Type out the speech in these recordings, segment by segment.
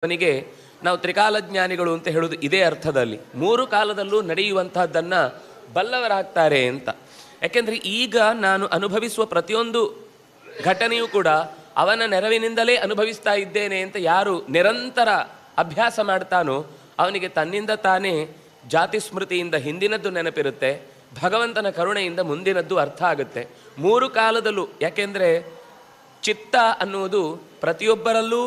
ಅವನಿಗೆ ನಾವು ತ್ರಿಕಾಲಜ್ಞಾನಿಗಳು ಅಂತ ಹೇಳೋದು ಇದೇ ಅರ್ಥದಲ್ಲಿ. ಮೂರು ಕಾಲದಲ್ಲೂ ನಡೆಯುವಂತಹದ್ದನ್ನು ಬಲ್ಲವರಾಗ್ತಾರೆ ಅಂತ. ಯಾಕೆಂದರೆ ಈಗ ನಾನು ಅನುಭವಿಸುವ ಪ್ರತಿಯೊಂದು ಘಟನೆಯೂ ಕೂಡ ಅವನ ನೆರವಿನಿಂದಲೇ ಅನುಭವಿಸ್ತಾ ಇದ್ದೇನೆ ಅಂತ ಯಾರು ನಿರಂತರ ಅಭ್ಯಾಸ ಮಾಡ್ತಾನೋ ಅವನಿಗೆ ತನ್ನಿಂದ ತಾನೇ ಜಾತಿ ಸ್ಮೃತಿಯಿಂದ ಹಿಂದಿನದ್ದು ನೆನಪಿರುತ್ತೆ, ಭಗವಂತನ ಕರುಣೆಯಿಂದ ಮುಂದಿನದ್ದು ಅರ್ಥ ಆಗುತ್ತೆ. ಮೂರು ಕಾಲದಲ್ಲೂ, ಯಾಕೆಂದರೆ ಚಿತ್ತ ಅನ್ನುವುದು ಪ್ರತಿಯೊಬ್ಬರಲ್ಲೂ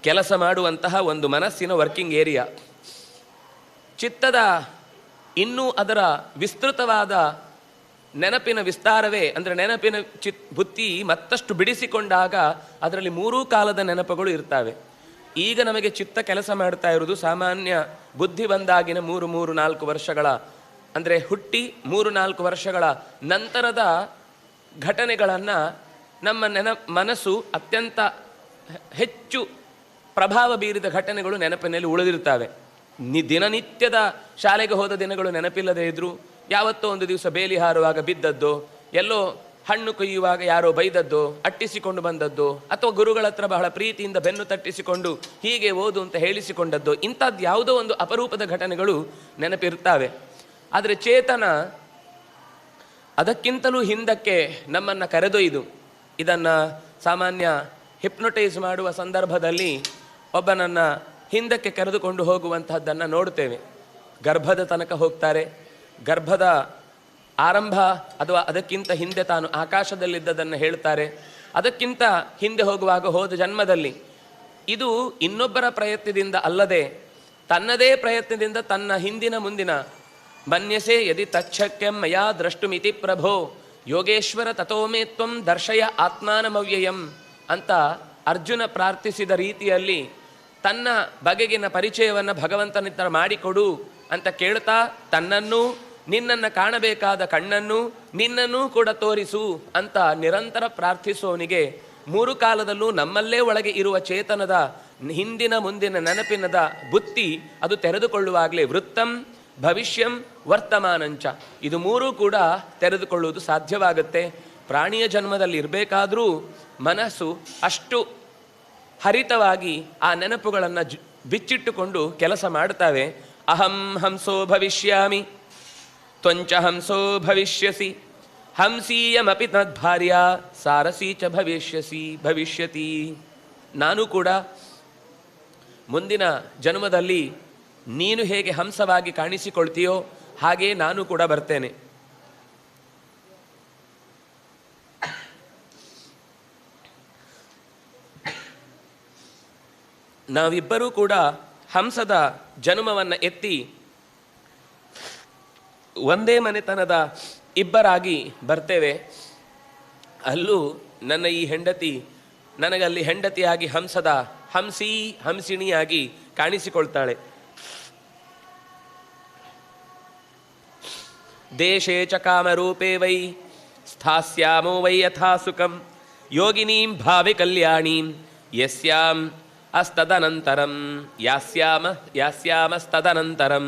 ಕೆಲಸ ಮಾಡುವಂತಹ ಒಂದು ಮನಸ್ಸಿನ ವರ್ಕಿಂಗ್ ಏರಿಯಾ. ಚಿತ್ತದ ಇನ್ನೂ ಅದರ ವಿಸ್ತೃತವಾದ ನೆನಪಿನ ವಿಸ್ತಾರವೇ ಅಂದರೆ ನೆನಪಿನ ಬುತ್ತಿ ಮತ್ತಷ್ಟು ಬಿಡಿಸಿಕೊಂಡಾಗ ಅದರಲ್ಲಿ ಮೂರೂ ಕಾಲದ ನೆನಪುಗಳು ಇರ್ತವೆ. ಈಗ ನಮಗೆ ಚಿತ್ತ ಕೆಲಸ ಮಾಡ್ತಾ ಇರೋದು ಸಾಮಾನ್ಯ ಬುದ್ಧಿ ಬಂದಾಗಿನ 3-4 ವರ್ಷಗಳ, ಅಂದರೆ ಹುಟ್ಟಿ 3-4 ವರ್ಷಗಳ ನಂತರದ ಘಟನೆಗಳನ್ನು ನಮ್ಮ ಮನಸ್ಸು ಅತ್ಯಂತ ಹೆಚ್ಚು ಪ್ರಭಾವ ಬೀರಿದ ಘಟನೆಗಳು ನೆನಪಿನಲ್ಲಿ ಉಳಿದಿರ್ತವೆ. ದಿನನಿತ್ಯದ ಶಾಲೆಗೆ ಹೋದ ದಿನಗಳು ನೆನಪಿಲ್ಲದೆ ಇದ್ದರೂ ಯಾವತ್ತೋ ಒಂದು ದಿವಸ ಬೇಲಿ ಹಾರುವಾಗ ಬಿದ್ದದ್ದು, ಎಲ್ಲೋ ಹಣ್ಣು ಕೊಯ್ಯುವಾಗ ಯಾರೋ ಬೈದದ್ದು, ಅಟ್ಟಿಸಿಕೊಂಡು ಬಂದದ್ದು, ಅಥವಾ ಗುರುಗಳ ಹತ್ರ ಬಹಳ ಪ್ರೀತಿಯಿಂದ ಬೆನ್ನು ತಟ್ಟಿಸಿಕೊಂಡು ಹೀಗೆ ಓದು ಅಂತ ಹೇಳಿಸಿಕೊಂಡದ್ದು, ಇಂಥದ್ದು ಯಾವುದೋ ಒಂದು ಅಪರೂಪದ ಘಟನೆಗಳು ನೆನಪಿರ್ತವೆ. ಆದರೆ ಚೇತನ ಅದಕ್ಕಿಂತಲೂ ಹಿಂದಕ್ಕೆ ನಮ್ಮನ್ನು ಕರೆದೊಯ್ದು, ಇದನ್ನು ಸಾಮಾನ್ಯ ಹಿಪ್ನೊಟೈಸ್ ಮಾಡುವ ಸಂದರ್ಭದಲ್ಲಿ ಒಬ್ಬನನ್ನು ಹಿಂದಕ್ಕೆ ಕರೆದುಕೊಂಡು ಹೋಗುವಂತಹದ್ದನ್ನು ನೋಡ್ತೇವೆ. ಗರ್ಭದ ತನಕ ಹೋಗ್ತಾರೆ. ಗರ್ಭದ ಆರಂಭ ಅಥವಾ ಅದಕ್ಕಿಂತ ಹಿಂದೆ ತಾನು ಆಕಾಶದಲ್ಲಿದ್ದದನ್ನು ಹೇಳ್ತಾರೆ. ಅದಕ್ಕಿಂತ ಹಿಂದೆ ಹೋಗುವಾಗ ಹೋದ ಜನ್ಮದಲ್ಲಿ, ಇದು ಇನ್ನೊಬ್ಬರ ಪ್ರಯತ್ನದಿಂದ ಅಲ್ಲದೆ ತನ್ನದೇ ಪ್ರಯತ್ನದಿಂದ ತನ್ನ ಹಿಂದಿನ ಮುಂದಿನ ಮನ್ಯಸೆ ಯದಿ ತಚ್ಛಕ್ಯಂ ಮಯಾ ದ್ರಷ್ಟುಮಿತಿ ಪ್ರಭೋ ಯೋಗೇಶ್ವರ ತಥೋಮೇ ತ್ವಂ ದರ್ಶಯ ಆತ್ಮಾನಮವ್ಯಯಂ ಅಂತ ಅರ್ಜುನ ಪ್ರಾರ್ಥಿಸಿದ ರೀತಿಯಲ್ಲಿ ತನ್ನ ಬಗೆಗಿನ ಪರಿಚಯವನ್ನು ಭಗವಂತನಿಂದ ಮಾಡಿಕೊಡು ಅಂತ ಕೇಳ್ತಾ, ತನ್ನನ್ನು ನಿನ್ನನ್ನು ಕಾಣಬೇಕಾದ ಕಣ್ಣನ್ನು ನಿನ್ನನ್ನೂ ಕೂಡ ತೋರಿಸು ಅಂತ ನಿರಂತರ ಪ್ರಾರ್ಥಿಸುವವನಿಗೆ ಮೂರು ಕಾಲದಲ್ಲೂ ನಮ್ಮಲ್ಲೇ ಒಳಗೆ ಇರುವ ಚೇತನದ ಹಿಂದಿನ ಮುಂದಿನ ನೆನಪಿನದ ಬುತ್ತಿ ಅದು ತೆರೆದುಕೊಳ್ಳುವಾಗಲೇ ವೃತ್ತಂ ಭವಿಷ್ಯಂ ವರ್ತಮಾನಂಚ ಇದು ಮೂರೂ ಕೂಡ ತೆರೆದುಕೊಳ್ಳುವುದು ಸಾಧ್ಯವಾಗುತ್ತೆ. ಪ್ರಾಣಿಯ ಜನ್ಮದಲ್ಲಿ ಇರಬೇಕಾದರೂ ಮನಸ್ಸು ಅಷ್ಟು ಹರಿತವಾಗಿ ಆ ನೆನಪುಗಳನ್ನು ಬಿಚ್ಚಿಟ್ಟುಕೊಂಡು ಕೆಲಸ ಮಾಡ್ತಾವೆ. ಅಹಂ ಹಂಸೋ ಭವಿಷ್ಯಾಮಿ ತ್ವಂಚ ಹಂಸೋ ಭವಿಷ್ಯಸಿ ಹಂಸೀಯಮಪಿ ತದ್ಭಾರ್ಯ ಸಾರಸೀ ಚ ಭವಿಷ್ಯತಿ. ನಾನು ಕೂಡ ಮುಂದಿನ ಜನ್ಮದಲ್ಲಿ ನೀನು ಹೇಗೆ ಹಂಸವಾಗಿ ಕಾಣಿಸಿಕೊಳ್ತೀಯೋ ಹಾಗೇ ನಾನು ಕೂಡ ಬರ್ತೇನೆ. ನಾವಿಬ್ಬರೂ ಕೂಡ ಹಂಸದ ಜನ್ಮವನ್ನು ಎತ್ತಿ ಒಂದೇ ಮನೆತನದ ಇಬ್ಬರಾಗಿ ಬರ್ತೇವೆ. ಅಲ್ಲೂ ನನ್ನ ಈ ಹೆಂಡತಿ ನನಗಲ್ಲಿ ಹೆಂಡತಿಯಾಗಿ ಹಂಸಿಣಿಯಾಗಿ ಕಾಣಿಸಿಕೊಳ್ತಾಳೆ. ದೇಶೇ ಚ ಕಾಮರೂಪೇ ವೈ ಸ್ಥಾಸ್ಯಾಮೋ ವೈ ಯಥಾ ಸುಖಂ ಯೋಗಿನೀಂ ಭಾವಿ ಕಲ್ಯಾಣೀಂ ಯಸ್ಯಾಂ ಅಸ್ತದನಂತರಂ ಯಾಸ್ಯಾಮಸ್ತದನಂತರಂ.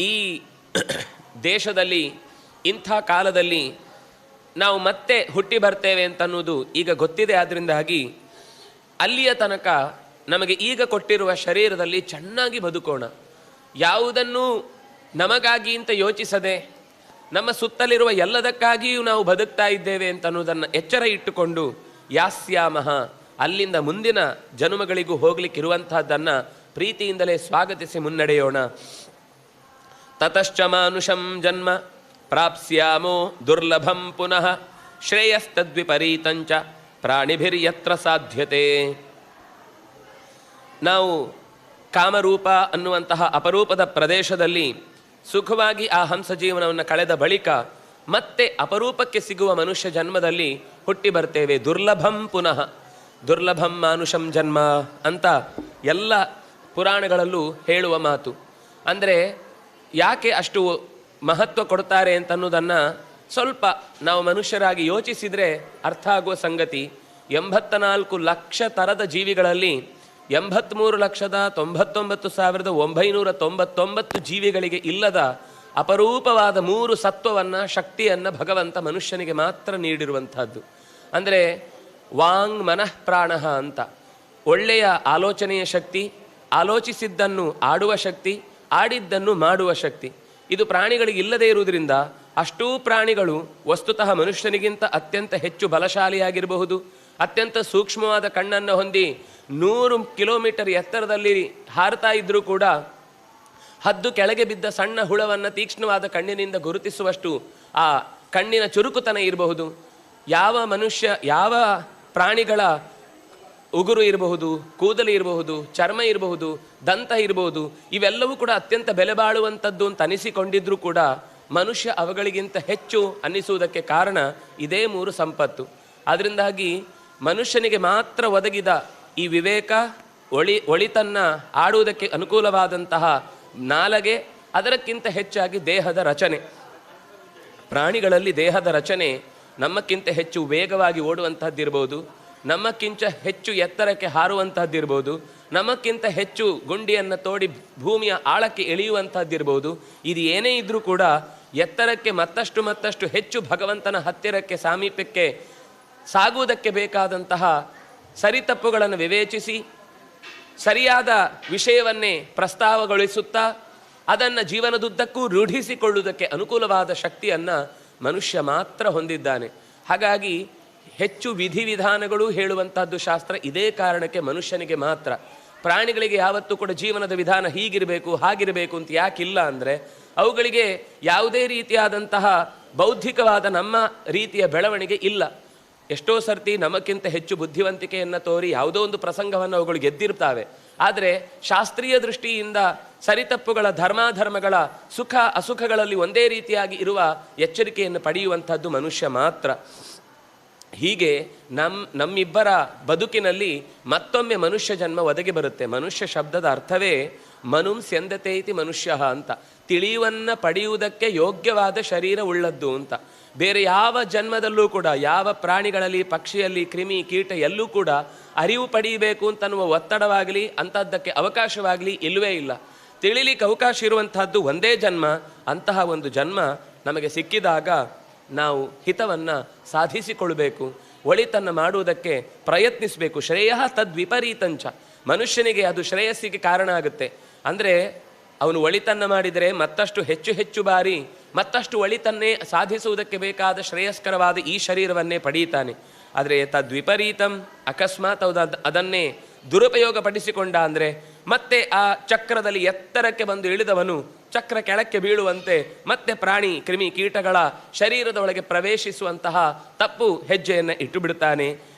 ಈ ದೇಶದಲ್ಲಿ ಇಂಥ ಕಾಲದಲ್ಲಿ ನಾವು ಮತ್ತೆ ಹುಟ್ಟಿ ಬರ್ತೇವೆ ಅಂತನ್ನುವುದು ಈಗ ಗೊತ್ತಿದೆ. ಆದ್ದರಿಂದಾಗಿ ಅಲ್ಲಿಯ ತನಕ ನಮಗೆ ಈಗ ಕೊಟ್ಟಿರುವ ಶರೀರದಲ್ಲಿ ಚೆನ್ನಾಗಿ ಬದುಕೋಣ. ಯಾವುದನ್ನು ನಮಗಾಗಿ ಅಂತ ಯೋಚಿಸದೆ ನಮ್ಮ ಸುತ್ತಲಿರುವ ಎಲ್ಲದಕ್ಕಾಗಿಯೂ ನಾವು ಬದುಕ್ತಾ ಇದ್ದೇವೆ ಅಂತನ್ನುವುದನ್ನು ಎಚ್ಚರ ಇಟ್ಟುಕೊಂಡು ಯಾಸ್ಯಾಮಃ ಅಲ್ಲಿಂದ ಮುಂದಿನ ಜನ್ಮಗಳಿಗೂ ಹೋಗ್ಲಿಕ್ಕಿರುವಂತಹದ್ದನ್ನು ಪ್ರೀತಿಯಿಂದಲೇ ಸ್ವಾಗತಿಸಿ ಮುನ್ನಡೆಯೋಣ. ತತಶ್ಚ ಮಾನುಷಂ ಜನ್ಮ ಪ್ರಾಪ್ಸ್ಯಾಮೋ ದುರ್ಲಭಂ ಪುನಃ ಶ್ರೇಯಸ್ತದ್ವಿಪರೀತಂಚ ಪ್ರಾಣಿಭಿರ್ಯತ್ರ ಸಾಧ್ಯತೆ. ನಾವು ಕಾಮರೂಪ ಅನ್ನುವಂತಹ ಅಪರೂಪದ ಪ್ರದೇಶದಲ್ಲಿ ಸುಖವಾಗಿ ಆ ಹಂಸ ಜೀವನವನ್ನು ಕಳೆದ ಬಳಿಕ ಮತ್ತೆ ಅಪರೂಪಕ್ಕೆ ಸಿಗುವ ಮನುಷ್ಯ ಜನ್ಮದಲ್ಲಿ ಹುಟ್ಟಿ ಬರ್ತೇವೆ. ದುರ್ಲಭಂ ಪುನಃ, ದುರ್ಲಭಂ ಮಾನುಷಂ ಜನ್ಮ ಅಂತ ಎಲ್ಲ ಪುರಾಣಗಳಲ್ಲೂ ಹೇಳುವ ಮಾತು. ಅಂದರೆ ಯಾಕೆ ಅಷ್ಟು ಮಹತ್ವ ಕೊಡ್ತಾರೆ ಅಂತನ್ನೋದನ್ನು ಸ್ವಲ್ಪ ನಾವು ಮನುಷ್ಯರಾಗಿ ಯೋಚಿಸಿದರೆ ಅರ್ಥ ಆಗುವ ಸಂಗತಿ. 84 ಲಕ್ಷ ಥರದ ಜೀವಿಗಳಲ್ಲಿ 83,99,999 ಜೀವಿಗಳಿಗೆ ಇಲ್ಲದ ಅಪರೂಪವಾದ 3 ಸತ್ವವನ್ನು, ಶಕ್ತಿಯನ್ನು ಭಗವಂತ ಮನುಷ್ಯನಿಗೆ ಮಾತ್ರ ನೀಡಿರುವಂಥದ್ದು. ಅಂದರೆ ವಾಂಗ್ ಮನಃ ಪ್ರಾಣ ಅಂತ ಒಳ್ಳೆಯ ಆಲೋಚನೆಯ ಶಕ್ತಿ, ಆಲೋಚಿಸಿದ್ದನ್ನು ಆಡುವ ಶಕ್ತಿ, ಆಡಿದ್ದನ್ನು ಮಾಡುವ ಶಕ್ತಿ. ಇದು ಪ್ರಾಣಿಗಳಿಗೆ ಇಲ್ಲದೇ ಇರುವುದರಿಂದ ಅಷ್ಟೂ ಪ್ರಾಣಿಗಳು ವಸ್ತುತಃ ಮನುಷ್ಯನಿಗಿಂತ ಅತ್ಯಂತ ಹೆಚ್ಚು ಬಲಶಾಲಿಯಾಗಿರಬಹುದು. ಅತ್ಯಂತ ಸೂಕ್ಷ್ಮವಾದ ಕಣ್ಣನ್ನು ಹೊಂದಿ 100 ಕಿಲೋಮೀಟರ್ ಎತ್ತರದಲ್ಲಿ ಹಾರ್ತಾ ಇದ್ದರೂ ಕೂಡ ಹದ್ದು ಕೆಳಗೆ ಬಿದ್ದ ಸಣ್ಣ ಹುಳವನ್ನು ತೀಕ್ಷ್ಣವಾದ ಕಣ್ಣಿನಿಂದ ಗುರುತಿಸುವಷ್ಟು ಆ ಕಣ್ಣಿನ ಚುರುಕುತನ ಇರಬಹುದು. ಯಾವ ಮನುಷ್ಯ, ಯಾವ ಪ್ರಾಣಿಗಳ ಉಗುರು ಇರಬಹುದು, ಕೂದಲು ಇರಬಹುದು, ಚರ್ಮ ಇರಬಹುದು, ದಂತ ಇರಬಹುದು, ಇವೆಲ್ಲವೂ ಕೂಡ ಅತ್ಯಂತ ಬೆಲೆ ಬಾಳುವಂಥದ್ದು ಅಂತ ಅನಿಸಿಕೊಂಡಿದ್ರೂ ಕೂಡ ಮನುಷ್ಯ ಅವುಗಳಿಗಿಂತ ಹೆಚ್ಚು ಅನ್ನಿಸುವುದಕ್ಕೆ ಕಾರಣ ಇದೇ 3 ಸಂಪತ್ತು. ಅದರಿಂದಾಗಿ ಮನುಷ್ಯನಿಗೆ ಮಾತ್ರ ಒದಗಿದ ಈ ವಿವೇಕ, ಒಳಿತನ್ನ ಆಡುವುದಕ್ಕೆ ಅನುಕೂಲವಾದಂತಹ ನಾಲಗೆ, ಅದಕ್ಕಿಂತ ಹೆಚ್ಚಾಗಿ ದೇಹದ ರಚನೆ. ಪ್ರಾಣಿಗಳಲ್ಲಿ ದೇಹದ ರಚನೆ ನಮ್ಮಕ್ಕಿಂತ ಹೆಚ್ಚು ವೇಗವಾಗಿ ಓಡುವಂತಹದ್ದಿರ್ಬೋದು, ನಮ್ಮಕ್ಕಿಂತ ಹೆಚ್ಚು ಎತ್ತರಕ್ಕೆ ಹಾರುವಂತಹದ್ದಿರ್ಬೋದು, ನಮಕ್ಕಿಂತ ಹೆಚ್ಚು ಗುಂಡಿಯನ್ನು ತೋಡಿ ಭೂಮಿಯ ಆಳಕ್ಕೆ ಎಳೆಯುವಂತಹದ್ದಿರ್ಬೋದು. ಇದು ಏನೇ ಇದ್ರೂ ಕೂಡ ಎತ್ತರಕ್ಕೆ ಮತ್ತಷ್ಟು ಹೆಚ್ಚು ಭಗವಂತನ ಹತ್ತಿರಕ್ಕೆ, ಸಾಮೀಪ್ಯಕ್ಕೆ ಸಾಗುವುದಕ್ಕೆ ಬೇಕಾದಂತಹ ಸರಿತಪ್ಪುಗಳನ್ನು ವಿವೇಚಿಸಿ ಸರಿಯಾದ ವಿಷಯವನ್ನೇ ಪ್ರಸ್ತಾವಗೊಳಿಸುತ್ತಾ ಅದನ್ನು ಜೀವನದುದ್ದಕ್ಕೂ ರೂಢಿಸಿಕೊಳ್ಳುವುದಕ್ಕೆ ಅನುಕೂಲವಾದ ಶಕ್ತಿಯನ್ನು ಮನುಷ್ಯ ಮಾತ್ರ ಹೊಂದಿದ್ದಾನೆ. ಹಾಗಾಗಿ ಹೆಚ್ಚು ವಿಧಿವಿಧಾನಗಳು ಹೇಳುವಂತಹದ್ದು ಶಾಸ್ತ್ರ ಇದೇ ಕಾರಣಕ್ಕೆ ಮನುಷ್ಯನಿಗೆ ಮಾತ್ರ. ಪ್ರಾಣಿಗಳಿಗೆ ಯಾವತ್ತೂ ಕೂಡ ಜೀವನದ ವಿಧಾನ ಹೀಗಿರಬೇಕು ಹಾಗಿರಬೇಕು ಅಂತ ಯಾಕಿಲ್ಲ ಅಂದರೆ ಅವುಗಳಿಗೆ ಯಾವುದೇ ರೀತಿಯಾದಂತಹ ಬೌದ್ಧಿಕವಾದ ನಮ್ಮ ರೀತಿಯ ಬೆಳವಣಿಗೆ ಇಲ್ಲ. ಎಷ್ಟೋ ಸರ್ತಿ ನಮಕ್ಕಿಂತ ಹೆಚ್ಚು ಬುದ್ಧಿವಂತಿಕೆಯನ್ನು ತೋರಿ ಯಾವುದೋ ಒಂದು ಪ್ರಸಂಗವನ್ನು ಅವುಗಳು ಗೆದ್ದಿರ್ತಾವೆ. ಆದರೆ ಶಾಸ್ತ್ರೀಯ ದೃಷ್ಟಿಯಿಂದ ಸರಿತಪ್ಪುಗಳ ಧರ್ಮಾಧರ್ಮಗಳ ಸುಖ ಅಸುಖಗಳಲ್ಲಿ ಒಂದೇ ರೀತಿಯಾಗಿ ಇರುವ ಎಚ್ಚರಿಕೆಯನ್ನು ಪಡೆಯುವಂಥದ್ದು ಮನುಷ್ಯ ಮಾತ್ರ. ಹೀಗೆ ನಮ್ಮಿಬ್ಬರ ಬದುಕಿನಲ್ಲಿ ಮತ್ತೊಮ್ಮೆ ಮನುಷ್ಯ ಜನ್ಮ ಒದಗಿ ಬರುತ್ತೆ. ಮನುಷ್ಯ ಶಬ್ದದ ಅರ್ಥವೇ ಮನುಂ ಸ್ಯಂದತೆ ಇತಿ ಮನುಷ್ಯ ಅಂತ, ತಿಳಿಯುವನ್ನು ಪಡೆಯುವುದಕ್ಕೆ ಯೋಗ್ಯವಾದ ಶರೀರ ಉಳ್ಳದ್ದು ಅಂತ. ಬೇರೆ ಯಾವ ಜನ್ಮದಲ್ಲೂ ಕೂಡ, ಯಾವ ಪ್ರಾಣಿಗಳಲ್ಲಿ, ಪಕ್ಷಿಯಲ್ಲಿ, ಕ್ರಿಮಿ ಕೀಟ ಎಲ್ಲೂ ಕೂಡ ಅರಿವು ಪಡೆಯಬೇಕು ಅಂತನ್ನುವ ಒತ್ತಡವಾಗಲಿ ಅಂಥದ್ದಕ್ಕೆ ಅವಕಾಶವಾಗಲಿ ಇಲ್ಲವೇ ಇಲ್ಲ. ತಿಳಿಲಿಕ್ಕೆ ಅವಕಾಶ ಇರುವಂತಹದ್ದು ಒಂದೇ ಜನ್ಮ. ಅಂತಹ ಒಂದು ಜನ್ಮ ನಮಗೆ ಸಿಕ್ಕಿದಾಗ ನಾವು ಹಿತವನ್ನು ಸಾಧಿಸಿಕೊಳ್ಬೇಕು, ಒಳಿತನ್ನು ಮಾಡುವುದಕ್ಕೆ ಪ್ರಯತ್ನಿಸಬೇಕು. ಶ್ರೇಯ ತದ್ವಿಪರೀತಂಚ, ಮನುಷ್ಯನಿಗೆ ಅದು ಶ್ರೇಯಸ್ಸಿಗೆ ಕಾರಣ ಆಗುತ್ತೆ. ಅಂದರೆ ಅವನು ಒಳಿತನ್ನು ಮಾಡಿದರೆ ಮತ್ತಷ್ಟು ಹೆಚ್ಚು ಬಾರಿ ಮತ್ತಷ್ಟು ಒಳಿತನ್ನೇ ಸಾಧಿಸುವುದಕ್ಕೆ ಬೇಕಾದ ಶ್ರೇಯಸ್ಕರವಾದ ಈ ಶರೀರವನ್ನೇ ಪಡೆಯುತ್ತಾನೆ. ಆದರೆ ತದ್ವಿಪರೀತಂ, ಅಕಸ್ಮಾತ್ ಅದನ್ನೇ ದುರುಪಯೋಗ ಪಡಿಸಿಕೊಂಡ ಅಂದರೆ ಮತ್ತೆ ಆ ಚಕ್ರದಲ್ಲಿ ಎತ್ತರಕ್ಕೆ ಬಂದು ಇಳಿದವನು ಚಕ್ರ ಕೆಳಕ್ಕೆ ಬೀಳುವಂತೆ ಮತ್ತೆ ಪ್ರಾಣಿ ಕ್ರಿಮಿ ಕೀಟಗಳ ಶರೀರದ ಒಳಗೆ ಪ್ರವೇಶಿಸುವಂತಹ ತಪ್ಪು ಹೆಜ್ಜೆಯನ್ನು ಇಟ್ಟು ಬಿಡುತ್ತಾನೆ.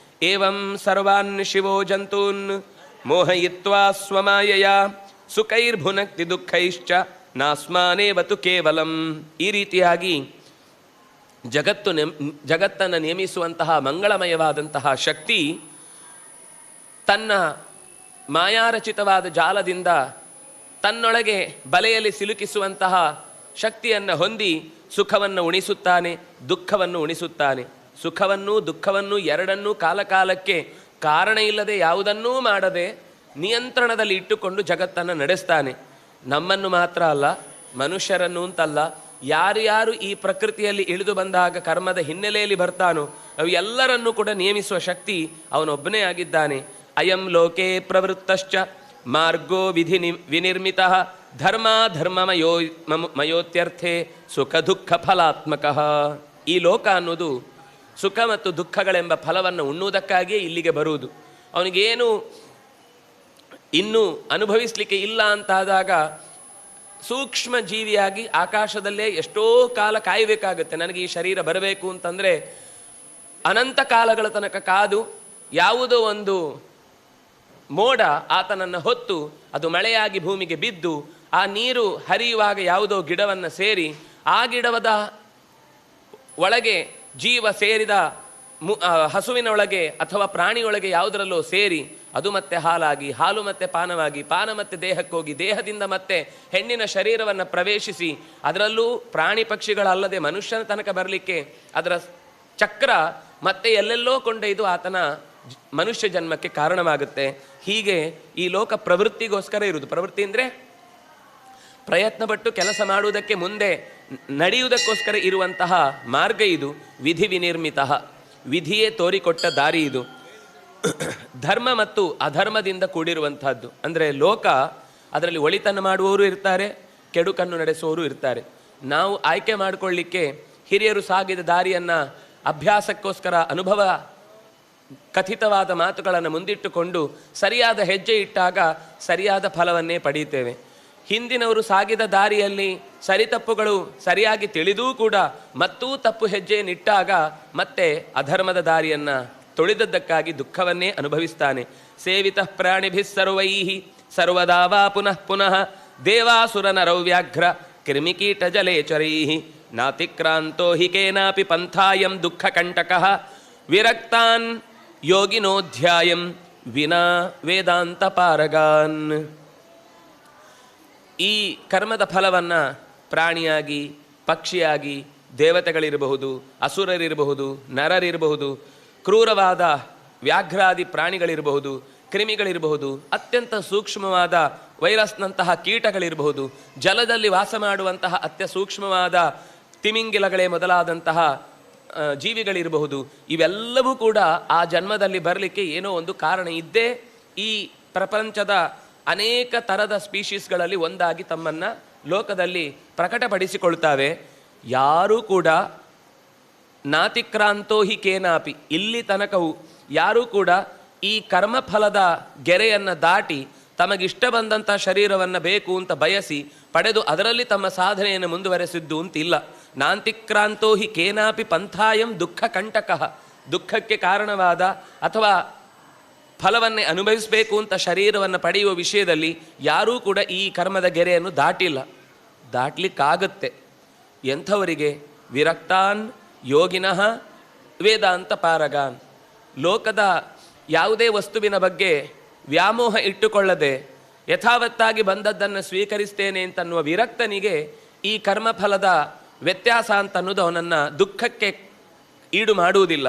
ಏವಂ ಸರ್ವಾನ್ ಶಿವೋ ಜಂತೂನ್ ಮೋಹಯಿತ್ವಾ ಸ್ವಮಾಯಯ ಸುಖೈರ್ಭುನಕ್ತಿ ದುಃಖೈಶ್ಚ ನಾಸ್ಮಾನೇವತು ಕೇವಲಂ. ಈ ರೀತಿಯಾಗಿ ಜಗತ್ತನ್ನು ನೇಮಿಸುವಂತಹ ಮಂಗಳಮಯವಾದಂತಹ ಶಕ್ತಿ ತನ್ನ ಮಾಯಾರಚಿತವಾದ ಜಾಲದಿಂದ ತನ್ನೊಳಗೆ ಬಲೆಯಲ್ಲಿ ಸಿಲುಕಿಸುವಂತಹ ಶಕ್ತಿಯನ್ನು ಹೊಂದಿ ಸುಖವನ್ನು ಉಣಿಸುತ್ತಾನೆ, ದುಃಖವನ್ನು ಉಣಿಸುತ್ತಾನೆ. ಸುಖವನ್ನು ದುಃಖವನ್ನು ಎರಡನ್ನೂ ಕಾಲಕಾಲಕ್ಕೆ ಕಾರಣ ಇಲ್ಲದೆ ಯಾವುದನ್ನೂ ಮಾಡದೆ ನಿಯಂತ್ರಣದಲ್ಲಿ ಇಟ್ಟುಕೊಂಡು ಜಗತ್ತನ್ನು ನಡೆಸ್ತಾನೆ. ನಮ್ಮನ್ನು ಮಾತ್ರ ಅಲ್ಲ, ಮನುಷ್ಯರನ್ನು ಅಂತಲ್ಲ, ಯಾರ್ಯಾರು ಈ ಪ್ರಕೃತಿಯಲ್ಲಿ ಇಳಿದು ಬಂದಾಗ ಕರ್ಮದ ಹಿನ್ನೆಲೆಯಲ್ಲಿ ಬರ್ತಾನೋ ಅವು ಎಲ್ಲರನ್ನೂ ಕೂಡ ನೇಮಿಸುವ ಶಕ್ತಿ ಅವನೊಬ್ಬನೇ ಆಗಿದ್ದಾನೆ. ಅಯಂ ಲೋಕೆ ಪ್ರವೃತ್ತಶ್ಚ ಮಾರ್ಗೋ ವಿಧಿ ವಿನಿರ್ಮಿತಃ ಧರ್ಮಯೋತ್ಯರ್ಥೆ ಸುಖ ದುಃಖ ಫಲಾತ್ಮಕ. ಈ ಲೋಕ ಅನ್ನೋದು ಸುಖ ಮತ್ತು ದುಃಖಗಳೆಂಬ ಫಲವನ್ನು ಉಣ್ಣುವುದಕ್ಕಾಗಿಯೇ ಇಲ್ಲಿಗೆ ಬರುವುದು. ಅವನಿಗೇನು ಇನ್ನೂ ಅನುಭವಿಸಲಿಕ್ಕೆ ಇಲ್ಲ ಅಂತಾದಾಗ ಸೂಕ್ಷ್ಮ ಜೀವಿಯಾಗಿ ಆಕಾಶದಲ್ಲೇ ಎಷ್ಟೋ ಕಾಲ ಕಾಯಬೇಕಾಗುತ್ತೆ. ನನಗೆ ಈ ಶರೀರ ಬರಬೇಕು ಅಂತಂದರೆ ಅನಂತ ಕಾಲಗಳ ತನಕ ಕಾದು ಯಾವುದೋ ಒಂದು ಮೋಡ ಆತನನ್ನು ಹೊತ್ತು ಅದು ಮಳೆಯಾಗಿ ಭೂಮಿಗೆ ಬಿದ್ದು ಆ ನೀರು ಹರಿಯುವಾಗ ಯಾವುದೋ ಗಿಡವನ್ನು ಸೇರಿ ಆ ಗಿಡದ ಒಳಗೆ ಜೀವ ಸೇರಿದ ಹಸುವಿನ ಒಳಗೆ ಅಥವಾ ಪ್ರಾಣಿಯೊಳಗೆ ಯಾವುದರಲ್ಲೋ ಸೇರಿ ಅದು ಮತ್ತೆ ಹಾಲಾಗಿ, ಹಾಲು ಮತ್ತೆ ಪಾನವಾಗಿ, ಪಾನ ಮತ್ತೆ ದೇಹಕ್ಕೆ ಹೋಗಿ, ದೇಹದಿಂದ ಮತ್ತೆ ಹೆಣ್ಣಿನ ಶರೀರವನ್ನು ಪ್ರವೇಶಿಸಿ ಅದರಲ್ಲೂ ಪ್ರಾಣಿ ಪಕ್ಷಿಗಳಲ್ಲದೆ ಮನುಷ್ಯನ ತನಕ ಬರಲಿಕ್ಕೆ ಅದರ ಚಕ್ರ ಮತ್ತೆ ಎಲ್ಲೆಲ್ಲೋ ಕೊಂಡೊಯ್ದು ಆತನ ಮನುಷ್ಯ ಜನ್ಮಕ್ಕೆ ಕಾರಣವಾಗುತ್ತೆ. ಹೀಗೆ ಈ ಲೋಕ ಪ್ರವೃತ್ತಿಗೋಸ್ಕರ ಇರುವುದು. ಪ್ರವೃತ್ತಿ ಅಂದರೆ ಪ್ರಯತ್ನಪಟ್ಟು ಕೆಲಸ ಮಾಡುವುದಕ್ಕೆ ಮುಂದೆ ನಡೆಯುವುದಕ್ಕೋಸ್ಕರ ಇರುವಂತಹ ಮಾರ್ಗ ಇದು. ವಿಧಿ ವಿನಿರ್ಮಿತ, ವಿಧಿಯೇ ತೋರಿಕೊಟ್ಟ ದಾರಿ ಇದು. ಧರ್ಮ ಮತ್ತು ಅಧರ್ಮದಿಂದ ಕೂಡಿರುವಂತಹದ್ದು. ಅಂದರೆ ಲೋಕ, ಅದರಲ್ಲಿ ಒಳಿತನ್ನು ಮಾಡುವವರು ಇರ್ತಾರೆ, ಕೆಡುಕನ್ನು ನಡೆಸುವವರು ಇರ್ತಾರೆ. ನಾವು ಆಯ್ಕೆ ಮಾಡಿಕೊಳ್ಳಿಕ್ಕೆ ಹಿರಿಯರು ಸಾಗಿದ ದಾರಿಯನ್ನು ಅಭ್ಯಾಸಕ್ಕೋಸ್ಕರ ಅನುಭವ ಕಥಿತವಾದ ಮಾತುಗಳನ್ನು ಮುಂದಿಟ್ಟುಕೊಂಡು ಸರಿಯಾದ ಹೆಜ್ಜೆ ಇಟ್ಟಾಗ ಸರಿಯಾದ ಫಲವನ್ನೇ ಪಡೆಯುತ್ತೇವೆ. ಹಿಂದಿನವರು ಸಾಗಿದ ದಾರಿಯಲ್ಲಿ ಸರಿತಪ್ಪುಗಳು ಸರಿಯಾಗಿ ತಿಳಿದೂ ಕೂಡ ಮತ್ತೂ ತಪ್ಪು ಹೆಜ್ಜೆಯನ್ನಿಟ್ಟಾಗ ಮತ್ತೆ ಅಧರ್ಮದ ದಾರಿಯನ್ನು ತೊಳೆದದ್ದಕ್ಕಾಗಿ ದುಃಖವನ್ನೇ ಅನುಭವಿಸ್ತಾನೆ. ಸೇವಿತಃ ಪ್ರಾಣಿಭಿಃ ಸರ್ವೈಃ ಸರ್ವದಾ ವಾ ಪುನಃ ಪುನಃ ದೇವಾಸುರನರವ್ಯಾಘ್ರ ಕ್ರಿಮಿಕೀಟ ಜಲೇಚರೈಃ ನಾತಿಕ್ರಾಂತೋ ಹಿ ಕೇನಾಪಿ ಪಂಥಾಯಂ ದುಃಖಕಂಟಕಃ ವಿರಕ್ತಾನ್ ಯೋಗಿನೋಧ್ಯಾಯಂ ವಿನಾ ವೇದಾಂತ ಪಾರಗಾನ್. ಈ ಕರ್ಮದ ಫಲವನ್ನು ಪ್ರಾಣಿಯಾಗಿ, ಪಕ್ಷಿಯಾಗಿ, ದೇವತೆಗಳಿರಬಹುದು, ಅಸುರರಿರಬಹುದು, ನರರಿರಬಹುದು, ಕ್ರೂರವಾದ ವ್ಯಾಘ್ರಾದಿ ಪ್ರಾಣಿಗಳಿರಬಹುದು, ಕ್ರಿಮಿಗಳಿರಬಹುದು, ಅತ್ಯಂತ ಸೂಕ್ಷ್ಮವಾದ ವೈರಸ್ನಂತಹ ಕೀಟಗಳಿರಬಹುದು, ಜಲದಲ್ಲಿ ವಾಸ ಮಾಡುವಂತಹ ಅತ್ಯ ಸೂಕ್ಷ್ಮವಾದ ತಿಮಿಂಗಿಲಗಳೇ ಮೊದಲಾದಂತಹ ಜೀವಿಗಳಿರಬಹುದು. ಇವೆಲ್ಲವೂ ಕೂಡ ಆ ಜನ್ಮದಲ್ಲಿ ಬರಲಿಕ್ಕೆ ಏನೋ ಒಂದು ಕಾರಣ ಇದ್ದೇ ಈ ಪ್ರಪಂಚದ ಅನೇಕ ಥರದ ಸ್ಪೀಷೀಸ್ಗಳಲ್ಲಿ ಒಂದಾಗಿ ತಮ್ಮನ್ನು ಲೋಕದಲ್ಲಿ ಪ್ರಕಟಪಡಿಸಿಕೊಳ್ತಾವೆ. ಯಾರೂ ಕೂಡ ನಾತಿಕ್ರಾಂತೋ ಹಿ ಕೇನಾಪಿ, ಇಲ್ಲಿ ತನಕವು ಯಾರೂ ಕೂಡ ಈ ಕರ್ಮಫಲದ ಗೆರೆಯನ್ನು ದಾಟಿ ತಮಗಿಷ್ಟ ಬಂದಂಥ ಶರೀರವನ್ನು ಬೇಕು ಅಂತ ಬಯಸಿ ಪಡೆದು ಅದರಲ್ಲಿ ತಮ್ಮ ಸಾಧನೆಯನ್ನು ಮುಂದುವರೆಸಿದ್ದು ಅಂತಿಲ್ಲ. ನಾಂತಿಕ್ರಾಂತೋ ಹಿ ಕೇನಾಪಿ ಪಂಥಾಯಂ ದುಃಖ ಕಂಟಕಃ, ದುಃಖಕ್ಕೆ ಕಾರಣವಾದ ಅಥವಾ ಫಲವನ್ನೇ ಅನುಭವಿಸಬೇಕು ಅಂತ ಶರೀರವನ್ನು ಪಡೆಯುವ ವಿಷಯದಲ್ಲಿ ಯಾರೂ ಕೂಡ ಈ ಕರ್ಮದ ಗೆರೆಯನ್ನು ದಾಟಿಲ್ಲ. ದಾಟ್ಲಿಕ್ಕಾಗತ್ತೆ ಎಂಥವರಿಗೆ? ವಿರಕ್ತಾನ್ ಯೋಗಿನಃ ವೇದಾಂತ ಪಾರಗಾನ್. ಲೋಕದ ಯಾವುದೇ ವಸ್ತುವಿನ ಬಗ್ಗೆ ವ್ಯಾಮೋಹ ಇಟ್ಟುಕೊಳ್ಳದೆ ಯಥಾವತ್ತಾಗಿ ಬಂದದ್ದನ್ನು ಸ್ವೀಕರಿಸ್ತೇನೆ ಅಂತನ್ನುವ ವಿರಕ್ತನಿಗೆ ಈ ಕರ್ಮಫಲದ ವ್ಯತ್ಯಾಸ ಅಂತನ್ನೋದು ಅವನನ್ನು ದುಃಖಕ್ಕೆ ಈಡು ಮಾಡುವುದಿಲ್ಲ.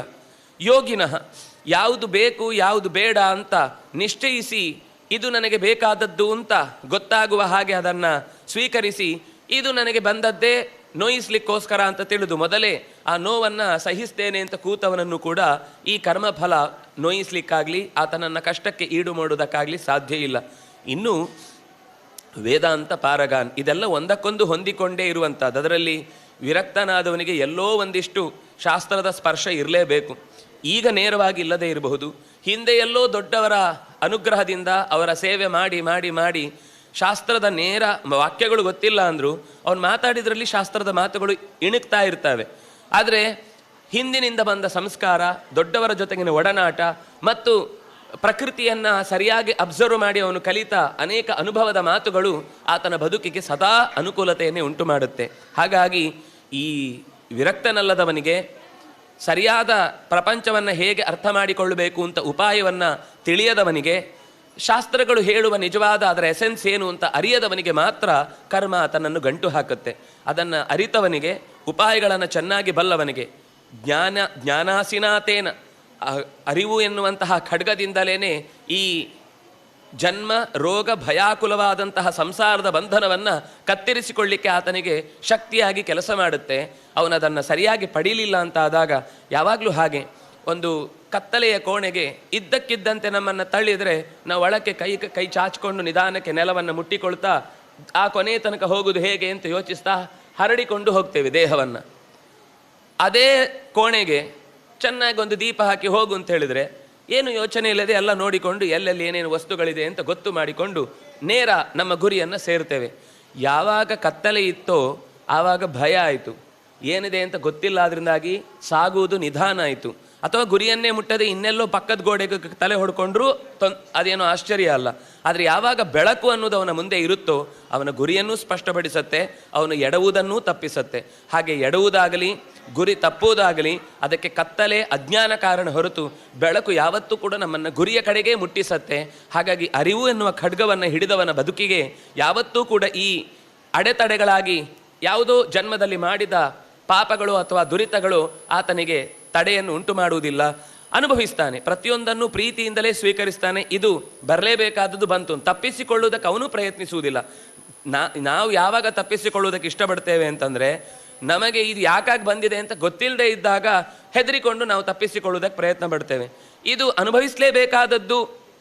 ಯೋಗಿನಃ, ಯಾವುದು ಬೇಕು ಯಾವುದು ಬೇಡ ಅಂತ ನಿಶ್ಚಯಿಸಿ ಇದು ನನಗೆ ಬೇಕಾದದ್ದು ಅಂತ ಗೊತ್ತಾಗುವ ಹಾಗೆ ಅದನ್ನು ಸ್ವೀಕರಿಸಿ ಇದು ನನಗೆ ಬಂದದ್ದೇ ನೋಯಿಸ್ಲಿಕ್ಕೋಸ್ಕರ ಅಂತ ತಿಳಿದು ಮೊದಲೇ ಆ ನೋವನ್ನು ಸಹಿಸ್ತೇನೆ ಅಂತ ಕೂತವನನ್ನು ಕೂಡ ಈ ಕರ್ಮಫಲ ನೋಯಿಸ್ಲಿಕ್ಕಾಗಲಿ ಆತನನ್ನು ಕಷ್ಟಕ್ಕೆ ಈಡು ಮಾಡುವುದಕ್ಕಾಗಲಿ ಸಾಧ್ಯ ಇಲ್ಲ. ಇನ್ನು ವೇದಾಂತ ಪಾರಗಾನ್, ಇದೆಲ್ಲ ಒಂದಕ್ಕೊಂದು ಹೊಂದಿಕೊಂಡೇ ಇರುವಂಥದ್ದು. ಅದರಲ್ಲಿ ವಿರಕ್ತನಾದವನಿಗೆ ಎಲ್ಲೋ ಒಂದಿಷ್ಟು ಶಾಸ್ತ್ರದ ಸ್ಪರ್ಶ ಇರಲೇಬೇಕು. ಈಗ ನೇರವಾಗಿ ಇಲ್ಲದೇ ಇರಬಹುದು, ಹಿಂದೆ ಎಲ್ಲೋ ದೊಡ್ಡವರ ಅನುಗ್ರಹದಿಂದ ಅವರ ಸೇವೆ ಮಾಡಿ ಮಾಡಿ ಮಾಡಿ ಶಾಸ್ತ್ರದ ನೇರ ವಾಕ್ಯಗಳು ಗೊತ್ತಿಲ್ಲ ಅಂದರೂ ಅವನು ಮಾತಾಡಿದ್ರಲ್ಲಿ ಶಾಸ್ತ್ರದ ಮಾತುಗಳು ಇಣುಕ್ತಾ ಇರ್ತವೆ. ಆದರೆ ಹಿಂದಿನಿಂದ ಬಂದ ಸಂಸ್ಕಾರ, ದೊಡ್ಡವರ ಜೊತೆಗಿನ ಒಡನಾಟ ಮತ್ತು ಪ್ರಕೃತಿಯನ್ನು ಸರಿಯಾಗಿ ಅಬ್ಸರ್ವ್ ಮಾಡಿ ಅವನು ಕಲಿತ ಅನೇಕ ಅನುಭವದ ಮಾತುಗಳು ಆತನ ಬದುಕಿಗೆ ಸದಾ ಅನುಕೂಲತೆಯನ್ನೇ ಉಂಟು ಮಾಡುತ್ತೆ. ಹಾಗಾಗಿ ಈ ವಿರಕ್ತನಲ್ಲದವನಿಗೆ ಸರಿಯಾದ ಪ್ರಪಂಚವನ್ನು ಹೇಗೆ ಅರ್ಥ ಮಾಡಿಕೊಳ್ಳಬೇಕು ಅಂತ ಉಪಾಯವನ್ನು ತಿಳಿಯದವನಿಗೆ, ಶಾಸ್ತ್ರಗಳು ಹೇಳುವ ನಿಜವಾದ ಅದರ ಎಸೆನ್ಸ್ ಏನು ಅಂತ ಅರಿಯದವನಿಗೆ ಮಾತ್ರ ಕರ್ಮ ಆತನನ್ನು ಗಂಟು ಹಾಕುತ್ತೆ. ಅದನ್ನು ಅರಿತವನಿಗೆ, ಉಪಾಯಗಳನ್ನು ಚೆನ್ನಾಗಿ ಬಲ್ಲವನಿಗೆ ಜ್ಞಾನಾಸಿನಾತೇನ, ಅರಿವು ಎನ್ನುವಂತಹ ಖಡ್ಗದಿಂದಲೇ ಈ ಜನ್ಮ ರೋಗ ಭಯಾಕುಲವಾದಂತಹ ಸಂಸಾರದ ಬಂಧನವನ್ನು ಕತ್ತರಿಸಿಕೊಳ್ಳಿಕ್ಕೆ ಆತನಿಗೆ ಶಕ್ತಿಯಾಗಿ ಕೆಲಸ ಮಾಡುತ್ತೆ. ಅವನದನ್ನು ಸರಿಯಾಗಿ ಪಡೀಲಿಲ್ಲ ಅಂತ ಆದಾಗ ಯಾವಾಗಲೂ ಹಾಗೆ ಒಂದು ಕತ್ತಲೆಯ ಕೋಣೆಗೆ ಇದ್ದಕ್ಕಿದ್ದಂತೆ ನಮ್ಮನ್ನು ತಳ್ಳಿದರೆ ನಾವು ಒಳಕ್ಕೆ ಕೈ ಚಾಚಿಕೊಂಡು ನಿಧಾನಕ್ಕೆ ನೆಲವನ್ನು ಮುಟ್ಟಿಕೊಳ್ತಾ ಆ ಕೊನೆಯ ತನಕ ಹೋಗುವುದು ಹೇಗೆ ಅಂತ ಯೋಚಿಸ್ತಾ ಹರಡಿಕೊಂಡು ಹೋಗ್ತೇವೆ ದೇಹವನ್ನು. ಅದೇ ಕೋಣೆಗೆ ಚೆನ್ನಾಗಿ ಒಂದು ದೀಪ ಹಾಕಿ ಹೋಗು ಅಂತ ಹೇಳಿದರೆ ಏನು ಯೋಚನೆ ಇಲ್ಲದೆ ಎಲ್ಲ ನೋಡಿಕೊಂಡು ಎಲ್ಲೆಲ್ಲಿ ಏನೇನು ವಸ್ತುಗಳಿದೆ ಅಂತ ಗೊತ್ತು ಮಾಡಿಕೊಂಡು ನೇರ ನಮ್ಮ ಗುರಿಯನ್ನು ಸೇರ್ತೇವೆ. ಯಾವಾಗ ಕತ್ತಲೆ ಇತ್ತೋ ಆವಾಗ ಭಯ ಆಯಿತು, ಏನಿದೆ ಅಂತ ಗೊತ್ತಿಲ್ಲ, ಅದರಿಂದಾಗಿ ಸಾಗುವುದು ನಿಧಾನ ಆಯಿತು. ಅಥವಾ ಗುರಿಯನ್ನೇ ಮುಟ್ಟದೆ ಇನ್ನೆಲ್ಲೋ ಪಕ್ಕದ ಗೋಡೆಗೆ ತಲೆ ಹೊಡ್ಕೊಂಡ್ರೂ ಅದೇನೋ ಆಶ್ಚರ್ಯ ಅಲ್ಲ. ಆದರೆ ಯಾವಾಗ ಬೆಳಕು ಅನ್ನೋದು ಅವನ ಮುಂದೆ ಇರುತ್ತೋ ಅವನ ಗುರಿಯನ್ನೂ ಸ್ಪಷ್ಟಪಡಿಸುತ್ತೆ, ಅವನು ಎಡವುವುದನ್ನೂ ತಪ್ಪಿಸುತ್ತೆ. ಹಾಗೆ ಎಡವುವುದಾಗಲಿ ಗುರಿ ತಪ್ಪುವುದಾಗಲಿ ಅದಕ್ಕೆ ಕತ್ತಲೆ ಅಜ್ಞಾನ ಕಾರಣ ಹೊರತು ಬೆಳಕು ಯಾವತ್ತೂ ಕೂಡ ನಮ್ಮನ್ನು ಗುರಿಯ ಕಡೆಗೆ ಮುಟ್ಟಿಸತ್ತೆ. ಹಾಗಾಗಿ ಅರಿವು ಎನ್ನುವ ಖಡ್ಗವನ್ನು ಹಿಡಿದವನ ಬದುಕಿಗೆ ಯಾವತ್ತೂ ಕೂಡ ಈ ಅಡೆತಡೆಗಳಾಗಿ ಯಾವುದೋ ಜನ್ಮದಲ್ಲಿ ಮಾಡಿದ ಪಾಪಗಳು ಅಥವಾ ದುರಿತಗಳು ಆತನಿಗೆ ತಡೆಯನ್ನು ಉಂಟು ಮಾಡುವುದಿಲ್ಲ. ಅನುಭವಿಸ್ತಾನೆ, ಪ್ರತಿಯೊಂದನ್ನು ಪ್ರೀತಿಯಿಂದಲೇ ಸ್ವೀಕರಿಸ್ತಾನೆ. ಇದು ಬರಲೇಬೇಕಾದದ್ದು ಬಂತು, ತಪ್ಪಿಸಿಕೊಳ್ಳುವುದಕ್ಕೆ ಅವನು ಪ್ರಯತ್ನಿಸುವುದಿಲ್ಲ. ನಾವು ಯಾವಾಗ ತಪ್ಪಿಸಿಕೊಳ್ಳುವುದಕ್ಕೆ ಇಷ್ಟಪಡ್ತೇವೆ ಅಂತಂದರೆ ನಮಗೆ ಇದು ಯಾಕಾಗಿ ಬಂದಿದೆ ಅಂತ ಗೊತ್ತಿಲ್ಲದೆ ಇದ್ದಾಗ ಹೆದರಿಕೊಂಡು ನಾವು ತಪ್ಪಿಸಿಕೊಳ್ಳುವುದಕ್ಕೆ ಪ್ರಯತ್ನ ಪಡ್ತೇವೆ. ಇದು ಅನುಭವಿಸಲೇಬೇಕಾದದ್ದು.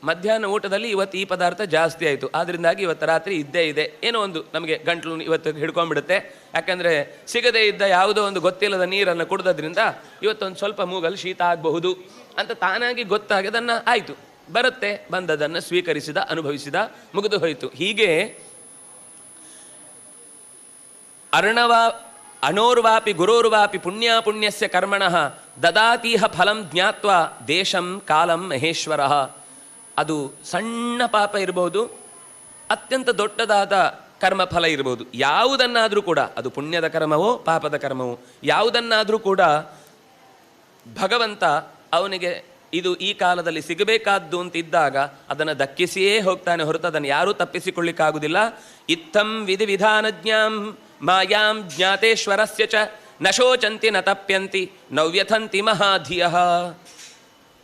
ಮಧ್ಯಾಹ್ನ ಊಟದಲ್ಲಿ ಇವತ್ತು ಈ ಪದಾರ್ಥ ಜಾಸ್ತಿ ಆಯಿತು, ಆದ್ದರಿಂದಾಗಿ ಇವತ್ತು ರಾತ್ರಿ ಇದ್ದೇ ಇದೆ. ಏನೋ ಒಂದು ನಮಗೆ ಗಂಟಲು ಇವತ್ತು ಹಿಡ್ಕೊಂಡ್ಬಿಡುತ್ತೆ, ಯಾಕಂದರೆ ಸಿಗದೇ ಇದ್ದ ಯಾವುದೋ ಒಂದು ಗೊತ್ತಿಲ್ಲದ ನೀರನ್ನು ಕುಡಿದ್ರಿಂದ ಇವತ್ತೊಂದು ಸ್ವಲ್ಪ ಮೂಗಲ್ಲಿ ಶೀತ ಆಗಬಹುದು ಅಂತ ತಾನಾಗಿ ಗೊತ್ತಾಗಿ ಅದನ್ನು ಆಯಿತು, ಬರುತ್ತೆ, ಬಂದದನ್ನು ಸ್ವೀಕರಿಸಿದ, ಅನುಭವಿಸಿದ, ಮುಗಿದು ಹೋಯಿತು. ಹೀಗೆ ಅನೋರ್ವಾಪಿ ಗುರೋರ್ವಾಪಿ ಪುಣ್ಯಾಪುಣ್ಯಸ್ಯ ಕರ್ಮಣಃ ದದಾತೀಹ ಫಲಂ ಜ್ಞಾತ್ವಾ ದೇಶಂ ಕಾಲಂ ಮಹೇಶ್ವರ. ಅದು ಸಣ್ಣ ಪಾಪ ಇರಬಹುದು, ಅತ್ಯಂತ ದೊಡ್ಡದಾದ ಕರ್ಮಫಲ ಇರಬಹುದು. ಯಾವುದನ್ನಾದರೂ ಕೂಡ, ಅದು ಪುಣ್ಯದ ಕರ್ಮವೋ ಪಾಪದ ಕರ್ಮವೋ, ಯಾವುದನ್ನಾದರೂ ಕೂಡ ಭಗವಂತ ಅವನಿಗೆ ಇದು ಈ ಕಾಲದಲ್ಲಿ ಸಿಗಬೇಕಾದ್ದು ಅಂತಿದ್ದಾಗ ಅದನ್ನು ದಕ್ಕಿಸಿಯೇ ಹೋಗ್ತಾನೆ ಹೊರತು ಅದನ್ನು ಯಾರೂ ತಪ್ಪಿಸಿಕೊಳ್ಳಿಕ್ಕಾಗುವುದಿಲ್ಲ. ಇತ್ತಂ ವಿಧಿ ವಿಧಾನಜ್ಞಾಂ ಮಾಯಾಂ ಜ್ಞಾತೇಶ್ವರಸ್ಯ ಚ ನ ಶೋಚಂತಿ ನ ತಪ್ಯಂತಿ ನವ್ಯಥಂತಿ ಮಹಾಧಿಯಃ.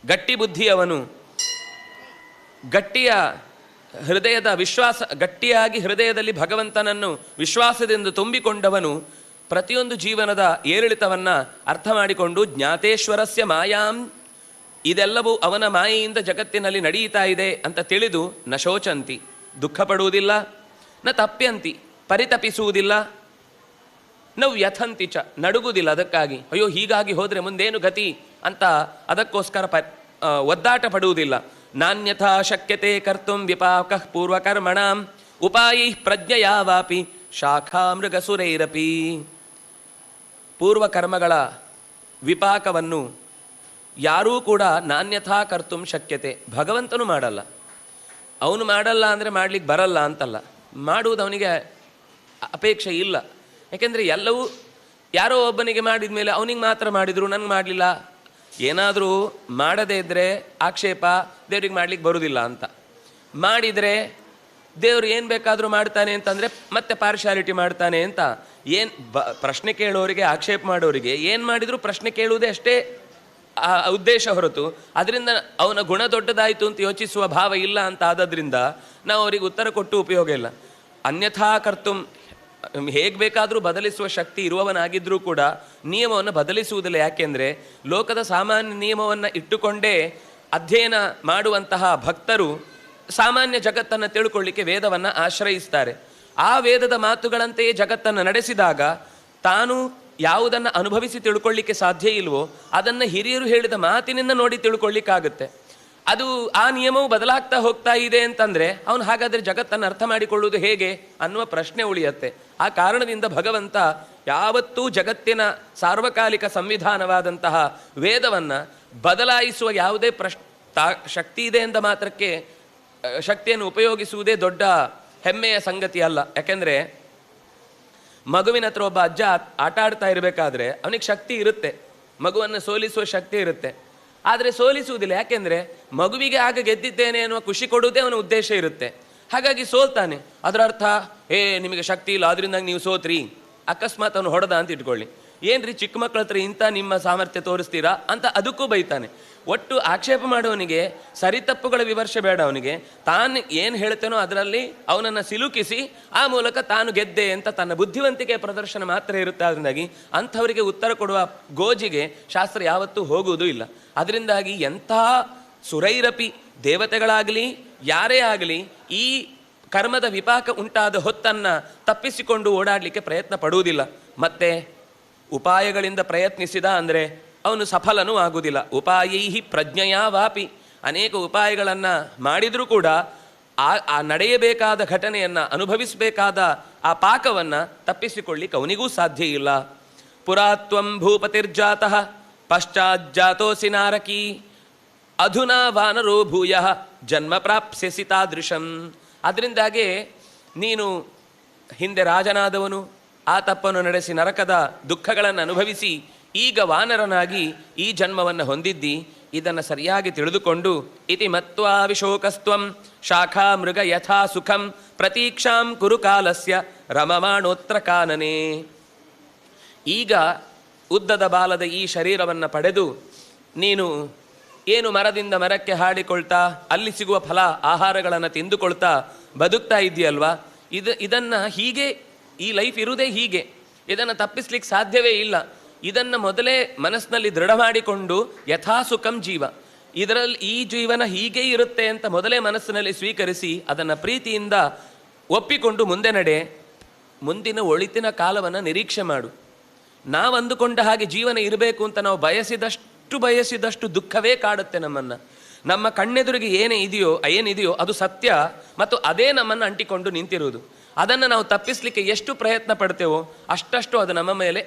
ಗಟ್ಟಿ ಬುದ್ಧಿಯವನು, ಗಟ್ಟಿಯ ಹೃದಯದ ವಿಶ್ವಾಸ, ಗಟ್ಟಿಯಾಗಿ ಹೃದಯದಲ್ಲಿ ಭಗವಂತನನ್ನು ವಿಶ್ವಾಸದಿಂದ ತುಂಬಿಕೊಂಡವನು ಪ್ರತಿಯೊಂದು ಜೀವನದ ಏರಿಳಿತವನ್ನು ಅರ್ಥ ಮಾಡಿಕೊಂಡು ಜ್ಞಾತೇಶ್ವರಸ್ಯ ಮಾಯಾಂ, ಇದೆಲ್ಲವೂ ಅವನ ಮಾಯೆಯಿಂದ ಜಗತ್ತಿನಲ್ಲಿ ನಡೆಯುತ್ತಾ ಇದೆ ಅಂತ ತಿಳಿದು ನ ಶೋಚಂತಿ, ದುಃಖ ಪಡುವುದಿಲ್ಲ, ನ ತಪ್ಯಂತಿ, ಪರಿತಪಿಸುವುದಿಲ್ಲ, ನಾವು ವ್ಯಥಂತಿ ಚ, ನಡುಗುವುದಿಲ್ಲ. ಅದಕ್ಕಾಗಿ ಅಯ್ಯೋ ಹೀಗಾಗಿ ಹೋದರೆ ಮುಂದೇನು ಗತಿ ಅಂತ ಅದಕ್ಕೋಸ್ಕರ ಒದ್ದಾಟ ಪಡುವುದಿಲ್ಲ. ನಾನ್ಯಥಾ ಶಕ್ಯತೆ ಕರ್ತುಂ ವಿಪಾಕಃ ಪೂರ್ವಕರ್ಮಣಾಂ ಉಪಾಯೈಃ ಪ್ರಜ್ಞಯಾವಾಪಿ ಶಾಖಾ ಮೃಗಸುರೈರಪಿ. ಪೂರ್ವಕರ್ಮಗಳ ವಿಪಾಕವನ್ನು ಯಾರೂ ಕೂಡ ನಾನ್ಯಥಾ ಕರ್ತುಂ ಶಕ್ಯತೆ, ಭಗವಂತನು ಮಾಡಲ್ಲ. ಅವನು ಮಾಡಲ್ಲ ಅಂದರೆ ಮಾಡಲಿಕ್ಕೆ ಬರಲ್ಲ ಅಂತಲ್ಲ, ಮಾಡುವುದು ಅವನಿಗೆ ಅಪೇಕ್ಷೆ ಇಲ್ಲ. ಯಾಕೆಂದರೆ ಎಲ್ಲವೂ ಯಾರೋ ಒಬ್ಬನಿಗೆ ಮಾಡಿದ ಮೇಲೆ ಅವನಿಗೆ ಮಾತ್ರ ಮಾಡಿದರು, ನನಗೆ ಮಾಡಲಿಲ್ಲ, ಏನಾದರೂ ಮಾಡದೇ ಇದ್ದರೆ ಆಕ್ಷೇಪ, ದೇವ್ರಿಗೆ ಮಾಡ್ಲಿಕ್ಕೆ ಬರೋದಿಲ್ಲ ಅಂತ. ಮಾಡಿದರೆ ದೇವರು ಏನು ಬೇಕಾದರೂ ಮಾಡ್ತಾನೆ ಅಂತಂದರೆ ಮತ್ತೆ ಪಾರ್ಶಾಲಿಟಿ ಮಾಡ್ತಾನೆ ಅಂತ. ಏನು ಪ್ರಶ್ನೆ ಕೇಳೋರಿಗೆ, ಆಕ್ಷೇಪ ಮಾಡೋರಿಗೆ ಏನು ಮಾಡಿದರೂ ಪ್ರಶ್ನೆ ಕೇಳುವುದೇ ಅಷ್ಟೇ ಉದ್ದೇಶ ಹೊರತು ಅದರಿಂದ ಅವನ ಗುಣ ದೊಡ್ಡದಾಯಿತು ಅಂತ ಯೋಚಿಸುವ ಭಾವ ಇಲ್ಲ ಅಂತ ಆದದ್ರಿಂದ ನಾವು ಅವರಿಗೆ ಉತ್ತರ ಕೊಟ್ಟು ಉಪಯೋಗ ಇಲ್ಲ. ಅನ್ಯಥಾ ಕರ್ತುಂ, ಹೇಗೆ ಬೇಕಾದರೂ ಬದಲಿಸುವ ಶಕ್ತಿ ಇರುವವನಾಗಿದ್ದರೂ ಕೂಡ ನಿಯಮವನ್ನು ಬದಲಿಸುವುದಿಲ್ಲ. ಯಾಕೆಂದರೆ ಲೋಕದ ಸಾಮಾನ್ಯ ನಿಯಮವನ್ನು ಇಟ್ಟುಕೊಂಡೇ ಅಧ್ಯಯನ ಮಾಡುವಂತಹ ಭಕ್ತರು ಸಾಮಾನ್ಯ ಜಗತ್ತನ್ನು ತಿಳ್ಕೊಳ್ಳಿಕ್ಕೆ ವೇದವನ್ನು ಆಶ್ರಯಿಸ್ತಾರೆ. ಆ ವೇದದ ಮಾತುಗಳಂತೆಯೇ ಜಗತ್ತನ್ನು ನಡೆಸಿದಾಗ ತಾನು ಯಾವುದನ್ನು ಅನುಭವಿಸಿ ತಿಳ್ಕೊಳ್ಳಿಕ್ಕೆ ಸಾಧ್ಯ ಇಲ್ವೋ ಅದನ್ನು ಹಿರಿಯರು ಹೇಳಿದ ಮಾತಿನಿಂದ ನೋಡಿ ತಿಳ್ಕೊಳ್ಳಿಕ್ಕಾಗುತ್ತೆ. ಅದು ಆ ನಿಯಮವು ಬದಲಾಗ್ತಾ ಹೋಗ್ತಾ ಇದೆ ಅಂತಂದರೆ ಅವನು ಹಾಗಾದರೆ ಜಗತ್ತನ್ನು ಅರ್ಥ ಮಾಡಿಕೊಳ್ಳುವುದು ಹೇಗೆ ಅನ್ನುವ ಪ್ರಶ್ನೆ ಉಳಿಯುತ್ತೆ. ಆ ಕಾರಣದಿಂದ ಭಗವಂತ ಯಾವತ್ತೂ ಜಗತ್ತಿನ ಸಾರ್ವಕಾಲಿಕ ಸಂವಿಧಾನವಾದಂತಹ ವೇದವನ್ನು ಬದಲಾಯಿಸುವ ಯಾವುದೇ ಶಕ್ತಿ ಇದೆ ಎಂದ ಮಾತ್ರಕ್ಕೆ ಶಕ್ತಿಯನ್ನು ಉಪಯೋಗಿಸುವುದೇ ದೊಡ್ಡ ಹೆಮ್ಮೆಯ ಸಂಗತಿ ಅಲ್ಲ. ಯಾಕೆಂದರೆ ಮಗುವಿನ ಹತ್ರ ಒಬ್ಬ ಅಜ್ಜ ಆಟ ಆಡ್ತಾ ಇರಬೇಕಾದ್ರೆ ಅವನಿಗೆ ಶಕ್ತಿ ಇರುತ್ತೆ, ಮಗುವನ್ನು ಸೋಲಿಸುವ ಶಕ್ತಿ ಇರುತ್ತೆ, ಆದರೆ ಸೋಲಿಸುವುದಿಲ್ಲ. ಯಾಕೆಂದರೆ ಮಗುವಿಗೆ ಆಗ ಗೆದ್ದಿದ್ದೇನೆ ಅನ್ನುವ ಖುಷಿ ಕೊಡುವುದೇ ಅವನ ಉದ್ದೇಶ ಇರುತ್ತೆ. ಹಾಗಾಗಿ ಸೋಲ್ತಾನೆ. ಅದರ ಅರ್ಥ ನಿಮಗೆ ಶಕ್ತಿ ಇಲ್ಲ ಅದರಿಂದ ನೀವು ಸೋತ್ರಿ, ಅಕಸ್ಮಾತ್ ಅವನು ಹೊಡೆದ ಅಂತ ಇಟ್ಕೊಳ್ಳಿ, ಏನ್ರಿ ಚಿಕ್ಕ ಮಕ್ಕಳ ಹತ್ರ ಇಂಥ ನಿಮ್ಮ ಸಾಮರ್ಥ್ಯ ತೋರಿಸ್ತೀರಾ ಅಂತ ಅದಕ್ಕೂ ಬೈತಾನೆ. ಒಟ್ಟು ಆಕ್ಷೇಪ ಮಾಡೋವನಿಗೆ ಸರಿ ತಪ್ಪುಗಳ ವಿಮರ್ಶೆ ಬೇಡ, ಅವನಿಗೆ ತಾನು ಏನು ಹೇಳ್ತೇನೋ ಅದರಲ್ಲಿ ಅವನನ್ನು ಸಿಲುಕಿಸಿ ಆ ಮೂಲಕ ತಾನು ಗೆದ್ದೆ ಅಂತ ತನ್ನ ಬುದ್ಧಿವಂತಿಕೆಯ ಪ್ರದರ್ಶನ ಮಾತ್ರ ಇರುತ್ತೆ. ಅದರಿಂದಾಗಿ ಅಂಥವರಿಗೆ ಉತ್ತರ ಕೊಡುವ ಗೋಜಿಗೆ ಶಾಸ್ತ್ರ ಯಾವತ್ತೂ ಹೋಗುವುದೂ ಇಲ್ಲ. ಅದರಿಂದಾಗಿ ಎಂಥ ಸುರೈರಪಿ, ದೇವತೆಗಳಾಗಲಿ ಯಾರೇ ಆಗಲಿ ಈ ಕರ್ಮದ ವಿಪಾಕ ಉಂಟಾದ ಹೊತ್ತನ್ನು ತಪ್ಪಿಸಿಕೊಂಡು ಓಡಾಡಲಿಕ್ಕೆ ಪ್ರಯತ್ನ ಪಡುವುದಿಲ್ಲ. ಮತ್ತು ಉಪಾಯಗಳಿಂದ ಪ್ರಯತ್ನಿಸಿದ ಅಂದರೆ ಅವನು ಸಫಲನೂ ಆಗುವುದಿಲ್ಲ. ಉಪಾಯೈಹಿ ಪ್ರಜ್ಞೆಯಾ ವಾಪಿ, ಅನೇಕ ಉಪಾಯಗಳನ್ನು ಮಾಡಿದರೂ ಕೂಡ ಆ ನಡೆಯಬೇಕಾದ ಘಟನೆಯನ್ನು, ಅನುಭವಿಸಬೇಕಾದ ಆ ಪಾಕವನ್ನು ತಪ್ಪಿಸಿಕೊಳ್ಳಿಕ್ಕೆ ಅವನಿಗೂ ಸಾಧ್ಯ ಇಲ್ಲ. ಪುರಾತ್ವಂ ಭೂಪತಿರ್ಜಾತಃ ಪಶ್ಚಾಜ್ಜಾತೋಸಿ ನಾರಕೀ ಅಧುನಾ ವಾನರೋ ಭೂಯಃ ಜನ್ಮ ಪ್ರಾಪ್ಸ್ಯಸಿ ತಾದೃಶಂ. ಅದರಿಂದಾಗೆ ನೀನು ಹಿಂದೆ ರಾಜನಾದವನು, ಆ ತಪ್ಪನ್ನು ನಡೆಸಿ ನರಕದ ದುಃಖಗಳನ್ನು ಅನುಭವಿಸಿ ಈಗ ವಾನರನಾಗಿ ಈ ಜನ್ಮವನ್ನು ಹೊಂದಿದ್ದಿ. ಇದನ್ನು ಸರಿಯಾಗಿ ತಿಳಿದುಕೊಂಡು ಇತಿ ಮತ್ವಾ ವಿಶೋಕಸ್ತ್ವಂ ಶಾಖಾ ಮೃಗ ಯಥಾ ಸುಖಂ ಪ್ರತೀಕ್ಷಾಂ ಕುರು ಕಾಲಸ್ಯ ರಮಮಾಣೋತ್ರ ಕಾನನೆ. ಈಗ ಉದ್ದದ ಬಾಲದ ಈ ಶರೀರವನ್ನು ಪಡೆದು ನೀನು ಏನು ಮರದಿಂದ ಮರಕ್ಕೆ ಹಾಡಿಕೊಳ್ತಾ ಅಲ್ಲಿ ಸಿಗುವ ಫಲ ಆಹಾರಗಳನ್ನು ತಿಂದುಕೊಳ್ತಾ ಬದುಕ್ತಾ ಇದೆಯಲ್ವಾ, ಇದನ್ನು ಹೀಗೆ ಈ ಲೈಫ್ ಇರುವುದೇ ಹೀಗೆ, ಇದನ್ನು ತಪ್ಪಿಸ್ಲಿಕ್ಕೆ ಸಾಧ್ಯವೇ ಇಲ್ಲ. ಇದನ್ನು ಮೊದಲೇ ಮನಸ್ಸಿನಲ್ಲಿ ದೃಢ ಮಾಡಿಕೊಂಡು ಯಥಾಸುಖಂ ಜೀವ, ಇದರಲ್ಲಿ ಈ ಜೀವನ ಹೀಗೆ ಇರುತ್ತೆ ಅಂತ ಮೊದಲೇ ಮನಸ್ಸಿನಲ್ಲಿ ಸ್ವೀಕರಿಸಿ ಅದನ್ನು ಪ್ರೀತಿಯಿಂದ ಒಪ್ಪಿಕೊಂಡು ಮುಂದೆ ನಡೆ. ಮುಂದಿನ ಒಳಿತಿನ ಕಾಲವನ್ನು ನಿರೀಕ್ಷೆ ಮಾಡು. ನಾವು ಅಂದುಕೊಂಡ ಹಾಗೆ ಜೀವನ ಇರಬೇಕು ಅಂತ ನಾವು ಬಯಸಿದಷ್ಟು ದುಃಖವೇ ಕಾಡುತ್ತೆ ನಮ್ಮನ್ನು. ನಮ್ಮ ಕಣ್ಣೆದುರಿಗೆ ಏನಿದೆಯೋ ಅದು ಸತ್ಯ ಮತ್ತು ಅದೇ ನಮ್ಮನ್ನು ಅಂಟಿಕೊಂಡು ನಿಂತಿರುವುದು. ಅದನ್ನು ನಾವು ತಪ್ಪಿಸಲಿಕ್ಕೆ ಎಷ್ಟು ಪ್ರಯತ್ನ ಪಡ್ತೇವೋ ಅಷ್ಟಷ್ಟು ಅದು ನಮ್ಮ ಮೇಲೆ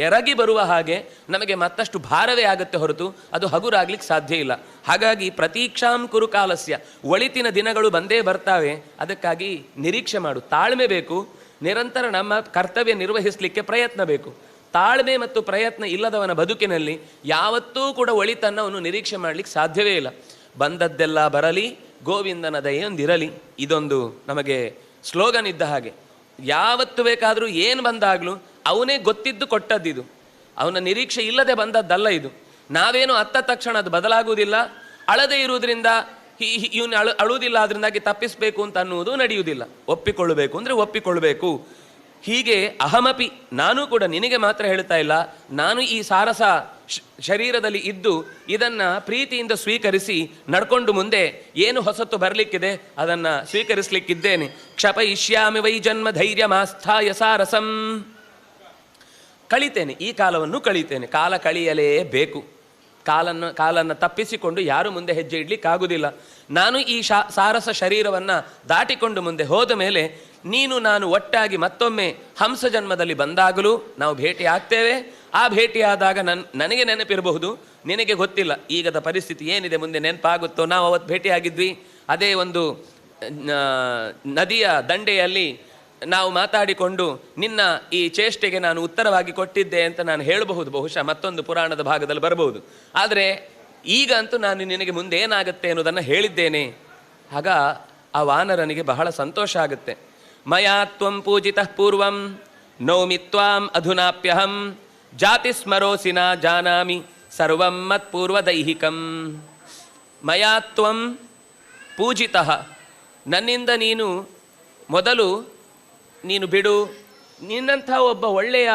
ಎರಗಿ ಬರುವ ಹಾಗೆ ನಮಗೆ ಮತ್ತಷ್ಟು ಭಾರವೇ ಆಗುತ್ತೆ ಹೊರತು ಅದು ಹಗುರಾಗ್ಲಿಕ್ಕೆ ಸಾಧ್ಯ ಇಲ್ಲ. ಹಾಗಾಗಿ ಪ್ರತೀಕ್ಷಾಂ ಕುರು ಕಾಲಸ್ಯ, ಒಳಿತಿನ ದಿನಗಳು ಬಂದೇ ಬರ್ತಾವೆ. ಅದಕ್ಕಾಗಿ ನಿರೀಕ್ಷೆ ಮಾಡು. ತಾಳ್ಮೆ ಬೇಕು. ನಿರಂತರ ನಮ್ಮ ಕರ್ತವ್ಯ ನಿರ್ವಹಿಸಲಿಕ್ಕೆ ಪ್ರಯತ್ನ ಬೇಕು. ತಾಳ್ಮೆ ಮತ್ತು ಪ್ರಯತ್ನ ಇಲ್ಲದವನ ಬದುಕಿನಲ್ಲಿ ಯಾವತ್ತೂ ಕೂಡ ಒಳಿತನ್ನು ಅವನು ನಿರೀಕ್ಷೆ ಮಾಡಲಿಕ್ಕೆ ಸಾಧ್ಯವೇ ಇಲ್ಲ. ಬಂದದ್ದೆಲ್ಲ ಬರಲಿ, ಗೋವಿಂದನ ದಯೆಯೊಂದಿರಲಿ, ಇದೊಂದು ನಮಗೆ ಸ್ಲೋಗನ್ ಇದ್ದ ಹಾಗೆ. ಯಾವತ್ತು ಬೇಕಾದರೂ ಏನು ಬಂದಾಗಲೂ ಅವನೇ ಗೊತ್ತಿದ್ದು ಕೊಟ್ಟದ್ದಿದು. ಅವನ ನಿರೀಕ್ಷೆ ಇಲ್ಲದೆ ಬಂದದ್ದಲ್ಲ ಇದು. ನಾವೇನು ಅತ್ತ ತಕ್ಷಣ ಅದು ಬದಲಾಗುವುದಿಲ್ಲ. ಅಳದೇ ಇರುವುದರಿಂದ ಇವನು ಅಳುವುದಿಲ್ಲ, ಅದರಿಂದಾಗಿ ತಪ್ಪಿಸಬೇಕು ಅಂತ ಅನ್ನುವುದು ನಡೆಯುವುದಿಲ್ಲ. ಒಪ್ಪಿಕೊಳ್ಳಬೇಕು ಅಂದರೆ ಒಪ್ಪಿಕೊಳ್ಳಬೇಕು. ಹೀಗೆ ಅಹಮಪಿ, ನಾನು ಕೂಡ ನಿನಗೆ ಮಾತ್ರ ಹೇಳ್ತಾ ಇಲ್ಲ, ನಾನು ಈ ಸಾರಸ ಶರೀರದಲ್ಲಿ ಇದ್ದು ಇದನ್ನು ಪ್ರೀತಿಯಿಂದ ಸ್ವೀಕರಿಸಿ ನಡ್ಕೊಂಡು ಮುಂದೆ ಏನು ಹೊಸತು ಬರಲಿಕ್ಕಿದೆ ಅದನ್ನು ಸ್ವೀಕರಿಸಲಿಕ್ಕಿದ್ದೇನೆ. ಕ್ಷಪಯಿಷ್ಯಾಮಿ ವೈ ಜನ್ಮ ಧೈರ್ಯ ಮಾಸ್ಥಾಯ ಸಾರಸಂ. ಕಳಿತೇನೆ, ಈ ಕಾಲವನ್ನು ಕಳಿತೇನೆ. ಕಾಲ ಕಳಿಯಲೇಬೇಕು. ಕಾಲನ್ನು ತಪ್ಪಿಸಿಕೊಂಡು ಯಾರು ಮುಂದೆ ಹೆಜ್ಜೆ ಇಡ್ಲಿಕ್ಕಾಗುವುದಿಲ್ಲ. ನಾನು ಈ ಸಾರಸ ಶರೀರವನ್ನು ದಾಟಿಕೊಂಡು ಮುಂದೆ ಹೋದ ಮೇಲೆ ನೀನು ನಾನು ಒಟ್ಟಾಗಿ ಮತ್ತೊಮ್ಮೆ ಹಂಸ ಜನ್ಮದಲ್ಲಿ ಬಂದಾಗಲೂ ನಾವು ಭೇಟಿ ಆಗ್ತೇವೆ. ಆ ಭೇಟಿಯಾದಾಗ ನನಗೆ ನೆನಪಿರಬಹುದು, ನಿನಗೆ ಗೊತ್ತಿಲ್ಲ ಈಗದ ಪರಿಸ್ಥಿತಿ ಏನಿದೆ, ಮುಂದೆ ನೆನಪಾಗುತ್ತೋ. ನಾವು ಅವತ್ತು ಭೇಟಿಯಾಗಿದ್ವಿ, ಅದೇ ಒಂದು ನದಿಯ ದಂಡೆಯಲ್ಲಿ ನಾವು ಮಾತಾಡಿಕೊಂಡು ನಿನ್ನ ಈ ಚೇಷ್ಟೆಗೆ ನಾನು ಉತ್ತರವಾಗಿ ಕೊಟ್ಟಿದ್ದೆ ಅಂತ ನಾನು ಹೇಳಬಹುದು. ಬಹುಶಃ ಮತ್ತೊಂದು ಪುರಾಣದ ಭಾಗದಲ್ಲಿ ಬರಬಹುದು. ಆದರೆ ಈಗ ಅಂತೂ ನಾನು ನಿನಗೆ ಮುಂದೆ ಏನಾಗುತ್ತೆ ಅನ್ನೋದನ್ನು ಹೇಳಿದ್ದೇನೆ. ಆಗ ಆ ವಾನರನಿಗೆ ಬಹಳ ಸಂತೋಷ ಆಗುತ್ತೆ. ಮಯಾ ತ್ವಂ ಪೂಜಿತಃ ಪೂರ್ವಂ ನೌಮಿ ತ್ವಾಂ ಅಧುನಾಪ್ಯಹಂ ಜಾತಿ ಸ್ಮರೋಸಿನ ಜಾನಾಮಿ ಸರ್ವಂ ಮತ್ಪೂರ್ವದೈಹಿಕಂ. ಮಯಾ ತ್ವಂ ಪೂಜಿತಃ, ನನ್ನಿಂದ ಮೊದಲು ನೀನು ಬಿಡು. ನಿನ್ನಂಥ ಒಬ್ಬ ಒಳ್ಳೆಯ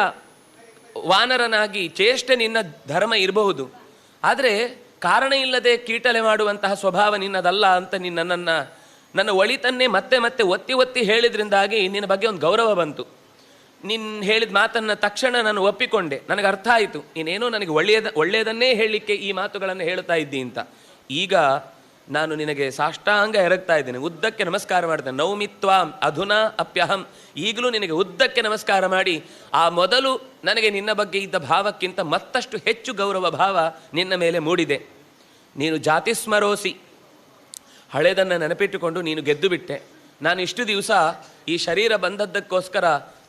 ವಾನರನಾಗಿ ಚೇಷ್ಟೆ ನಿನ್ನ ಧರ್ಮ ಇರಬಹುದು, ಆದರೆ ಕಾರಣ ಇಲ್ಲದೆ ಕೀಟಲೆ ಮಾಡುವಂತಹ ಸ್ವಭಾವ ನಿನ್ನದಲ್ಲ ಅಂತ ನನ್ನ ಒಳಿತನ್ನೇ ಮತ್ತೆ ಮತ್ತೆ ಒತ್ತಿ ಹೇಳಿದ್ರಿಂದಾಗಿ ನಿನ್ನ ಬಗ್ಗೆ ಒಂದು ಗೌರವ ಬಂತು. ನೀನು ಹೇಳಿದ ಮಾತನ್ನು ತಕ್ಷಣ ನಾನು ಒಪ್ಪಿಕೊಂಡೆ. ನನಗೆ ಅರ್ಥ ಆಯಿತು, ನೀನೇನೋ ನನಗೆ ಒಳ್ಳೆಯದನ್ನೇ ಹೇಳಲಿಕ್ಕೆ ಈ ಮಾತುಗಳನ್ನು ಹೇಳ್ತಾ ಇದ್ದಿ ಅಂತ. ಈಗ ನಾನು ನಿನಗೆ ಸಾಷ್ಟಾಂಗ ಎರಗ್ತಾ ಇದ್ದೇನೆ, ಉದ್ದಕ್ಕೆ ನಮಸ್ಕಾರ ಮಾಡ್ತೇನೆ. ನೌಮಿತ್ವಾಂ ಅಧುನಾ ಅಪ್ಯಹಂ. ಈಗಲೂ ನಿನಗೆ ಉದ್ದಕ್ಕೆ ನಮಸ್ಕಾರ ಮಾಡಿ, ಆ ಮೊದಲು ನನಗೆ ನಿನ್ನ ಬಗ್ಗೆ ಇದ್ದ ಭಾವಕ್ಕಿಂತ ಮತ್ತಷ್ಟು ಹೆಚ್ಚು ಗೌರವ ಭಾವ ನಿನ್ನ ಮೇಲೆ ಮೂಡಿದೆ. ನೀನು ಜಾತಿ ಸ್ಮರೋಸಿ, ಹಳೆದನ್ನು ನೆನಪಿಟ್ಟುಕೊಂಡು ನೀನು ಗೆದ್ದು ಬಿಟ್ಟೆ. ನಾನು ಇಷ್ಟು ದಿವಸ ಈ ಶರೀರ ಬಂದದ್ದಕ್ಕೋಸ್ಕರ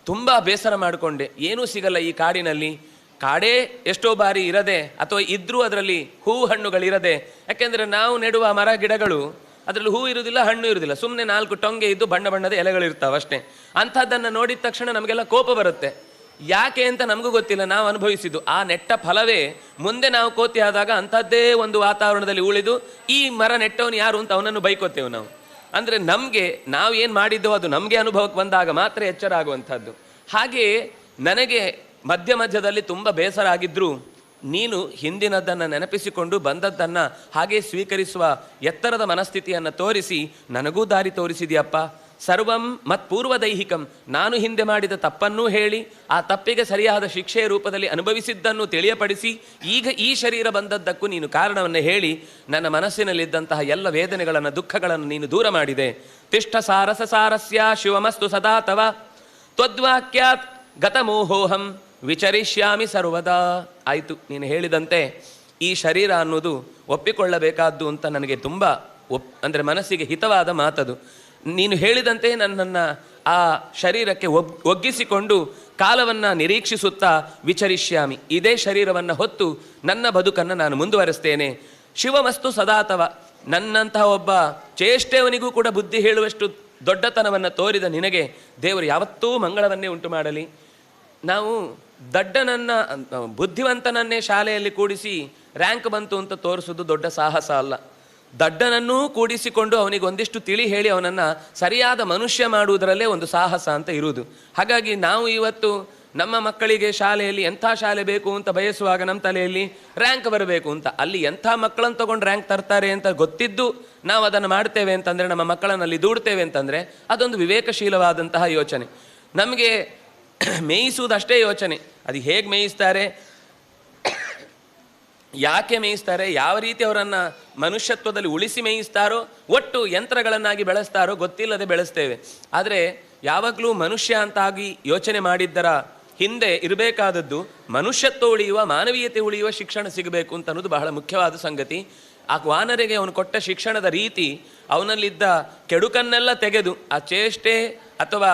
ತುಂಬ ಬೇಸರ ಮಾಡಿಕೊಂಡೆ. ಏನೂ ಸಿಗಲ್ಲ ಈ ಕಾಡಿನಲ್ಲಿ. ಕಾಡೇ ಎಷ್ಟೋ ಬಾರಿ ಇರದೆ ಅಥವಾ ಇದ್ರೂ ಅದರಲ್ಲಿ ಹೂವು ಹಣ್ಣುಗಳಿರದೆ. ಯಾಕೆಂದರೆ ನಾವು ನೆಡುವ ಮರ ಗಿಡಗಳು ಅದರಲ್ಲಿ ಹೂ ಇರುವುದಿಲ್ಲ, ಹಣ್ಣು ಇರುವುದಿಲ್ಲ, ಸುಮ್ಮನೆ 4 ಟೊಂಗೆ ಇದ್ದು ಬಣ್ಣ ಬಣ್ಣದ ಎಲೆಗಳಿರ್ತಾವೆ ಅಷ್ಟೇ. ಅಂಥದ್ದನ್ನು ನೋಡಿದ ತಕ್ಷಣ ನಮಗೆಲ್ಲ ಕೋಪ ಬರುತ್ತೆ. ಯಾಕೆ ಅಂತ ನಮಗೂ ಗೊತ್ತಿಲ್ಲ. ನಾವು ಅನುಭವಿಸಿದ್ದು ಆ ನೆಟ್ಟ ಫಲವೇ ಮುಂದೆ ನಾವು ಕೋತಿ ಆದಾಗ ಅಂಥದ್ದೇ ಒಂದು ವಾತಾವರಣದಲ್ಲಿ ಉಳಿದು ಈ ಮರ ನೆಟ್ಟವನು ಯಾರು ಅಂತ ಅವನನ್ನು ಬೈಕೋತೇವೆ ನಾವು. ಅಂದರೆ ನಾವು ಏನು ಮಾಡಿದ್ದೋ ಅದು ನಮಗೆ ಅನುಭವಕ್ಕೆ ಬಂದಾಗ ಮಾತ್ರ ಎಚ್ಚರ ಆಗುವಂಥದ್ದು. ಹಾಗೆಯೇ ನನಗೆ ಮಧ್ಯದಲ್ಲಿ ತುಂಬ ಬೇಸರ ಆಗಿದ್ದರೂ ನೀನು ಹಿಂದಿನದ್ದನ್ನು ನೆನಪಿಸಿಕೊಂಡು ಬಂದದ್ದನ್ನು ಹಾಗೆ ಸ್ವೀಕರಿಸುವ ಎತ್ತರದ ಮನಸ್ಥಿತಿಯನ್ನು ತೋರಿಸಿ ನನಗೂ ದಾರಿ ತೋರಿಸಿದೆಯಪ್ಪ. ಸರ್ವಂ ಮತ್ಪೂರ್ವದೈಹಿಕಂ, ನಾನು ಹಿಂದೆ ಮಾಡಿದ ತಪ್ಪನ್ನೂ ಹೇಳಿ ಆ ತಪ್ಪಿಗೆ ಸರಿಯಾದ ಶಿಕ್ಷೆಯ ರೂಪದಲ್ಲಿ ಅನುಭವಿಸಿದ್ದನ್ನು ತಿಳಿಯಪಡಿಸಿ ಈಗ ಈ ಶರೀರ ಬಂದದ್ದಕ್ಕೂ ನೀನು ಕಾರಣವನ್ನು ಹೇಳಿ ನನ್ನ ಮನಸ್ಸಿನಲ್ಲಿದ್ದಂತಹ ಎಲ್ಲ ವೇದನೆಗಳನ್ನು ದುಃಖಗಳನ್ನು ನೀನು ದೂರ ಮಾಡಿದೆ. ತಿಷ್ಠ ಸಾರಸ ಸಾರಸ್ಯ ಶಿವಮಸ್ತು ಸದಾ ತವ ತ್ವದ್ವಾಕ್ಯಾತ್ ಗತಮೋಹೋಹಂ ವಿಚರಿಷ್ಯಾಮಿ ಸರ್ವದಾ. ಆಯಿತು, ನೀನು ಹೇಳಿದಂತೆ ಈ ಶರೀರ ಅನ್ನೋದು ಒಪ್ಪಿಕೊಳ್ಳಬೇಕಾದ್ದು ಅಂತ ನನಗೆ ತುಂಬ ಅಂದರೆ ಮನಸ್ಸಿಗೆ ಹಿತವಾದ ಮಾತದು. ನೀನು ಹೇಳಿದಂತೆ ನನ್ನನ್ನು ಆ ಶರೀರಕ್ಕೆ ಒಗ್ಗಿಸಿಕೊಂಡು ಕಾಲವನ್ನು ನಿರೀಕ್ಷಿಸುತ್ತಾ ವಿಚರಿಷ್ಯಾಮಿ, ಇದೇ ಶರೀರವನ್ನು ಹೊತ್ತು ನನ್ನ ಬದುಕನ್ನು ನಾನು ಮುಂದುವರಿಸ್ತೇನೆ. ಶಿವಮಸ್ತು ಸದಾತವ, ನನ್ನಂತಹ ಒಬ್ಬ ಚೇಷ್ಟೆಯವನಿಗೂ ಕೂಡ ಬುದ್ಧಿ ಹೇಳುವಷ್ಟು ದೊಡ್ಡತನವನ್ನು ತೋರಿದ ನಿನಗೆ ದೇವರು ಯಾವತ್ತೂ ಮಂಗಳವನ್ನೇ ಉಂಟು ಮಾಡಲಿ. ನಾವು ಬುದ್ಧಿವಂತನನ್ನೇ ಶಾಲೆಯಲ್ಲಿ ಕೂಡಿಸಿ ರ್ಯಾಂಕ್ ಬಂತು ಅಂತ ತೋರಿಸೋದು ದೊಡ್ಡ ಸಾಹಸ ಅಲ್ಲ. ದಡ್ಡನನ್ನೂ ಕೂಡಿಸಿಕೊಂಡು ಅವನಿಗೆ ಒಂದಿಷ್ಟು ತಿಳಿ ಹೇಳಿ ಅವನನ್ನು ಸರಿಯಾದ ಮನುಷ್ಯ ಮಾಡುವುದರಲ್ಲೇ ಒಂದು ಸಾಹಸ ಅಂತ ಇರುವುದು. ಹಾಗಾಗಿ ನಾವು ಇವತ್ತು ನಮ್ಮ ಮಕ್ಕಳಿಗೆ ಶಾಲೆಯಲ್ಲಿ ಎಂಥ ಶಾಲೆ ಬೇಕು ಅಂತ ಬಯಸುವಾಗ ನಮ್ಮ ತಲೆಯಲ್ಲಿ ರ್ಯಾಂಕ್ ಬರಬೇಕು ಅಂತ. ಅಲ್ಲಿ ಎಂಥ ಮಕ್ಕಳನ್ನು ತಗೊಂಡು ರ್ಯಾಂಕ್ ತರ್ತಾರೆ ಅಂತ ಗೊತ್ತಿದ್ದು ನಾವು ಅದನ್ನು ಮಾಡ್ತೇವೆ ಅಂತಂದರೆ, ನಮ್ಮ ಮಕ್ಕಳನ್ನಲ್ಲಿ ದೂಡ್ತೇವೆ ಅಂತಂದರೆ ಅದೊಂದು ವಿವೇಕಶೀಲವಾದಂತಹ ಯೋಚನೆ. ನಮಗೆ ಮೇಯಿಸುವುದಷ್ಟೇ ಯೋಚನೆ. ಅದು ಹೇಗೆ ಮೇಯಿಸ್ತಾರೆ, ಯಾಕೆ ಮೇಯಿಸ್ತಾರೆ, ಯಾವ ರೀತಿ ಅವರನ್ನು ಮನುಷ್ಯತ್ವದಲ್ಲಿ ಉಳಿಸಿ ಮೇಯಿಸ್ತಾರೋ, ಒಟ್ಟು ಯಂತ್ರಗಳನ್ನಾಗಿ ಬೆಳೆಸ್ತಾರೋ ಗೊತ್ತಿಲ್ಲದೆ ಬೆಳೆಸ್ತೇವೆ. ಆದರೆ ಯಾವಾಗಲೂ ಮನುಷ್ಯ ಅಂತಾಗಿ ಯೋಚನೆ ಮಾಡಿದ್ದರ ಹಿಂದೆ ಇರಬೇಕಾದದ್ದು ಮನುಷ್ಯತ್ವ ಉಳಿಯುವ, ಮಾನವೀಯತೆ ಉಳಿಯುವ ಶಿಕ್ಷಣ ಸಿಗಬೇಕು ಅಂತ ಅನ್ನೋದು ಬಹಳ ಮುಖ್ಯವಾದ ಸಂಗತಿ. ಆ ವಾನರಿಗೆ ಅವನು ಕೊಟ್ಟ ಶಿಕ್ಷಣದ ರೀತಿ ಅವನಲ್ಲಿದ್ದ ಕೆಡುಕನ್ನೆಲ್ಲ ತೆಗೆದು ಆ ಚೇಷ್ಟೆ ಅಥವಾ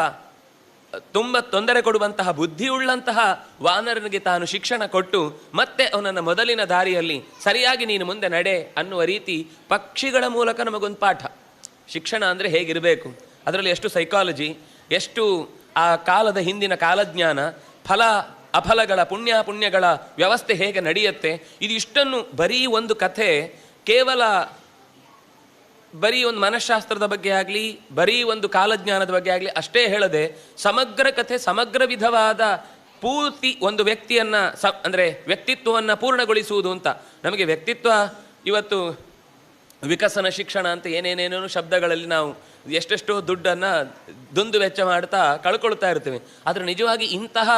ತುಂಬ ತೊಂದರೆ ಕೊಡುವಂತಹ ಬುದ್ಧಿಯುಳ್ಳಂತಹ ವಾನರನಿಗೆ ತಾನು ಶಿಕ್ಷಣ ಕೊಟ್ಟು ಮತ್ತೆ ಅವನನ್ನು ಮೊದಲಿನ ದಾರಿಯಲ್ಲಿ ಸರಿಯಾಗಿ ನೀನು ಮುಂದೆ ನಡೆ ಅನ್ನುವ ರೀತಿ ಪಕ್ಷಿಗಳ ಮೂಲಕ ನಮಗೊಂದು ಪಾಠ. ಶಿಕ್ಷಣ ಅಂದರೆ ಹೇಗಿರಬೇಕು, ಅದರಲ್ಲಿ ಎಷ್ಟು ಸೈಕಾಲಜಿ, ಎಷ್ಟು ಆ ಕಾಲದ ಹಿಂದಿನ ಕಾಲಜ್ಞಾನ, ಫಲ ಅಫಲಗಳ ಪುಣ್ಯಗಳ ವ್ಯವಸ್ಥೆ ಹೇಗೆ ನಡೆಯುತ್ತೆ, ಇದಿಷ್ಟನ್ನು ಬರೀ ಒಂದು ಕಥೆ, ಕೇವಲ ಬರೀ ಒಂದು ಮನಃಶಾಸ್ತ್ರದ ಬಗ್ಗೆ ಆಗಲಿ, ಬರೀ ಒಂದು ಕಾಲಜ್ಞಾನದ ಬಗ್ಗೆ ಆಗಲಿ ಅಷ್ಟೇ ಹೇಳದೆ ಸಮಗ್ರ ಕಥೆ, ಸಮಗ್ರ ವಿಧವಾದ ಪೂರ್ತಿ ಒಂದು ವ್ಯಕ್ತಿಯನ್ನು ಅಂದರೆ ವ್ಯಕ್ತಿತ್ವವನ್ನು ಪೂರ್ಣಗೊಳಿಸುವುದು ಅಂತ. ನಮಗೆ ವ್ಯಕ್ತಿತ್ವ ಇವತ್ತು ವಿಕಸನ ಶಿಕ್ಷಣ ಅಂತ ಏನೇನೇನೋ ಶಬ್ದಗಳಲ್ಲಿ ನಾವು ಎಷ್ಟೆಷ್ಟೋ ದುಡ್ಡನ್ನು ದುಂದು ವೆಚ್ಚ ಮಾಡ್ತಾ ಕಳ್ಕೊಳ್ತಾ ಇರ್ತೀವಿ. ಆದರೆ ನಿಜವಾಗಿ ಇಂತಹ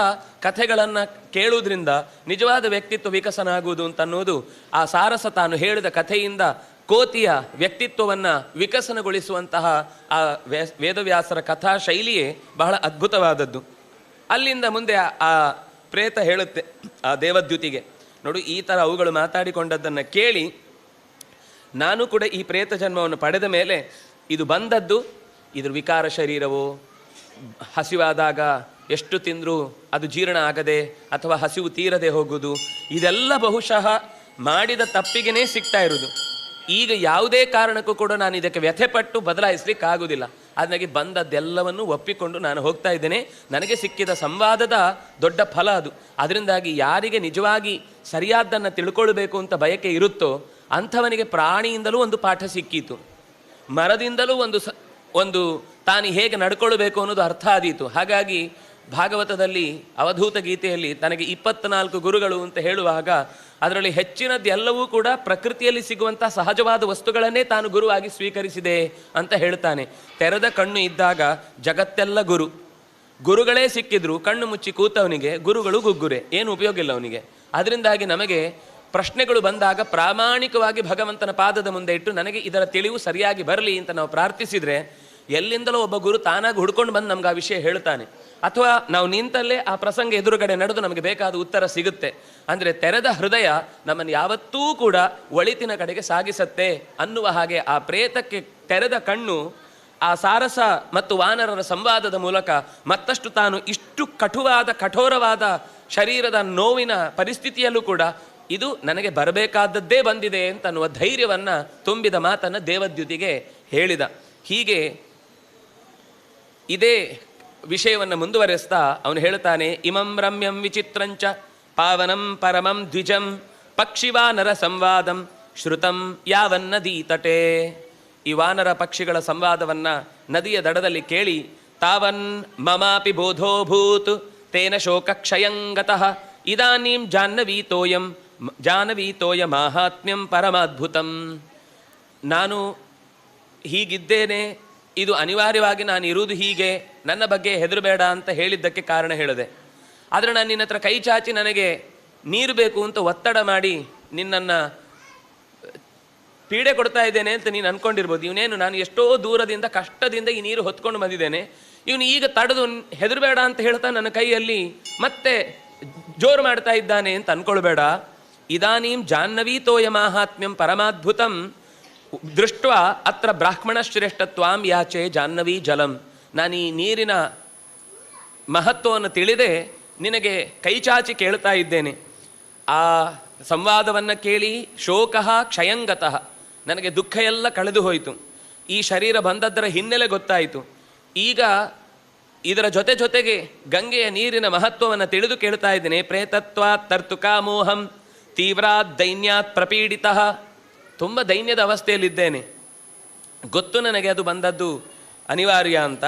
ಕಥೆಗಳನ್ನು ಕೇಳುವುದರಿಂದ ನಿಜವಾದ ವ್ಯಕ್ತಿತ್ವ ವಿಕಸನ ಆಗುವುದು ಅಂತ ಅನ್ನೋದು ಆ ಸಾರಸ ತಾನು ಹೇಳಿದ ಕಥೆಯಿಂದ ಕೋತಿಯ ವ್ಯಕ್ತಿತ್ವವನ್ನು ವಿಕಸನಗೊಳಿಸುವಂತಹ ಆ ವೇದವ್ಯಾಸರ ಕಥಾ ಶೈಲಿಯೇ ಬಹಳ ಅದ್ಭುತವಾದದ್ದು. ಅಲ್ಲಿಂದ ಮುಂದೆ ಆ ಪ್ರೇತ ಹೇಳುತ್ತೆ ಆ ದೇವದ್ಯುತಿಗೆ, ನೋಡು ಈ ಥರ ಅವುಗಳು ಮಾತಾಡಿಕೊಂಡದ್ದನ್ನು ಕೇಳಿ ನಾನು ಕೂಡ ಈ ಪ್ರೇತ ಜನ್ಮವನ್ನು ಪಡೆದ ಮೇಲೆ ಇದು ಬಂದದ್ದು ಇದ್ರ ವಿಕಾರ ಶರೀರವೋ, ಹಸಿವಾದಾಗ ಎಷ್ಟು ತಿಂದರೂ ಅದು ಜೀರ್ಣ ಆಗದೆ ಅಥವಾ ಹಸಿವು ತೀರದೆ ಹೋಗುವುದು, ಇದೆಲ್ಲ ಬಹುಶಃ ಮಾಡಿದ ತಪ್ಪಿಗೆನೇ ಸಿಗ್ತಾ ಇರೋದು. ಈಗ ಯಾವುದೇ ಕಾರಣಕ್ಕೂ ಕೂಡ ನಾನು ಇದಕ್ಕೆ ವ್ಯಥೆಪಟ್ಟು ಬದಲಾಯಿಸಲಿಕ್ಕಾಗೋದಿಲ್ಲ. ಅದನ್ನಾಗಿ ಬಂದದ್ದೆಲ್ಲವನ್ನು ಒಪ್ಪಿಕೊಂಡು ನಾನು ಹೋಗ್ತಾ ಇದ್ದೇನೆ. ನನಗೆ ಸಿಕ್ಕಿದ ಸಂವಾದದ ದೊಡ್ಡ ಫಲ ಅದು. ಅದರಿಂದಾಗಿ ಯಾರಿಗೆ ನಿಜವಾಗಿ ಸರಿಯಾದ್ದನ್ನು ತಿಳ್ಕೊಳ್ಬೇಕು ಅಂತ ಬಯಕೆ ಇರುತ್ತೋ ಅಂಥವನಿಗೆ ಪ್ರಾಣಿಯಿಂದಲೂ ಒಂದು ಪಾಠ ಸಿಕ್ಕೀತು, ಮರದಿಂದಲೂ ಒಂದು ತಾನು ಹೇಗೆ ನಡ್ಕೊಳ್ಬೇಕು ಅನ್ನೋದು ಅರ್ಥ ಆದೀತು. ಹಾಗಾಗಿ ಭಾಗವತದಲ್ಲಿ ಅವಧೂತ ಗೀತೆಯಲ್ಲಿ ತನಗೆ 24 ಗುರುಗಳು ಅಂತ ಹೇಳುವಾಗ ಅದರಲ್ಲಿ ಹೆಚ್ಚಿನದ್ದೆಲ್ಲವೂ ಕೂಡ ಪ್ರಕೃತಿಯಲ್ಲಿ ಸಿಗುವಂಥ ಸಹಜವಾದ ವಸ್ತುಗಳನ್ನೇ ತಾನು ಗುರುವಾಗಿ ಸ್ವೀಕರಿಸಿದೆ ಅಂತ ಹೇಳ್ತಾನೆ. ತೆರೆದ ಕಣ್ಣು ಇದ್ದಾಗ ಜಗತ್ತೆಲ್ಲ ಗುರುಗಳೇ ಸಿಕ್ಕಿದ್ರು ಕಣ್ಣು ಮುಚ್ಚಿ ಕೂತವನಿಗೆ ಗುರುಗಳು ಗುಗ್ಗುರೆ, ಏನು ಉಪಯೋಗ ಇಲ್ಲ ಅವನಿಗೆ. ಅದರಿಂದಾಗಿ ನಮಗೆ ಪ್ರಶ್ನೆಗಳು ಬಂದಾಗ ಪ್ರಾಮಾಣಿಕವಾಗಿ ಭಗವಂತನ ಪಾದದ ಮುಂದೆ ಇಟ್ಟು ನನಗೆ ಇದರ ತಿಳಿವು ಸರಿಯಾಗಿ ಬರಲಿ ಅಂತ ನಾವು ಪ್ರಾರ್ಥಿಸಿದರೆ ಎಲ್ಲಿಂದಲೋ ಒಬ್ಬ ಗುರು ತಾನಾಗಿ ಹುಡ್ಕೊಂಡು ಬಂದು ನಮ್ಗೆ ಆ ವಿಷಯ ಹೇಳ್ತಾನೆ. ಅಥವಾ ನಾವು ನಿಂತಲ್ಲೇ ಆ ಪ್ರಸಂಗ ಎದುರುಗಡೆ ನಡೆದು ನಮಗೆ ಬೇಕಾದ ಉತ್ತರ ಸಿಗುತ್ತೆ. ಅಂದರೆ ತೆರೆದ ಹೃದಯ ನಮ್ಮನ್ನು ಯಾವತ್ತೂ ಕೂಡ ಒಳಿತಿನ ಕಡೆಗೆ ಸಾಗಿಸತ್ತೆ ಅನ್ನುವ ಹಾಗೆ ಆ ಪ್ರೇತಕ್ಕೆ ತೆರೆದ ಕಣ್ಣು ಆ ಸಾರಸ ಮತ್ತು ವಾನರರ ಸಂವಾದದ ಮೂಲಕ ಮತ್ತಷ್ಟು ತಾನು ಇಷ್ಟು ಕಠೋರವಾದ ಶರೀರದ ನೋವಿನ ಪರಿಸ್ಥಿತಿಯಲ್ಲೂ ಕೂಡ ಇದು ನನಗೆ ಬರಬೇಕಾದದ್ದೇ ಬಂದಿದೆ ಅಂತ ಅನ್ನುವ ಧೈರ್ಯವನ್ನು ತುಂಬಿದ ಮಾತನ್ನು ದೇವದ್ಯುತಿಗೆ ಹೇಳಿದ. ಹೀಗೆ ಇದೇ ವಿಷಯವನ್ನು ಮುಂದುವರೆಸ್ತಾ ಅವನು ಹೇಳ್ತಾನೆ, ಇಮಂ ರಮ್ಯಂ ವಿಚಿತ್ರಂಚ ಪಾವನಂ ಪರಮಂ ದ್ವಿಜಂ ಪಕ್ಷಿವಾನರ ಸಂವಾದಂ ಶ್ರುತಂ ಯಾವನ್ನದಿ ತಟೆ. ಈ ವಾನರ ಪಕ್ಷಿಗಳ ಸಂವಾದವನ್ನು ನದಿಯ ದಡದಲ್ಲಿ ಕೇಳಿ ತಾವನ್ ಮಮಾಪಿ ಬೋಧೋಭೂತ್ ತೇನ ಶೋಕ ಕ್ಷಯಂಗತಃ ಇದಾನೀಂ ಜಾಹ್ನವೀತೋಯ ಮಾಹಾತ್ಮ್ಯಂ ಪರಮಾದ್ಭುತಂ. ನಾನು ಹೀಗಿದ್ದೇನೆ, ಇದು ಅನಿವಾರ್ಯವಾಗಿ ನಾನು ಇರುವುದು ಹೀಗೆ, ನನ್ನ ಬಗ್ಗೆ ಹೆದರಬೇಡ ಅಂತ ಹೇಳಿದ್ದಕ್ಕೆ ಕಾರಣ ಹೇಳಿದೆ. ಆದರೆ ನಾನು ನಿನ್ನ ಹತ್ರ ಕೈ ಚಾಚಿ ನನಗೆ ನೀರು ಬೇಕು ಅಂತ ಒತ್ತಡ ಮಾಡಿ ನಿನ್ನನ್ನು ಪೀಡೆ ಕೊಡ್ತಾ ಇದ್ದೇನೆ ಅಂತ ನೀನು ಅಂದ್ಕೊಂಡಿರ್ಬೋದು. ಇವನೇನು ನಾನು ಎಷ್ಟೋ ದೂರದಿಂದ ಕಷ್ಟದಿಂದ ಈ ನೀರು ಹೊತ್ಕೊಂಡು ಬಂದಿದ್ದೇನೆ, ಇವನು ಈಗ ತಡೆದು ಹೆದರಬೇಡ ಅಂತ ಹೇಳ್ತಾ ನನ್ನ ಕೈಯಲ್ಲಿ ಮತ್ತೆ ಜೋರು ಮಾಡ್ತಾ ಇದ್ದಾನೆ ಅಂತ ಅಂದ್ಕೊಳ್ಬೇಡ. ಇದಾನೀಂ ಜಾಹ್ನವೀತೋಯ ಮಾಹಾತ್ಮ್ಯಂ ಪರಮಾದ್ಭುತಂ ದೃಷ್ಟ ಅತ್ರ ಬ್ರಾಹ್ಮಣ ಶ್ರೇಷ್ಠತ್ವಾಂ ಯಾಚೆ ಜಾಹ್ನವೀ ಜಲಂ. ನಾನು ಈ ನೀರಿನ ಮಹತ್ವವನ್ನು ತಿಳಿದೇ ನಿನಗೆ ಕೈಚಾಚಿ ಕೇಳ್ತಾ ಇದ್ದೇನೆ. ಆ ಸಂವಾದವನ್ನು ಕೇಳಿ ಶೋಕಃ ಕ್ಷಯಂಗತಃ, ನನಗೆ ದುಃಖ ಎಲ್ಲ ಕಳೆದು ಹೋಯಿತು. ಈ ಶರೀರ ಬಂದದ್ದರ ಹಿನ್ನೆಲೆ ಗೊತ್ತಾಯಿತು. ಈಗ ಇದರ ಜೊತೆಗೆ ಗಂಗೆಯ ನೀರಿನ ಮಹತ್ವವನ್ನು ತಿಳಿದು ಕೇಳ್ತಾ ಇದ್ದೇನೆ. ಪ್ರೇತತ್ವಾತ್ ತರ್ತುಕಾಮೋಹಂ ತೀವ್ರಾತ್ ದೈನ್ಯಾತ್ ಪ್ರಪೀಡಿತಃ. ತುಂಬ ದೈನ್ಯದ ಅವಸ್ಥೆಯಲ್ಲಿದ್ದೇನೆ, ಗೊತ್ತು ನನಗೆ ಅದು ಬಂದದ್ದು ಅನಿವಾರ್ಯ ಅಂತ.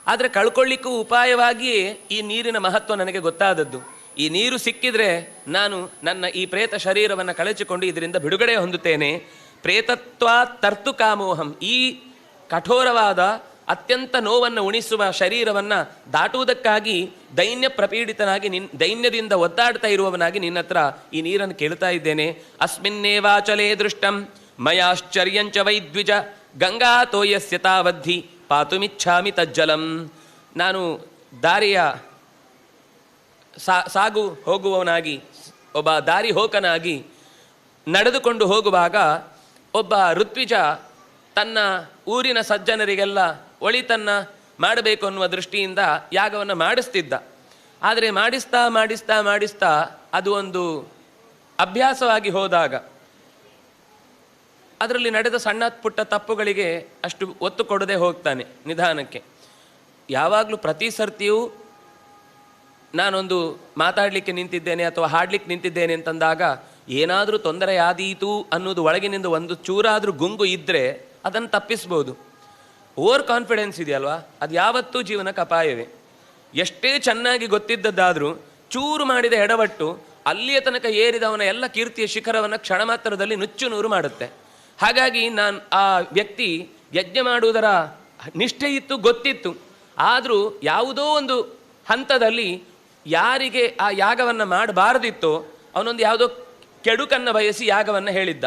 ಆದರೆ ಕಳ್ಕೊಳ್ಳಿಕ್ಕೂ ಉಪಾಯವಾಗಿಯೇ ಈ ನೀರಿನ ಮಹತ್ವ ನನಗೆ ಗೊತ್ತಾದದ್ದು. ಈ ನೀರು ಸಿಕ್ಕಿದ್ರೆ ನಾನು ನನ್ನ ಈ ಪ್ರೇತ ಶರೀರವನ್ನು ಕಳಚಿಕೊಂಡು ಇದರಿಂದ ಬಿಡುಗಡೆ ಹೊಂದುತ್ತೇನೆ. ಪ್ರೇತತ್ವ ತರ್ತು ಕಾಮೋಹಂ, ಈ ಕಠೋರವಾದ ಅತ್ಯಂತ ನೋವನ್ನು ಉಣಿಸುವ ಶರೀರವನ್ನು ದಾಟುವುದಕ್ಕಾಗಿ ದೈನ್ಯ ಪ್ರಪೀಡಿತನಾಗಿ ದೈನ್ಯದಿಂದ ಒದ್ದಾಡ್ತಾ ಇರುವವನಾಗಿ ನಿನ್ನ ಹತ್ರ ಈ ನೀರನ್ನು ಕೇಳ್ತಾ ಇದ್ದೇನೆ. ಅಸ್ಮಿನ್ನೇವಾಚಲೇ ದೃಷ್ಟಂ ಮಯಾಶ್ಚರ್ಯಂಚ ವೈದ್ವಿಜ ಗಂಗಾ ತೋಯಸ್ಯ ತಾವದ್ಧಿ ಪಾತುಮಿಚ್ಛಾಮಿ ತಜ್ಜಲಂ. ನಾನು ದಾರಿಯ ಸಾಗು ಹೋಗುವವನಾಗಿ, ಒಬ್ಬ ದಾರಿ ಹೋಕನಾಗಿ ನಡೆದುಕೊಂಡು ಹೋಗುವಾಗ ಒಬ್ಬ ಋತ್ವಿಜ ತನ್ನ ಊರಿನ ಸಜ್ಜನರಿಗೆಲ್ಲ ಒಳಿತನ್ನು ಮಾಡಬೇಕು ಅನ್ನುವ ದೃಷ್ಟಿಯಿಂದ ಯಾಗವನ್ನು ಮಾಡಿಸ್ತಿದ್ದ. ಆದರೆ ಮಾಡಿಸ್ತಾ ಮಾಡಿಸ್ತಾ ಮಾಡಿಸ್ತಾ ಅದು ಒಂದು ಅಭ್ಯಾಸವಾಗಿ ಹೋದಾಗ ಅದರಲ್ಲಿ ನಡೆದ ಸಣ್ಣ ಪುಟ್ಟ ತಪ್ಪುಗಳಿಗೆ ಅಷ್ಟು ಒತ್ತು ಕೊಡದೆ ಹೋಗ್ತಾನೆ ನಿಧಾನಕ್ಕೆ. ಯಾವಾಗಲೂ ಪ್ರತಿ ಸರ್ತಿಯೂ ನಾನೊಂದು ಮಾತಾಡಲಿಕ್ಕೆ ನಿಂತಿದ್ದೇನೆ ಅಥವಾ ಹಾಡಲಿಕ್ಕೆ ನಿಂತಿದ್ದೇನೆ ಅಂತಂದಾಗ ಏನಾದರೂ ತೊಂದರೆ ಆದೀತು ಅನ್ನೋದು ಒಳಗಿನಿಂದ ಒಂದು ಚೂರಾದರೂ ಗುಂಗು ಇದ್ದರೆ ಅದನ್ನು ತಪ್ಪಿಸ್ಬೋದು. ಓವರ್ ಕಾನ್ಫಿಡೆನ್ಸ್ ಇದೆಯಲ್ವಾ, ಅದು ಯಾವತ್ತೂ ಜೀವನಕ್ಕೆ ಅಪಾಯವೇ. ಎಷ್ಟೇ ಚೆನ್ನಾಗಿ ಗೊತ್ತಿದ್ದದ್ದಾದರೂ ಚೂರು ಮಾಡಿದ ಎಡವಟ್ಟು ಅಲ್ಲಿಯ ತನಕ ಏರಿದವನ ಎಲ್ಲ ಕೀರ್ತಿಯ ಶಿಖರವನ್ನು ಕ್ಷಣ ಮಾತ್ರದಲ್ಲಿ ನುಚ್ಚು ನೂರು ಮಾಡುತ್ತೆ. ಹಾಗಾಗಿ ನಾನು ಆ ವ್ಯಕ್ತಿ ಯಜ್ಞ ಮಾಡುವುದರ ನಿಷ್ಠೆ ಇತ್ತು, ಗೊತ್ತಿತ್ತು. ಆದರೂ ಯಾವುದೋ ಒಂದು ಹಂತದಲ್ಲಿ ಯಾರಿಗೆ ಆ ಯಾಗವನ್ನು ಮಾಡಬಾರದಿತ್ತೋ ಅವನೊಂದು ಯಾವುದೋ ಕೆಡುಕನ್ನು ಬಯಸಿ ಯಾಗವನ್ನು ಹೇಳಿದ್ದ.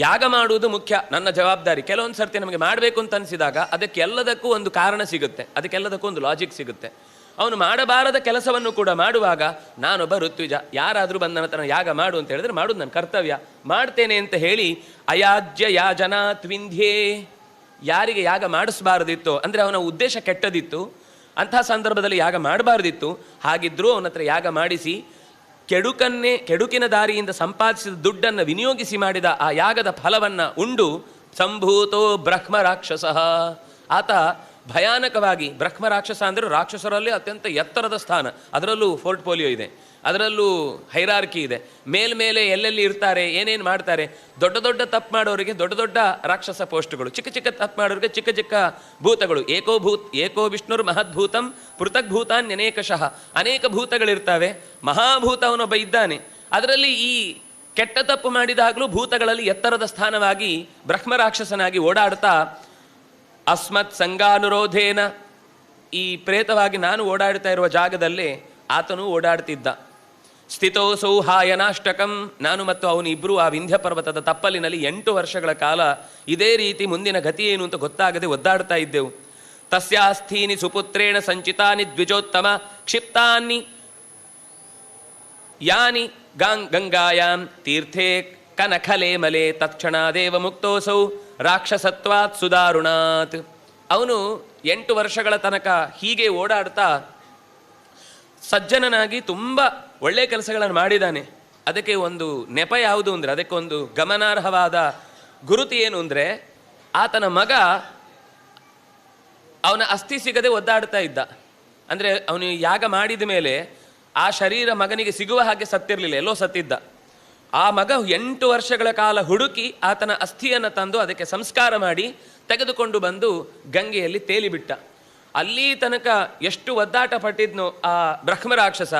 ಯಾಗ ಮಾಡುವುದು ಮುಖ್ಯ, ನನ್ನ ಜವಾಬ್ದಾರಿ. ಕೆಲವೊಂದು ಸರ್ತಿ ನಮಗೆ ಮಾಡಬೇಕು ಅಂತ ಅನಿಸಿದಾಗ ಅದಕ್ಕೆಲ್ಲದಕ್ಕೂ ಒಂದು ಕಾರಣ ಸಿಗುತ್ತೆ, ಅದಕ್ಕೆಲ್ಲದಕ್ಕೂ ಒಂದು ಲಾಜಿಕ್ ಸಿಗುತ್ತೆ. ಅವನು ಮಾಡಬಾರದ ಕೆಲಸವನ್ನು ಕೂಡ ಮಾಡುವಾಗ ನಾನೊಬ್ಬ ಋತ್ವಿಜ, ಯಾರಾದರೂ ಬಂದ ನನ್ನ ಹತ್ರ ಯಾಗ ಮಾಡು ಅಂತ ಹೇಳಿದ್ರೆ ಮಾಡೋದು ನನ್ನ ಕರ್ತವ್ಯ, ಮಾಡ್ತೇನೆ ಅಂತ ಹೇಳಿ ಅಯಾಜ್ಯ ಯಾಜನಾ ತ್ವಿಂಧ್ಯೇ, ಯಾರಿಗೆ ಯಾಗ ಮಾಡಿಸಬಾರದಿತ್ತು ಅಂದರೆ ಅವನ ಉದ್ದೇಶ ಕೆಟ್ಟದಿತ್ತು, ಅಂಥ ಸಂದರ್ಭದಲ್ಲಿ ಯಾಗ ಮಾಡಬಾರ್ದಿತ್ತು, ಹಾಗಿದ್ರೂ ಅವನ ಹತ್ರ ಯಾಗ ಮಾಡಿಸಿ ಕೆಡುಕಿನ ದಾರಿಯಿಂದ ಸಂಪಾದಿಸಿದ ದುಡ್ಡನ್ನು ವಿನಿಯೋಗಿಸಿ ಮಾಡಿದ ಆ ಯಾಗದ ಫಲವನ್ನು ಉಂಡು ಸಂಭೂತೋ ಬ್ರಹ್ಮ ರಾಕ್ಷಸ, ಆತ ಭಯಾನಕವಾಗಿ, ಬ್ರಹ್ಮ ರಾಕ್ಷಸ ಅಂದರೆ ರಾಕ್ಷಸರಲ್ಲಿ ಅತ್ಯಂತ ಎತ್ತರದ ಸ್ಥಾನ, ಅದರಲ್ಲೂ ಪೋರ್ಟ್ಫೋಲಿಯೋ ಇದೆ, ಅದರಲ್ಲೂ ಹೈರಾರ್ಕಿ ಇದೆ, ಮೇಲ್ಮೇಲೆ ಎಲ್ಲೆಲ್ಲಿ ಇರ್ತಾರೆ, ಏನೇನು ಮಾಡ್ತಾರೆ. ದೊಡ್ಡ ದೊಡ್ಡ ತಪ್ಪು ಮಾಡೋರಿಗೆ ದೊಡ್ಡ ದೊಡ್ಡ ರಾಕ್ಷಸ ಪೋಸ್ಟ್ಗಳು, ಚಿಕ್ಕ ಚಿಕ್ಕ ತಪ್ಪು ಮಾಡೋರಿಗೆ ಚಿಕ್ಕ ಚಿಕ್ಕ ಭೂತಗಳು. ಏಕೋ ವಿಷ್ಣುರ್ ಮಹದ್ಭೂತಂ ಪೃಥಕ್ ಭೂತಾನ್ ಅನೇಕಶಃ, ಅನೇಕ ಭೂತಗಳಿರ್ತವೆ. ಮಹಾಭೂತವನೊಬ್ಬ ಇದ್ದಾನೆ, ಅದರಲ್ಲಿ ಈ ಕೆಟ್ಟ ತಪ್ಪು ಮಾಡಿದಾಗಲೂ ಭೂತಗಳಲ್ಲಿ ಎತ್ತರದ ಸ್ಥಾನವಾಗಿ ಬ್ರಹ್ಮ ರಾಕ್ಷಸನಾಗಿ ಓಡಾಡ್ತಾ ಅಸ್ಮತ್ ಸಂಗಾನುರೋಧೇನ, ಈ ಪ್ರೇತವಾಗಿ ನಾನು ಓಡಾಡ್ತಾ ಇರುವ ಜಾಗದಲ್ಲೇ ಆತನು ಓಡಾಡ್ತಿದ್ದ. ಸ್ಥಿತೋಸೌ ಹಾಯನಾಷ್ಟಕಂ, ನಾನು ಮತ್ತು ಅವನು ಇಬ್ಬರು ಆ ವಿಂಧ್ಯ ಪರ್ವತದ ತಪ್ಪಲಿನಲ್ಲಿ 8 ವರ್ಷಗಳ ಕಾಲ ಇದೇ ರೀತಿ ಮುಂದಿನ ಗತಿ ಏನು ಅಂತ ಗೊತ್ತಾಗದೆ ಒದ್ದಾಡ್ತಾ ಇದ್ದೆವು. ತಸ್ಯಾಸ್ಥೀನಿ ಸುಪುತ್ರೇಣ ಸಂಚಿತಾನಿ ದ್ವಿಜೋತ್ತಮ ಕ್ಷಿಪ್ತಾನಿ ಯಾನಿ ಗಂಗಾಯಾಂ ತೀರ್ಥೇ ಕನಖಲೆ ಮಲೆ ತತ್ಕ್ಷಣಾದೇವ ಮುಕ್ತೋಸೌ ರಾಕ್ಷಸತ್ವಾತ್ ಸುದಾರುಣಾತ್. ಅವನು 8 ವರ್ಷಗಳ ತನಕ ಹೀಗೆ ಓಡಾಡ್ತಾ ಸಜ್ಜನನಾಗಿ ತುಂಬ ಒಳ್ಳೆ ಕೆಲಸಗಳನ್ನು ಮಾಡಿದ್ದಾನೆ. ಅದಕ್ಕೆ ಒಂದು ನೆಪ ಯಾವುದು ಅಂದರೆ, ಅದಕ್ಕೊಂದು ಗಮನಾರ್ಹವಾದ ಗುರುತು ಏನು ಅಂದರೆ, ಆತನ ಮಗ ಅವನ ಅಸ್ಥಿ ಸಿಗದೆ ಒದ್ದಾಡ್ತಾ ಇದ್ದ. ಅಂದರೆ ಅವನು ಯಾಗ ಮಾಡಿದ ಮೇಲೆ ಆ ಶರೀರ ಮಗನಿಗೆ ಸಿಗುವ ಹಾಗೆ ಸತ್ತಿರಲಿಲ್ಲ, ಎಲ್ಲೋ ಸತ್ತಿದ್ದ. ಆ ಮಗ 8 ವರ್ಷಗಳ ಕಾಲ ಹುಡುಕಿ ಆತನ ಅಸ್ಥಿಯನ್ನು ತಂದು ಅದಕ್ಕೆ ಸಂಸ್ಕಾರ ಮಾಡಿ ತೆಗೆದುಕೊಂಡು ಬಂದು ಗಂಗೆಯಲ್ಲಿ ತೇಲಿಬಿಟ್ಟ. ಅಲ್ಲಿ ತನಕ ಎಷ್ಟು ಒದ್ದಾಟ ಪಟ್ಟಿದ್ನೋ ಆ ಬ್ರಹ್ಮ ರಾಕ್ಷಸ,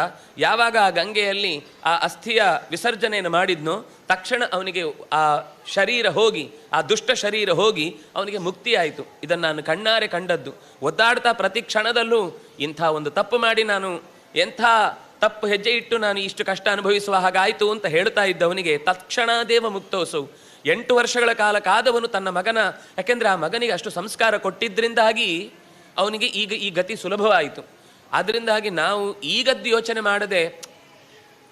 ಯಾವಾಗ ಆ ಗಂಗೆಯಲ್ಲಿ ಆ ಅಸ್ಥಿಯ ವಿಸರ್ಜನೆಯನ್ನು ಮಾಡಿದ್ನೋ ತಕ್ಷಣ ಅವನಿಗೆ ಆ ಶರೀರ ಹೋಗಿ, ಆ ದುಷ್ಟ ಶರೀರ ಹೋಗಿ ಅವನಿಗೆ ಮುಕ್ತಿ ಆಯಿತು. ಇದನ್ನು ನಾನು ಕಣ್ಣಾರೆ ಕಂಡದ್ದು. ಒದ್ದಾಡ್ತಾ ಪ್ರತಿ ಕ್ಷಣದಲ್ಲೂ ಇಂಥ ಒಂದು ತಪ್ಪು ಮಾಡಿ ನಾನು, ಎಂಥ ತಪ್ಪು ಹೆಜ್ಜೆ ಇಟ್ಟು ನಾನು ಇಷ್ಟು ಕಷ್ಟ ಅನುಭವಿಸುವ ಹಾಗಾಯಿತು ಅಂತ ಹೇಳ್ತಾ ಇದ್ದವನಿಗೆ ತತ್ಕ್ಷಣಾದೇವ ಮುಕ್ತೋಸು. 8 ವರ್ಷಗಳ ಕಾಲ ಕಾದವನು ತನ್ನ ಮಗನ, ಯಾಕೆಂದರೆ ಆ ಮಗನಿಗೆ ಅಷ್ಟು ಸಂಸ್ಕಾರ ಕೊಟ್ಟಿದ್ದರಿಂದಾಗಿ ಅವನಿಗೆ ಈಗ ಈ ಗತಿ ಸುಲಭವಾಯಿತು. ಆದ್ದರಿಂದಾಗಿ ನಾವು ಈಗದ್ದು ಯೋಚನೆ ಮಾಡದೆ,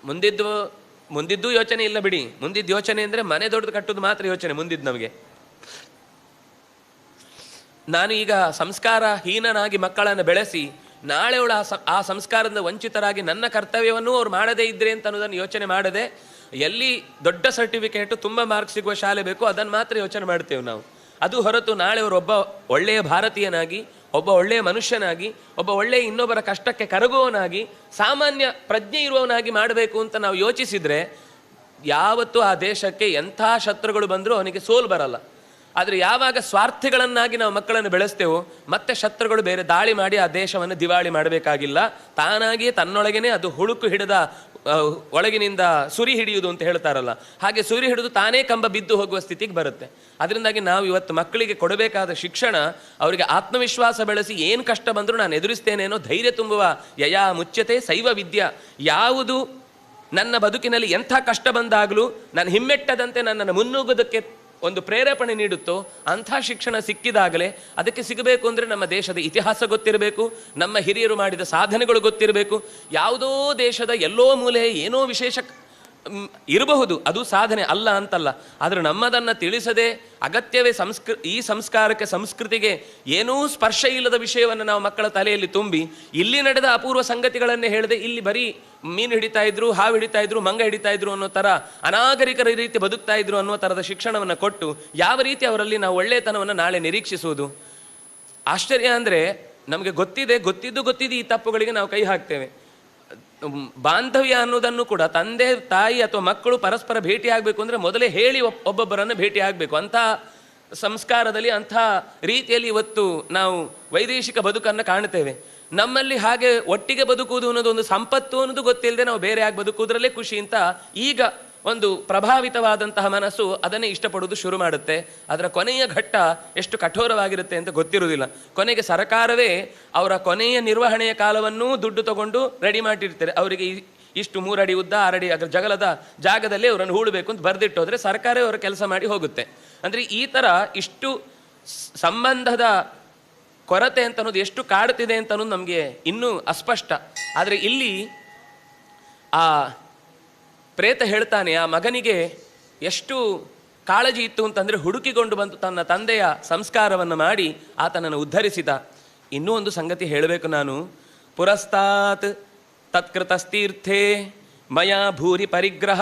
ಮುಂದಿದ್ದು ಯೋಚನೆ ಇಲ್ಲ ಬಿಡಿ, ಮುಂದಿದ್ದು ಯೋಚನೆ ಅಂದರೆ ಮನೆ ದೊಡ್ಡದು ಕಟ್ಟೋದು ಮಾತ್ರ ಯೋಚನೆ ಮುಂದಿದ್ದು ನಮಗೆ. ನಾನು ಈಗ ಸಂಸ್ಕಾರ ಹೀನನಾಗಿ ಮಕ್ಕಳನ್ನು ಬೆಳೆಸಿ ನಾಳೆ ಅವಳು ಆ ಸಂಸ್ಕಾರದಿಂದ ವಂಚಿತರಾಗಿ ನನ್ನ ಕರ್ತವ್ಯವನ್ನು ಅವ್ರು ಮಾಡದೇ ಇದ್ರೆ ಅಂತ ಅನ್ನೋದನ್ನು ಯೋಚನೆ ಮಾಡದೆ, ಎಲ್ಲಿ ದೊಡ್ಡ ಸರ್ಟಿಫಿಕೇಟು ತುಂಬ ಮಾರ್ಕ್ಸ್ ಸಿಗುವ ಶಾಲೆ ಬೇಕು ಅದನ್ನು ಮಾತ್ರ ಯೋಚನೆ ಮಾಡ್ತೇವೆ ನಾವು. ಅದು ಹೊರತು ನಾಳೆ ಅವರು ಒಬ್ಬ ಒಳ್ಳೆಯ ಭಾರತೀಯನಾಗಿ, ಒಬ್ಬ ಒಳ್ಳೆಯ ಮನುಷ್ಯನಾಗಿ, ಒಬ್ಬ ಒಳ್ಳೆಯ ಇನ್ನೊಬ್ಬರ ಕಷ್ಟಕ್ಕೆ ಕರಗುವವನಾಗಿ, ಸಾಮಾನ್ಯ ಪ್ರಜ್ಞೆ ಇರುವವನಾಗಿ ಮಾಡಬೇಕು ಅಂತ ನಾವು ಯೋಚಿಸಿದರೆ ಯಾವತ್ತೂ ಆ ದೇಶಕ್ಕೆ ಎಂಥ ಶತ್ರುಗಳು ಬಂದರೂ ಅವನಿಗೆ ಸೋಲು ಬರಲ್ಲ. ಆದರೆ ಯಾವಾಗ ಸ್ವಾರ್ಥಿಗಳನ್ನಾಗಿ ನಾವು ಮಕ್ಕಳನ್ನು ಬೆಳೆಸ್ತೇವೋ ಮತ್ತೆ ಶತ್ರುಗಳು ಬೇರೆ ದಾಳಿ ಮಾಡಿ ಆ ದೇಶವನ್ನು ದಿವಾಳಿ ಮಾಡಬೇಕಾಗಿಲ್ಲ. ತಾನಾಗಿಯೇ ತನ್ನೊಳಗೇನೆ ಅದು ಹುಳುಕು ಹಿಡಿದ ಒಳಗಿನಿಂದ ಸುರಿ ಹಿಡಿಯುವುದು ಅಂತ ಹೇಳ್ತಾರಲ್ಲ, ಹಾಗೆ ಸುರಿ ಹಿಡಿದು ತಾನೇ ಕಂಬ ಬಿದ್ದು ಹೋಗುವ ಸ್ಥಿತಿಗೆ ಬರುತ್ತೆ. ಅದರಿಂದಾಗಿ ನಾವು ಇವತ್ತು ಮಕ್ಕಳಿಗೆ ಕೊಡಬೇಕಾದ ಶಿಕ್ಷಣ ಅವರಿಗೆ ಆತ್ಮವಿಶ್ವಾಸ ಬೆಳೆಸಿ ಏನು ಕಷ್ಟ ಬಂದರೂ ನಾನು ಎದುರಿಸ್ತೇನೆ ಅನ್ನೋ ಧೈರ್ಯ ತುಂಬುವ ಯಯಾ ಮುಚ್ಯತೆ ಶೈವ ವಿದ್ಯಾ. ಯಾವುದು ನನ್ನ ಬದುಕಿನಲ್ಲಿ ಎಂಥ ಕಷ್ಟ ಬಂದಾಗಲೂ ನಾನು ಹಿಮ್ಮೆಟ್ಟದಂತೆ ನನ್ನನ್ನು ಮುನ್ನುಗ್ಗೋದಕ್ಕೆ ಒಂದು ಪ್ರೇರೇಪಣೆ ನೀಡುತ್ತೋ ಅಂಥ ಶಿಕ್ಷಣ ಸಿಕ್ಕಿದಾಗಲೇ ಅದಕ್ಕೆ ಸಿಗಬೇಕು ಅಂದರೆ ನಮ್ಮ ದೇಶದ ಇತಿಹಾಸ ಗೊತ್ತಿರಬೇಕು, ನಮ್ಮ ಹಿರಿಯರು ಮಾಡಿದ ಸಾಧನೆಗಳು ಗೊತ್ತಿರಬೇಕು. ಯಾವುದೋ ದೇಶದ ಎಲ್ಲೋ ಮೂಲೆ ಏನೋ ವಿಶೇಷ ಇರಬಹುದು, ಅದು ಸಾಧನೆ ಅಲ್ಲ ಅಂತಲ್ಲ. ಆದರೆ ನಮ್ಮದನ್ನು ತಿಳಿಸದೆ ಅಗತ್ಯವೇ ಈ ಸಂಸ್ಕಾರಕ್ಕೆ ಸಂಸ್ಕೃತಿಗೆ ಏನೂ ಸ್ಪರ್ಶ ಇಲ್ಲದ ವಿಷಯವನ್ನು ನಾವು ಮಕ್ಕಳ ತಲೆಯಲ್ಲಿ ತುಂಬಿ ಇಲ್ಲಿ ನಡೆದ ಅಪೂರ್ವ ಸಂಗತಿಗಳನ್ನೇ ಹೇಳದೆ ಇಲ್ಲಿ ಬರೀ ಮೀನು ಹಿಡಿತಾ ಇದ್ರು, ಹಾವು ಹಿಡಿತಾ ಇದ್ರು, ಮಂಗ ಹಿಡಿತಾ ಇದ್ರು ಅನ್ನೋ ಥರ ಅನಾಗರಿಕರ ರೀತಿ ಬದುಕ್ತಾ ಇದ್ರು ಅನ್ನೋ ಥರದ ಶಿಕ್ಷಣವನ್ನು ಕೊಟ್ಟು ಯಾವ ರೀತಿ ಅವರಲ್ಲಿ ನಾವು ಒಳ್ಳೆಯತನವನ್ನು ನಾಳೆ ನಿರೀಕ್ಷಿಸುವುದು? ಆಶ್ಚರ್ಯ ಅಂದರೆ ನಮಗೆ ಗೊತ್ತಿದ್ದು ಈ ತಪ್ಪುಗಳಿಗೆ ನಾವು ಕೈ ಹಾಕ್ತೇವೆ. ಬಾಂಧವ್ಯ ಅನ್ನೋದನ್ನು ಕೂಡ ತಂದೆ ತಾಯಿ ಅಥವಾ ಮಕ್ಕಳು ಪರಸ್ಪರ ಭೇಟಿ ಆಗಬೇಕು ಅಂದರೆ ಮೊದಲೇ ಹೇಳಿ ಒಬ್ಬೊಬ್ಬರನ್ನು ಭೇಟಿ ಆಗಬೇಕು. ಅಂಥ ಸಂಸ್ಕಾರದಲ್ಲಿ ಅಂಥ ರೀತಿಯಲ್ಲಿ ಇವತ್ತು ನಾವು ವೈದೇಶಿಕ ಬದುಕನ್ನು ಕಾಣ್ತೇವೆ. ನಮ್ಮಲ್ಲಿ ಹಾಗೆ ಒಟ್ಟಿಗೆ ಬದುಕುವುದು ಅನ್ನೋದು ಒಂದು ಸಂಪತ್ತು ಅನ್ನೋದು ಗೊತ್ತಿಲ್ಲದೆ ನಾವು ಬೇರೆ ಆಗಿ ಬದುಕುವುದರಲ್ಲೇ ಖುಷಿ ಅಂತ ಈಗ ಒಂದು ಪ್ರಭಾವಿತವಾದಂತಹ ಮನಸ್ಸು ಅದನ್ನೇ ಇಷ್ಟಪಡುವುದು ಶುರು ಮಾಡುತ್ತೆ. ಅದರ ಕೊನೆಯ ಘಟ್ಟ ಎಷ್ಟು ಕಠೋರವಾಗಿರುತ್ತೆ ಅಂತ ಗೊತ್ತಿರುವುದಿಲ್ಲ. ಕೊನೆಗೆ ಸರ್ಕಾರವೇ ಅವರ ಕೊನೆಯ ನಿರ್ವಹಣೆಯ ಕಾಲವನ್ನೂ ದುಡ್ಡು ತಗೊಂಡು ರೆಡಿ ಮಾಡಿರ್ತಾರೆ. ಅವರಿಗೆ ಇಷ್ಟು 3 ಅಡಿ ಉದ್ದ 6 ಅಡಿ ಜಗಲದ ಜಾಗದಲ್ಲೇ ಅವರನ್ನು ಹೂಳಬೇಕು ಅಂತ ಬರೆದಿಟ್ಟೋದ್ರೆ ಸರ್ಕಾರವೇ ಅವರ ಕೆಲಸ ಮಾಡಿ ಹೋಗುತ್ತೆ. ಅಂದರೆ ಈ ಥರ ಇಷ್ಟು ಸಂಬಂಧದ ಕೊರತೆ ಅಂತ ಅನ್ನೋದು ಎಷ್ಟು ಕಾಡುತ್ತಿದೆ ಅಂತ ಅನ್ನೋದು ನಮಗೆ ಇನ್ನೂ ಅಸ್ಪಷ್ಟ. ಆದರೆ ಇಲ್ಲಿ ಆ ಪ್ರೇತ ಹೇಳ್ತಾನೆ, ಆ ಮಗನಿಗೆ ಎಷ್ಟು ಕಾಳಜಿ ಇತ್ತು ಅಂತಂದರೆ ಹುಡುಕಿಕೊಂಡು ಬಂದು ತನ್ನ ತಂದೆಯ ಸಂಸ್ಕಾರವನ್ನು ಮಾಡಿ ಆತನನ್ನು ಉದ್ಧರಿಸಿದ. ಇನ್ನೂ ಒಂದು ಸಂಗತಿ ಹೇಳಬೇಕು ನಾನು. ಪುರಸ್ತಾತ್ ತತ್ಕೃತಸ್ತೀರ್ಥೇ ಮಯಾ ಭೂರಿ ಪರಿಗ್ರಹ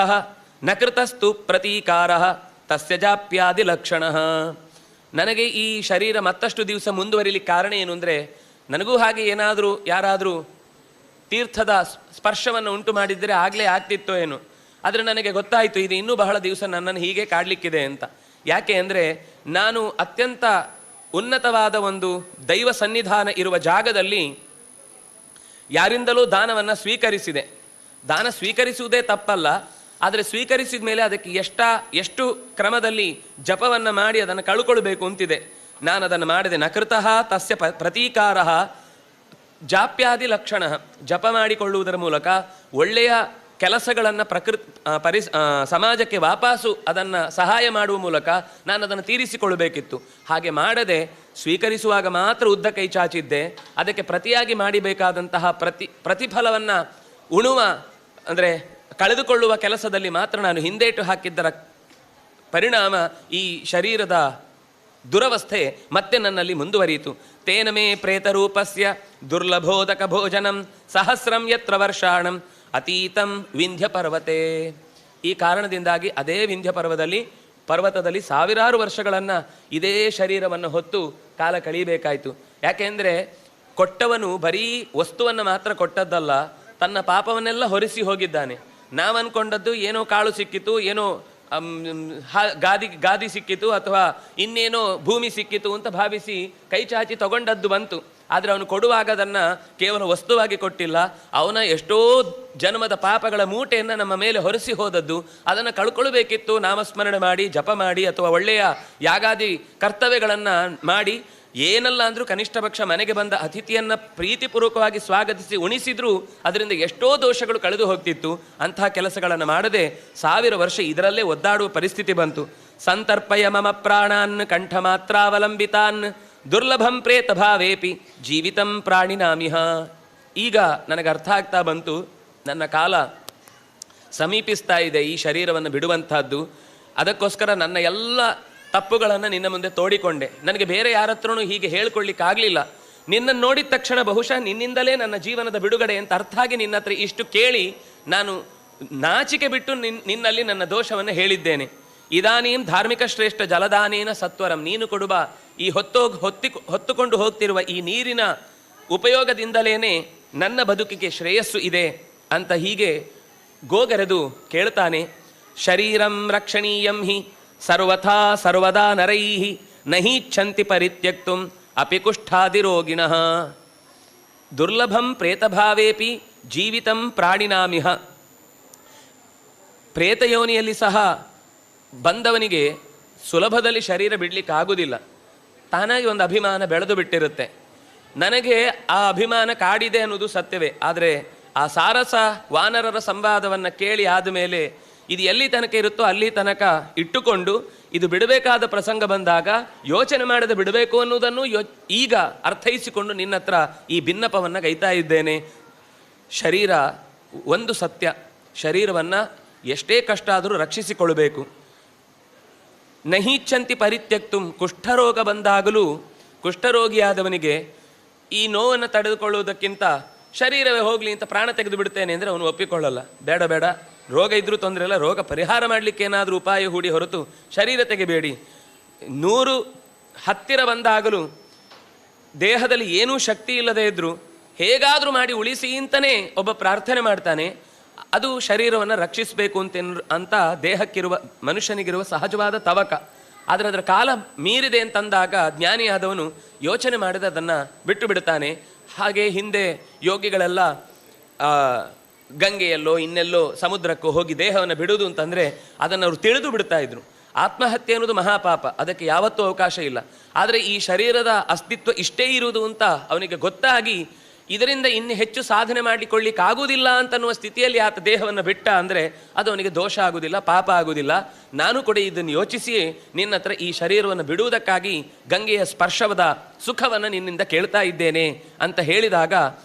ನಕೃತಸ್ತು ಪ್ರತೀಕಾರ ತಸ್ಯ ಜಾಪ್ಯಾದಿ ಲಕ್ಷಣ. ನನಗೆ ಈ ಶರೀರ ಮತ್ತಷ್ಟು ದಿವಸ ಮುಂದುವರಿಲಿಕ್ಕೆ ಕಾರಣ ಏನು ಅಂದರೆ, ನನಗೂ ಹಾಗೆ ಏನಾದರೂ ಯಾರಾದರೂ ತೀರ್ಥದ ಸ್ಪರ್ಶವನ್ನು ಉಂಟು ಮಾಡಿದರೆ ಆಗಲೇ ಆಗ್ತಿತ್ತೋ ಏನು. ಆದರೆ ನನಗೆ ಗೊತ್ತಾಯಿತು ಇದು ಇನ್ನೂ ಬಹಳ ದಿವಸ ನನ್ನನ್ನು ಹೀಗೆ ಕಾಡಲಿಕ್ಕಿದೆ ಅಂತ. ಯಾಕೆ ಅಂದರೆ ನಾನು ಅತ್ಯಂತ ಉನ್ನತವಾದ ಒಂದು ದೈವ ಸನ್ನಿಧಾನ ಇರುವ ಜಾಗದಲ್ಲಿ ಯಾರಿಂದಲೂ ದಾನವನ್ನು ಸ್ವೀಕರಿಸಿದೆ. ದಾನ ಸ್ವೀಕರಿಸುವುದೇ ತಪ್ಪಲ್ಲ, ಆದರೆ ಸ್ವೀಕರಿಸಿದ ಮೇಲೆ ಅದಕ್ಕೆ ಎಷ್ಟು ಕ್ರಮದಲ್ಲಿ ಜಪವನ್ನು ಮಾಡಿ ಅದನ್ನು ಕಳ್ಕೊಳ್ಬೇಕು ಅಂತಿದೆ. ನಾನು ಅದನ್ನು ಮಾಡಿದೆ. ನಕೃತಃ ತಸ್ಯ ಪ್ರತೀಕಾರ ಜಾಪ್ಯಾದಿ ಲಕ್ಷಣ. ಜಪ ಮಾಡಿಕೊಳ್ಳುವುದರ ಮೂಲಕ ಒಳ್ಳೆಯ ಕೆಲಸಗಳನ್ನು ಸಮಾಜಕ್ಕೆ ವಾಪಸ್ಸು ಅದನ್ನು ಸಹಾಯ ಮಾಡುವ ಮೂಲಕ ನಾನು ಅದನ್ನು ತೀರಿಸಿಕೊಳ್ಳಬೇಕಿತ್ತು. ಹಾಗೆ ಮಾಡದೆ ಸ್ವೀಕರಿಸುವಾಗ ಮಾತ್ರ ಉದ್ದ ಕೈ ಚಾಚಿದ್ದೆ. ಅದಕ್ಕೆ ಪ್ರತಿಯಾಗಿ ಮಾಡಬೇಕಾದಂತಹ ಪ್ರತಿಫಲವನ್ನು ಉಣುವ ಅಂದರೆ ಕಳೆದುಕೊಳ್ಳುವ ಕೆಲಸದಲ್ಲಿ ಮಾತ್ರ ನಾನು ಹಿಂದೇಟು ಹಾಕಿದ್ದರ ಪರಿಣಾಮ ಈ ಶರೀರದ ದುರವಸ್ಥೆ ಮತ್ತೆ ನನ್ನಲ್ಲಿ ಮುಂದುವರಿಯಿತು. ತೇನ ಮೇ ಪ್ರೇತರೂಪಸ್ಯ ದುರ್ಲಭೋದಕ ಭೋಜನಂ ಸಹಸ್ರಂ ಯತ್ರ ವರ್ಷಾಣಂ ಅತೀತಂ ವಿಂಧ್ಯ ಪರ್ವತೆ. ಈ ಕಾರಣದಿಂದಾಗಿ ಅದೇ ವಿಂಧ್ಯ ಪರ್ವತದಲ್ಲಿ ಸಾವಿರಾರು ವರ್ಷಗಳನ್ನು ಇದೇ ಶರೀರವನ್ನು ಹೊತ್ತು ಕಾಲ ಕಳೀಬೇಕಾಯಿತು. ಯಾಕೆಂದರೆ ಕೊಟ್ಟವನು ಬರೀ ವಸ್ತುವನ್ನು ಮಾತ್ರ ಕೊಟ್ಟದ್ದಲ್ಲ, ತನ್ನ ಪಾಪವನ್ನೆಲ್ಲ ಹೊರಿಸಿ ಹೋಗಿದ್ದಾನೆ. ನಾವು ಅಂದ್ಕೊಂಡದ್ದು ಏನೋ ಕಾಳು ಸಿಕ್ಕಿತು, ಏನೋ ಗಾದಿ ಸಿಕ್ಕಿತು, ಅಥವಾ ಇನ್ನೇನೋ ಭೂಮಿ ಸಿಕ್ಕಿತು ಅಂತ ಭಾವಿಸಿ ಕೈ ಚಾಚಿ ತಗೊಂಡದ್ದು ಬಂತು. ಆದರೆ ಅವನು ಕೊಡುವಾಗ ಅದನ್ನು ಕೇವಲ ವಸ್ತುವಾಗಿ ಕೊಟ್ಟಿಲ್ಲ, ಅವನ ಎಷ್ಟೋ ಜನ್ಮದ ಪಾಪಗಳ ಮೂಟೆಯನ್ನು ನಮ್ಮ ಮೇಲೆ ಹೊರಿಸಿ ಹೋದದ್ದು. ಅದನ್ನು ಕಳ್ಕೊಳ್ಬೇಕಿತ್ತು ನಾಮಸ್ಮರಣೆ ಮಾಡಿ, ಜಪ ಮಾಡಿ, ಅಥವಾ ಒಳ್ಳೆಯ ಯಾಗಾದಿ ಕರ್ತವ್ಯಗಳನ್ನು ಮಾಡಿ. ಏನಲ್ಲ ಅಂದರೂ ಕನಿಷ್ಠ ಪಕ್ಷ ಮನೆಗೆ ಬಂದ ಅತಿಥಿಯನ್ನು ಪ್ರೀತಿಪೂರ್ವಕವಾಗಿ ಸ್ವಾಗತಿಸಿ ಉಣಿಸಿದ್ರೂ ಅದರಿಂದ ಎಷ್ಟೋ ದೋಷಗಳು ಕಳೆದು ಹೋಗ್ತಿತ್ತು. ಅಂತಹ ಕೆಲಸಗಳನ್ನು ಮಾಡದೆ 1000 ವರ್ಷ ಇದರಲ್ಲೇ ಒದ್ದಾಡುವ ಪರಿಸ್ಥಿತಿ ಬಂತು. ಸಂತರ್ಪಯ ಮಮ ಪ್ರಾಣಾನ್ ಕಂಠ ಮಾತ್ರಾವಲಂಬಿತಾನ್ ದುರ್ಲಭಂ ಪ್ರೇತ ಭಾವೇಪಿ ಜೀವಿತಂ ಪ್ರಾಣಿನಾಮಿಹ. ಈಗ ನನಗೆ ಅರ್ಥ ಆಗ್ತಾ ಬಂತು, ನನ್ನ ಕಾಲ ಸಮೀಪಿಸ್ತಾ ಇದೆ ಈ ಶರೀರವನ್ನು ಬಿಡುವಂತಹದ್ದು. ಅದಕ್ಕೋಸ್ಕರ ನನ್ನ ಎಲ್ಲ ತಪ್ಪುಗಳನ್ನು ನಿನ್ನ ಮುಂದೆ ತೋಡಿಕೊಂಡೆ. ನನಗೆ ಬೇರೆ ಯಾರ ಹತ್ರನೂ ಹೀಗೆ ಹೇಳ್ಕೊಳ್ಳಿಕ್ಕಾಗಲಿಲ್ಲ. ನಿನ್ನನ್ನು ನೋಡಿದ ತಕ್ಷಣ ಬಹುಶಃ ನಿನ್ನಿಂದಲೇ ನನ್ನ ಜೀವನದ ಬಿಡುಗಡೆ ಅಂತ ಅರ್ಥ ಆಗಿ ನಿನ್ನ ಹತ್ರ ಇಷ್ಟು ಕೇಳಿ ನಾನು ನಾಚಿಕೆ ಬಿಟ್ಟು ನಿನ್ನಲ್ಲಿ ನನ್ನ ದೋಷವನ್ನು ಹೇಳಿದ್ದೇನೆ. ಇದಾನೀಂ ಧಾರ್ಮಿಕ ಶ್ರೇಷ್ಠ ಜಲದಾನೇನ ಸತ್ವರಂ. ನೀನು ಕೊಡುವ ಈ ಹೊತ್ತುಕೊಂಡು ಹೋಗ್ತಿರುವ ಈ ನೀರಿನ ಉಪಯೋಗದಿಂದಲೇ ನನ್ನ ಬದುಕಿಗೆ ಶ್ರೇಯಸ್ಸು ಇದೆ ಅಂತ ಹೀಗೆ ಗೋಗರೆದು ಕೇಳ್ತಾನೆ. ಶರೀರಂ ರಕ್ಷಣೀಯಂ ಹಿ ಸರ್ವಥಾ ಸರ್ವದಾ ನರೈಃ ನಹೀಚ್ಛಂತಿ ಪರಿತ್ಯಕ್ತುಂ ಅಪಿ ಕುಷ್ಠಾದಿರೋಗಿಣಃ. ದುರ್ಲಭಂ ಪ್ರೇತಭಾವೇಪಿ ಜೀವಿತಂ ಪ್ರಾಣಿನಾಮಿಹ. ಪ್ರೇತಯೋನಿಯಲ್ಲಿ ಸಹ ಬಂದವನಿಗೆ ಸುಲಭದಲ್ಲಿ ಶರೀರ ಬಿಡಲಿಕ್ಕೆ ಆಗುವುದಿಲ್ಲ. ತಾನಾಗಿ ಒಂದು ಅಭಿಮಾನ ಬೆಳೆದು ಬಿಟ್ಟಿರುತ್ತೆ. ನನಗೆ ಆ ಅಭಿಮಾನ ಕಾಡಿದೆ ಅನ್ನೋದು ಸತ್ಯವೇ. ಆದರೆ ಆ ಸಾರಸ ವಾನರರ ಸಂವಾದವನ್ನು ಕೇಳಿ ಆದಮೇಲೆ ಇದು ಎಲ್ಲಿ ತನಕ ಇರುತ್ತೋ ಅಲ್ಲಿ ತನಕ ಇಟ್ಟುಕೊಂಡು ಇದು ಬಿಡಬೇಕಾದ ಪ್ರಸಂಗ ಬಂದಾಗ ಯೋಚನೆ ಮಾಡದೆ ಬಿಡಬೇಕು ಅನ್ನೋದನ್ನು ಈಗ ಅರ್ಥೈಸಿಕೊಂಡು ನಿನ್ನ ಹತ್ರ ಈ ಭಿನ್ನಪವನ್ನು ಗೈತಾ ಇದ್ದೇನೆ. ಶರೀರ ಒಂದು ಸತ್ಯ, ಶರೀರವನ್ನು ಎಷ್ಟೇ ಕಷ್ಟ ಆದರೂ ರಕ್ಷಿಸಿಕೊಳ್ಳಬೇಕು. ನಹೀಚ್ಛಂತಿ ಪರಿತ್ಯಕ್ತುಂ. ಕುಷ್ಠರೋಗ ಬಂದಾಗಲೂ ಕುಷ್ಠರೋಗಿಯಾದವನಿಗೆ ಈ ನೋವನ್ನು ತಡೆದುಕೊಳ್ಳುವುದಕ್ಕಿಂತ ಶರೀರವೇ ಹೋಗಲಿ ಅಂತ ಪ್ರಾಣ ತೆಗೆದು ಬಿಡ್ತೇನೆ ಅಂದರೆ ಅವನು ಒಪ್ಪಿಕೊಳ್ಳಲ್ಲ. ಬೇಡ ಬೇಡ, ರೋಗ ಇದ್ರೂ ತೊಂದರೆ ಇಲ್ಲ, ರೋಗ ಪರಿಹಾರ ಮಾಡಲಿಕ್ಕೆ ಏನಾದರೂ ಉಪಾಯ ಹೂಡಿ ಹೊರತು ಶರೀರ ತೆಗೆಬೇಡಿ. 100 ಹತ್ತಿರ ಬಂದಾಗಲೂ ದೇಹದಲ್ಲಿ ಏನೂ ಶಕ್ತಿ ಇಲ್ಲದೇ ಇದ್ದರೂ ಹೇಗಾದರೂ ಮಾಡಿ ಉಳಿಸಿ ಅಂತಲೇ ಒಬ್ಬ ಪ್ರಾರ್ಥನೆ ಮಾಡ್ತಾನೆ. ಅದು ಶರೀರವನ್ನು ರಕ್ಷಿಸಬೇಕು ಅಂತ ದೇಹಕ್ಕಿರುವ ಮನುಷ್ಯನಿಗಿರುವ ಸಹಜವಾದ ತವಕ. ಆದರೆ ಅದರ ಕಾಲ ಮೀರಿದೆ ಅಂತಂದಾಗ ಜ್ಞಾನಿಯಾದವನು ಯೋಚನೆ ಮಾಡಿದ ಅದನ್ನು ಬಿಟ್ಟು ಬಿಡ್ತಾನೆ. ಹಾಗೆ ಹಿಂದೆ ಯೋಗಿಗಳೆಲ್ಲ ಗಂಗೆಯಲ್ಲೋ ಇನ್ನೆಲ್ಲೋ ಸಮುದ್ರಕ್ಕೋ ಹೋಗಿ ದೇಹವನ್ನು ಬಿಡುವುದು ಅಂತಂದರೆ ಅದನ್ನು ಅವರು ತಿಳಿದು ಬಿಡ್ತಾ ಇದ್ರು. ಆತ್ಮಹತ್ಯೆ ಅನ್ನೋದು ಮಹಾಪಾಪ, ಅದಕ್ಕೆ ಯಾವತ್ತೂ ಅವಕಾಶ ಇಲ್ಲ. ಆದರೆ ಈ ಶರೀರದ ಅಸ್ತಿತ್ವ ಇಷ್ಟೇ ಇರುವುದು ಅಂತ ಅವನಿಗೆ ಗೊತ್ತಾಗಿ ಇದರಿಂದ ಇನ್ನು ಹೆಚ್ಚು ಸಾಧನೆ ಮಾಡಲಿಕ್ಕೊಳ್ಳಿಕ್ಕೆ ಆಗುವುದಿಲ್ಲ ಅಂತನ್ನುವ ಸ್ಥಿತಿಯಲ್ಲಿ ಆತ ದೇಹವನ್ನು ಬಿಟ್ಟ ಅಂದರೆ ಅದು ಅವನಿಗೆ ದೋಷ ಆಗುವುದಿಲ್ಲ, ಪಾಪ ಆಗುವುದಿಲ್ಲ. ನಾನು ಕೂಡ ಇದನ್ನು ಯೋಚಿಸಿ ನಿನ್ನ ಹತ್ರ ಈ ಶರೀರವನ್ನು ಬಿಡುವುದಕ್ಕಾಗಿ ಗಂಗೆಯ ಸ್ಪರ್ಶವದ ಸುಖವನ್ನು ನಿನ್ನಿಂದ ಕೇಳ್ತಾ ಇದ್ದೇನೆ ಅಂತ ಹೇಳಿದಾಗ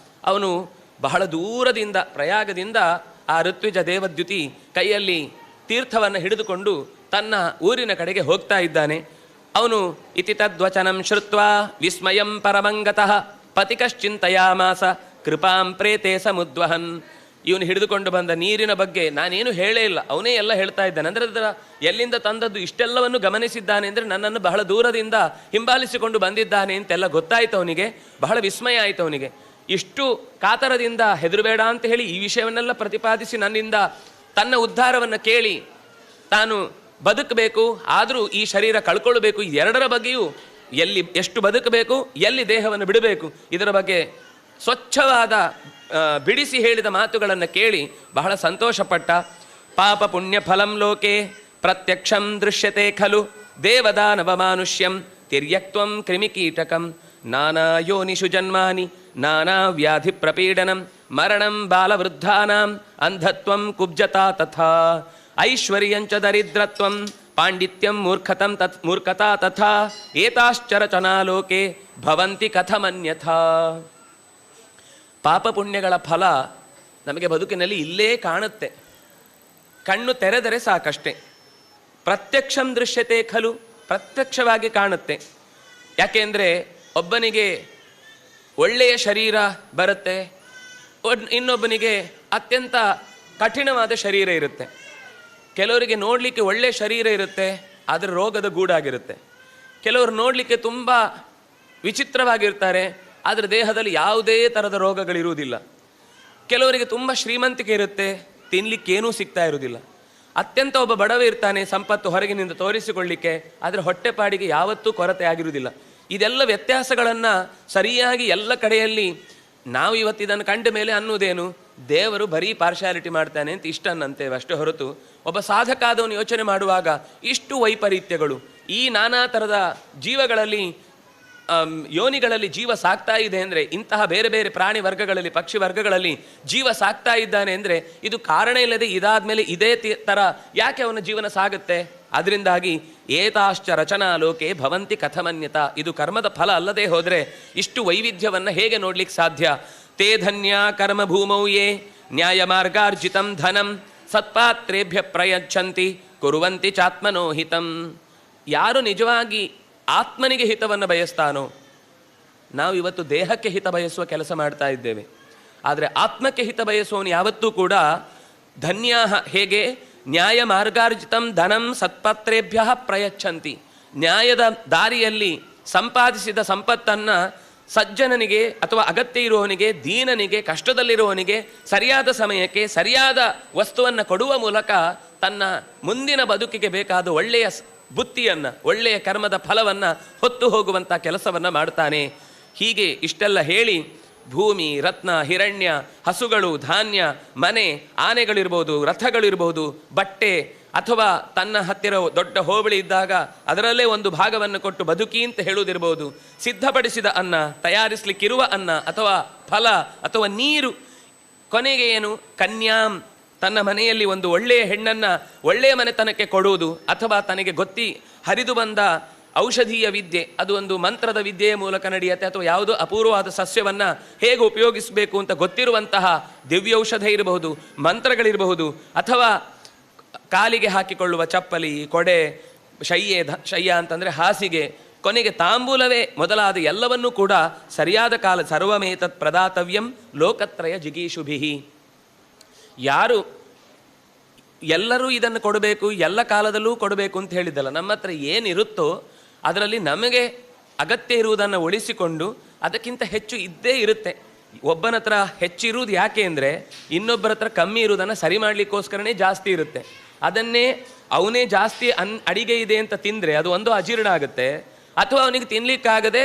ಅವನು ಬಹಳ ದೂರದಿಂದ ಪ್ರಯಾಗದಿಂದ ಆ ಋತ್ವಿಜ ದೇವದ್ಯುತಿ ಕೈಯಲ್ಲಿ ತೀರ್ಥವನ್ನು ಹಿಡಿದುಕೊಂಡು ತನ್ನ ಊರಿನ ಕಡೆಗೆ ಹೋಗ್ತಾ ಇದ್ದಾನೆ. ಅವನು ಇತಿ ತದ್ವಚನಂ ಶ್ರುತ್ವಾ ವಿಸ್ಮಯಂ ಪರಮಂಗತಃ ಪತಿಕಶ್ಚಿಂತಯಾಮಾಸ ಕೃಪಾಂ ಪ್ರೇತೆ ಸಮುದ್ವಹನ್. ಇವನು ಹಿಡಿದುಕೊಂಡು ಬಂದ ನೀರಿನ ಬಗ್ಗೆ ನಾನೇನು ಹೇಳೇ ಇಲ್ಲ, ಅವನೇ ಎಲ್ಲ ಹೇಳ್ತಾ ಇದ್ದಾನೆ. ಅಂದರೆ ಅದರ ಎಲ್ಲಿಂದ ತಂದದ್ದು ಇಷ್ಟೆಲ್ಲವನ್ನು ಗಮನಿಸಿದ್ದಾನೆ ಅಂದರೆ ನನ್ನನ್ನು ಬಹಳ ದೂರದಿಂದ ಹಿಂಬಾಲಿಸಿಕೊಂಡು ಬಂದಿದ್ದಾನೆ ಅಂತೆಲ್ಲ ಗೊತ್ತಾಯಿತು ಅವನಿಗೆ. ಬಹಳ ವಿಸ್ಮಯ ಆಯಿತು ಅವನಿಗೆ. ಇಷ್ಟು ಕಾತರದಿಂದ ಹೆದರಬೇಡ ಅಂತ ಹೇಳಿ ಈ ವಿಷಯವನ್ನೆಲ್ಲ ಪ್ರತಿಪಾದಿಸಿ ನನ್ನಿಂದ ತನ್ನ ಉದ್ಧಾರವನ್ನು ಕೇಳಿ ತಾನು ಬದುಕಬೇಕು, ಆದರೂ ಈ ಶರೀರ ಕಳ್ಕೊಳ್ಬೇಕು, ಇದೆರಡರ ಬಗ್ಗೆಯೂ ಎಲ್ಲಿ ಎಷ್ಟು ಬದುಕಬೇಕು, ಎಲ್ಲಿ ದೇಹವನ್ನು ಬಿಡಬೇಕು, ಇದರ ಬಗ್ಗೆ ಸ್ವಚ್ಛವಾದ ಬಿಡಿಸಿ ಹೇಳಿದ ಮಾತುಗಳನ್ನು ಕೇಳಿ ಬಹಳ ಸಂತೋಷಪಟ್ಟ. ಪಾಪ ಪುಣ್ಯ ಫಲಂ ಲೋಕೆ ಪ್ರತ್ಯಕ್ಷಂ ದೃಶ್ಯತೆ ಖಲು ದೇವದಾನವ ಮಾನುಷ್ಯಂ ತಿರ್ಯಕ್ತ್ವಂ ಕ್ರಿಮಿಕೀಟಕಂ ನಾನಾ ಯೋನಿಷು ಜನ್ಮಾನಿ ನಾನಾ ವ್ಯಾಧಿ ಪ್ರಪೀಡನಂ ಮರಣಂ ಬಾಲವೃದ್ಧಾನಾಂ ಅಂಧತ್ವಂ ಕುಬ್ಜತಾ ತಥಾ ಐಶ್ವರ್ಯಂಚ ದರಿದ್ರತ್ವಂ ಪಾಂಡಿತ್ಯಂ ಮೂರ್ಖತಾ ತಥಾ ಏತಾಶ್ಚರಚನಾ ಲೋಕೆ ಭವಂತಿ ಕಥಮನ್ಯಥಾ. ಪಾಪ ಪುಣ್ಯಗಳ ಫಲ ನಮಗೆ ಬದುಕಿನಲ್ಲಿ ಇಲ್ಲೇ ಕಾಣುತ್ತೆ, ಕಣ್ಣು ತೆರೆದರೆ ಸಾಕಷ್ಟೆ. ಪ್ರತ್ಯಕ್ಷಂ ದೃಶ್ಯತೆ ಖಲು, ಪ್ರತ್ಯಕ್ಷವಾಗಿ ಕಾಣುತ್ತೆ. ಯಾಕೆಂದರೆ ಒಬ್ಬನಿಗೆ ಒಳ್ಳೆಯ ಶರೀರ ಬರುತ್ತೆ, ಇನ್ನೊಬ್ಬನಿಗೆ ಅತ್ಯಂತ ಕಠಿಣವಾದ ಶರೀರ ಇರುತ್ತೆ. ಕೆಲವರಿಗೆ ನೋಡಲಿಕ್ಕೆ ಒಳ್ಳೆಯ ಶರೀರ ಇರುತ್ತೆ, ಆದರೆ ರೋಗದ ಗೂಡಾಗಿರುತ್ತೆ. ಕೆಲವರು ನೋಡಲಿಕ್ಕೆ ತುಂಬ ವಿಚಿತ್ರವಾಗಿರ್ತಾರೆ, ಆದರೆ ದೇಹದಲ್ಲಿ ಯಾವುದೇ ಥರದ ರೋಗಗಳಿರುವುದಿಲ್ಲ. ಕೆಲವರಿಗೆ ತುಂಬ ಶ್ರೀಮಂತಿಕೆ ಇರುತ್ತೆ, ತಿನ್ನಲಿಕ್ಕೇನೂ ಸಿಗ್ತಾ ಇರುವುದಿಲ್ಲ. ಅತ್ಯಂತ ಒಬ್ಬ ಬಡವ ಇರ್ತಾನೆ, ಸಂಪತ್ತು ಹೊರಗಿನಿಂದ ತೋರಿಸಿಕೊಳ್ಳಿಕ್ಕೆ, ಆದರೆ ಹೊಟ್ಟೆಪಾಡಿಗೆ ಯಾವತ್ತೂ ಕೊರತೆ ಆಗಿರುವುದಿಲ್ಲ. ಇದೆಲ್ಲ ವ್ಯತ್ಯಾಸಗಳನ್ನು ಸರಿಯಾಗಿ ಎಲ್ಲ ಕಡೆಯಲ್ಲಿ ನಾವು ಇವತ್ತಿದನ್ನು ಕಂಡ ಮೇಲೆ ಅನ್ನುವುದೇನು, ದೇವರು ಬರೀ ಪಾರ್ಶಾಲಿಟಿ ಮಾಡ್ತಾನೆ ಅಂತ ಇಷ್ಟನ್ನಂತೇವೆ ಅಷ್ಟೇ ಹೊರತು ಒಬ್ಬ ಸಾಧಕಾದವನು ಯೋಚನೆ ಮಾಡುವಾಗ ಇಷ್ಟು ವೈಪರೀತ್ಯಗಳು ಈ ನಾನಾ ಥರದ ಜೀವಗಳಲ್ಲಿ ಯೋನಿಗಳಲ್ಲಿ ಜೀವ ಸಾಕ್ತಾ ಇದೆ ಅಂದರೆ, ಇಂತಹ ಬೇರೆ ಬೇರೆ ಪ್ರಾಣಿ ವರ್ಗಗಳಲ್ಲಿ ಪಕ್ಷಿ ವರ್ಗಗಳಲ್ಲಿ ಜೀವ ಸಾಕ್ತಾ ಇದ್ದಾನೆ ಅಂದರೆ ಇದು ಕಾರಣ ಇಲ್ಲದೆ ಇದಾದ ಮೇಲೆ ಇದೇ ಥರ ಯಾಕೆ ಅವನ ಜೀವನ ಸಾಗುತ್ತೆ? ಅದರಿಂದಾಗಿ ಏತಾಶ್ಚ ರಚನಾ ಲೋಕೆ ಭವಂತಿ ಕಥಮನ್ಯತಾ, ಇದು ಕರ್ಮದ ಫಲ ಅಲ್ಲದೆ ಹೋದರೆ ಇಷ್ಟು ವೈವಿಧ್ಯವನ್ನು ಹೇಗೆ ನೋಡ್ಲಿಕ್ಕೆ ಸಾಧ್ಯ? ತೇ ಧನ್ಯ ಕರ್ಮ ಭೂಮೌ ಯೇ ನ್ಯಾಯ ಮಾರ್ಗಾರ್ಜಿತಂ ಧನಂ ಸತ್ಪಾತ್ರೇಭ್ಯ ಪ್ರಯಚ್ಛಂತಿ ಕುರುವಂತಿ ಚಾತ್ಮನೋ ಹಿತಂ. ಯಾರು ನಿಜವಾಗಿ ಆತ್ಮನಿಗೆ ಹಿತವನ್ನು ಬಯಸ್ತಾನೋ, ನಾವು ಇವತ್ತು ದೇಹಕ್ಕೆ ಹಿತ ಬಯಸುವ ಕೆಲಸ ಮಾಡ್ತಾ ಇದ್ದೇವೆ, ಆದರೆ ಆತ್ಮಕ್ಕೆ ಹಿತ ಬಯಸುವವನು ಯಾವತ್ತೂ ಕೂಡ ಧನ್ಯಾಹ. ಹೇಗೆ? ನ್ಯಾಯ ಮಾರ್ಗಾರ್ಜಿತಂ ಧನಂ ಸತ್ಪತ್ರೇಭ್ಯ ಪ್ರಯಚ್ಛಂತಿ, ನ್ಯಾಯದ ದಾರಿಯಲ್ಲಿ ಸಂಪಾದಿಸಿದ ಸಂಪತ್ತನ್ನು ಸಜ್ಜನನಿಗೆ ಅಥವಾ ಅಗತ್ಯ ಇರುವವನಿಗೆ, ದೀನನಿಗೆ, ಕಷ್ಟದಲ್ಲಿರುವವನಿಗೆ ಸರಿಯಾದ ಸಮಯಕ್ಕೆ ಸರಿಯಾದ ವಸ್ತುವನ್ನು ಕೊಡುವ ಮೂಲಕ ತನ್ನ ಮುಂದಿನ ಬದುಕಿಗೆ ಬೇಕಾದ ಒಳ್ಳೆಯ ಬುತ್ತಿಯನ್ನು, ಒಳ್ಳೆಯ ಕರ್ಮದ ಫಲವನ್ನು ಹೊತ್ತು ಹೋಗುವಂಥ ಕೆಲಸವನ್ನು ಮಾಡ್ತಾನೆ. ಹೀಗೆ ಇಷ್ಟೆಲ್ಲ ಹೇಳಿ ಭೂಮಿ, ರತ್ನ, ಹಿರಣ್ಯ, ಹಸುಗಳು, ಧಾನ್ಯ, ಮನೆ, ಆನೆಗಳಿರ್ಬೋದು, ರಥಗಳಿರ್ಬೋದು, ಬಟ್ಟೆ, ಅಥವಾ ತನ್ನ ಹತ್ತಿರ ದೊಡ್ಡ ಹೋಬಳಿ ಇದ್ದಾಗ ಅದರಲ್ಲೇ ಒಂದು ಭಾಗವನ್ನು ಕೊಟ್ಟು ಬದುಕಿ ಅಂತ ಹೇಳುವುದಿರ್ಬೋದು, ಸಿದ್ಧಪಡಿಸಿದ ಅನ್ನ, ತಯಾರಿಸಲಿಕ್ಕಿರುವ ಅನ್ನ ಅಥವಾ ಫಲ ಅಥವಾ ನೀರು, ಕೊನೆಗೆ ಏನು ಕನ್ಯಾಂ, ತನ್ನ ಮನೆಯಲ್ಲಿ ಒಂದು ಒಳ್ಳೆಯ ಹೆಣ್ಣನ್ನು ಒಳ್ಳೆಯ ಮನೆತನಕ್ಕೆ ಕೊಡುವುದು, ಅಥವಾ ತನಗೆ ಹರಿದು ಬಂದ ಔಷಧೀಯ ವಿದ್ಯೆ, ಅದು ಒಂದು ಮಂತ್ರದ ವಿದ್ಯೆಯ ಮೂಲಕ ನಡೆಯುತ್ತೆ, ಅಥವಾ ಯಾವುದೋ ಅಪೂರ್ವವಾದ ಸಸ್ಯವನ್ನು ಹೇಗೆ ಉಪಯೋಗಿಸಬೇಕು ಅಂತ ಗೊತ್ತಿರುವಂತಹ ದಿವ್ಯೌಷಧ ಇರಬಹುದು, ಮಂತ್ರಗಳಿರಬಹುದು, ಅಥವಾ ಕಾಲಿಗೆ ಹಾಕಿಕೊಳ್ಳುವ ಚಪ್ಪಲಿ, ಕೊಡೆ, ಶಯ್ಯ ಅಂತಂದರೆ ಹಾಸಿಗೆ, ಕೊನೆಗೆ ತಾಂಬೂಲವೇ ಮೊದಲಾದ ಎಲ್ಲವನ್ನೂ ಕೂಡ ಸರಿಯಾದ ಕಾಲ ಸರ್ವಮೇತತ್ ಪ್ರದಾತವ್ಯಂ ಲೋಕತ್ರಯ ಜಿಗೀಷುಭಿಹಿ. ಯಾರು ಎಲ್ಲರೂ ಇದನ್ನು ಕೊಡಬೇಕು, ಎಲ್ಲ ಕಾಲದಲ್ಲೂ ಕೊಡಬೇಕು ಅಂತ ಹೇಳಿದ್ದಲ್ಲ. ನಮ್ಮ ಹತ್ರ ಏನಿರುತ್ತೋ ಅದರಲ್ಲಿ ನಮಗೆ ಅಗತ್ಯ ಇರುವುದನ್ನು ಉಳಿಸಿಕೊಂಡು ಅದಕ್ಕಿಂತ ಹೆಚ್ಚು ಇದ್ದೇ ಇರುತ್ತೆ. ಒಬ್ಬನ ಹತ್ರ ಹೆಚ್ಚಿರುವುದು ಯಾಕೆ ಅಂದರೆ ಇನ್ನೊಬ್ಬರ ಹತ್ರ ಕಮ್ಮಿ ಇರುವುದನ್ನು ಸರಿ ಮಾಡಲಿಕ್ಕೋಸ್ಕರನೇ ಜಾಸ್ತಿ ಇರುತ್ತೆ. ಅದನ್ನೇ ಅವನೇ ಜಾಸ್ತಿ ಅಡಿಗೆ ಇದೆ ಅಂತ ತಿಂದರೆ ಅದು ಒಂದು ಅಜೀರ್ಣ ಆಗುತ್ತೆ, ಅಥವಾ ಅವನಿಗೆ ತಿನ್ನಲಿಕ್ಕಾಗದೆ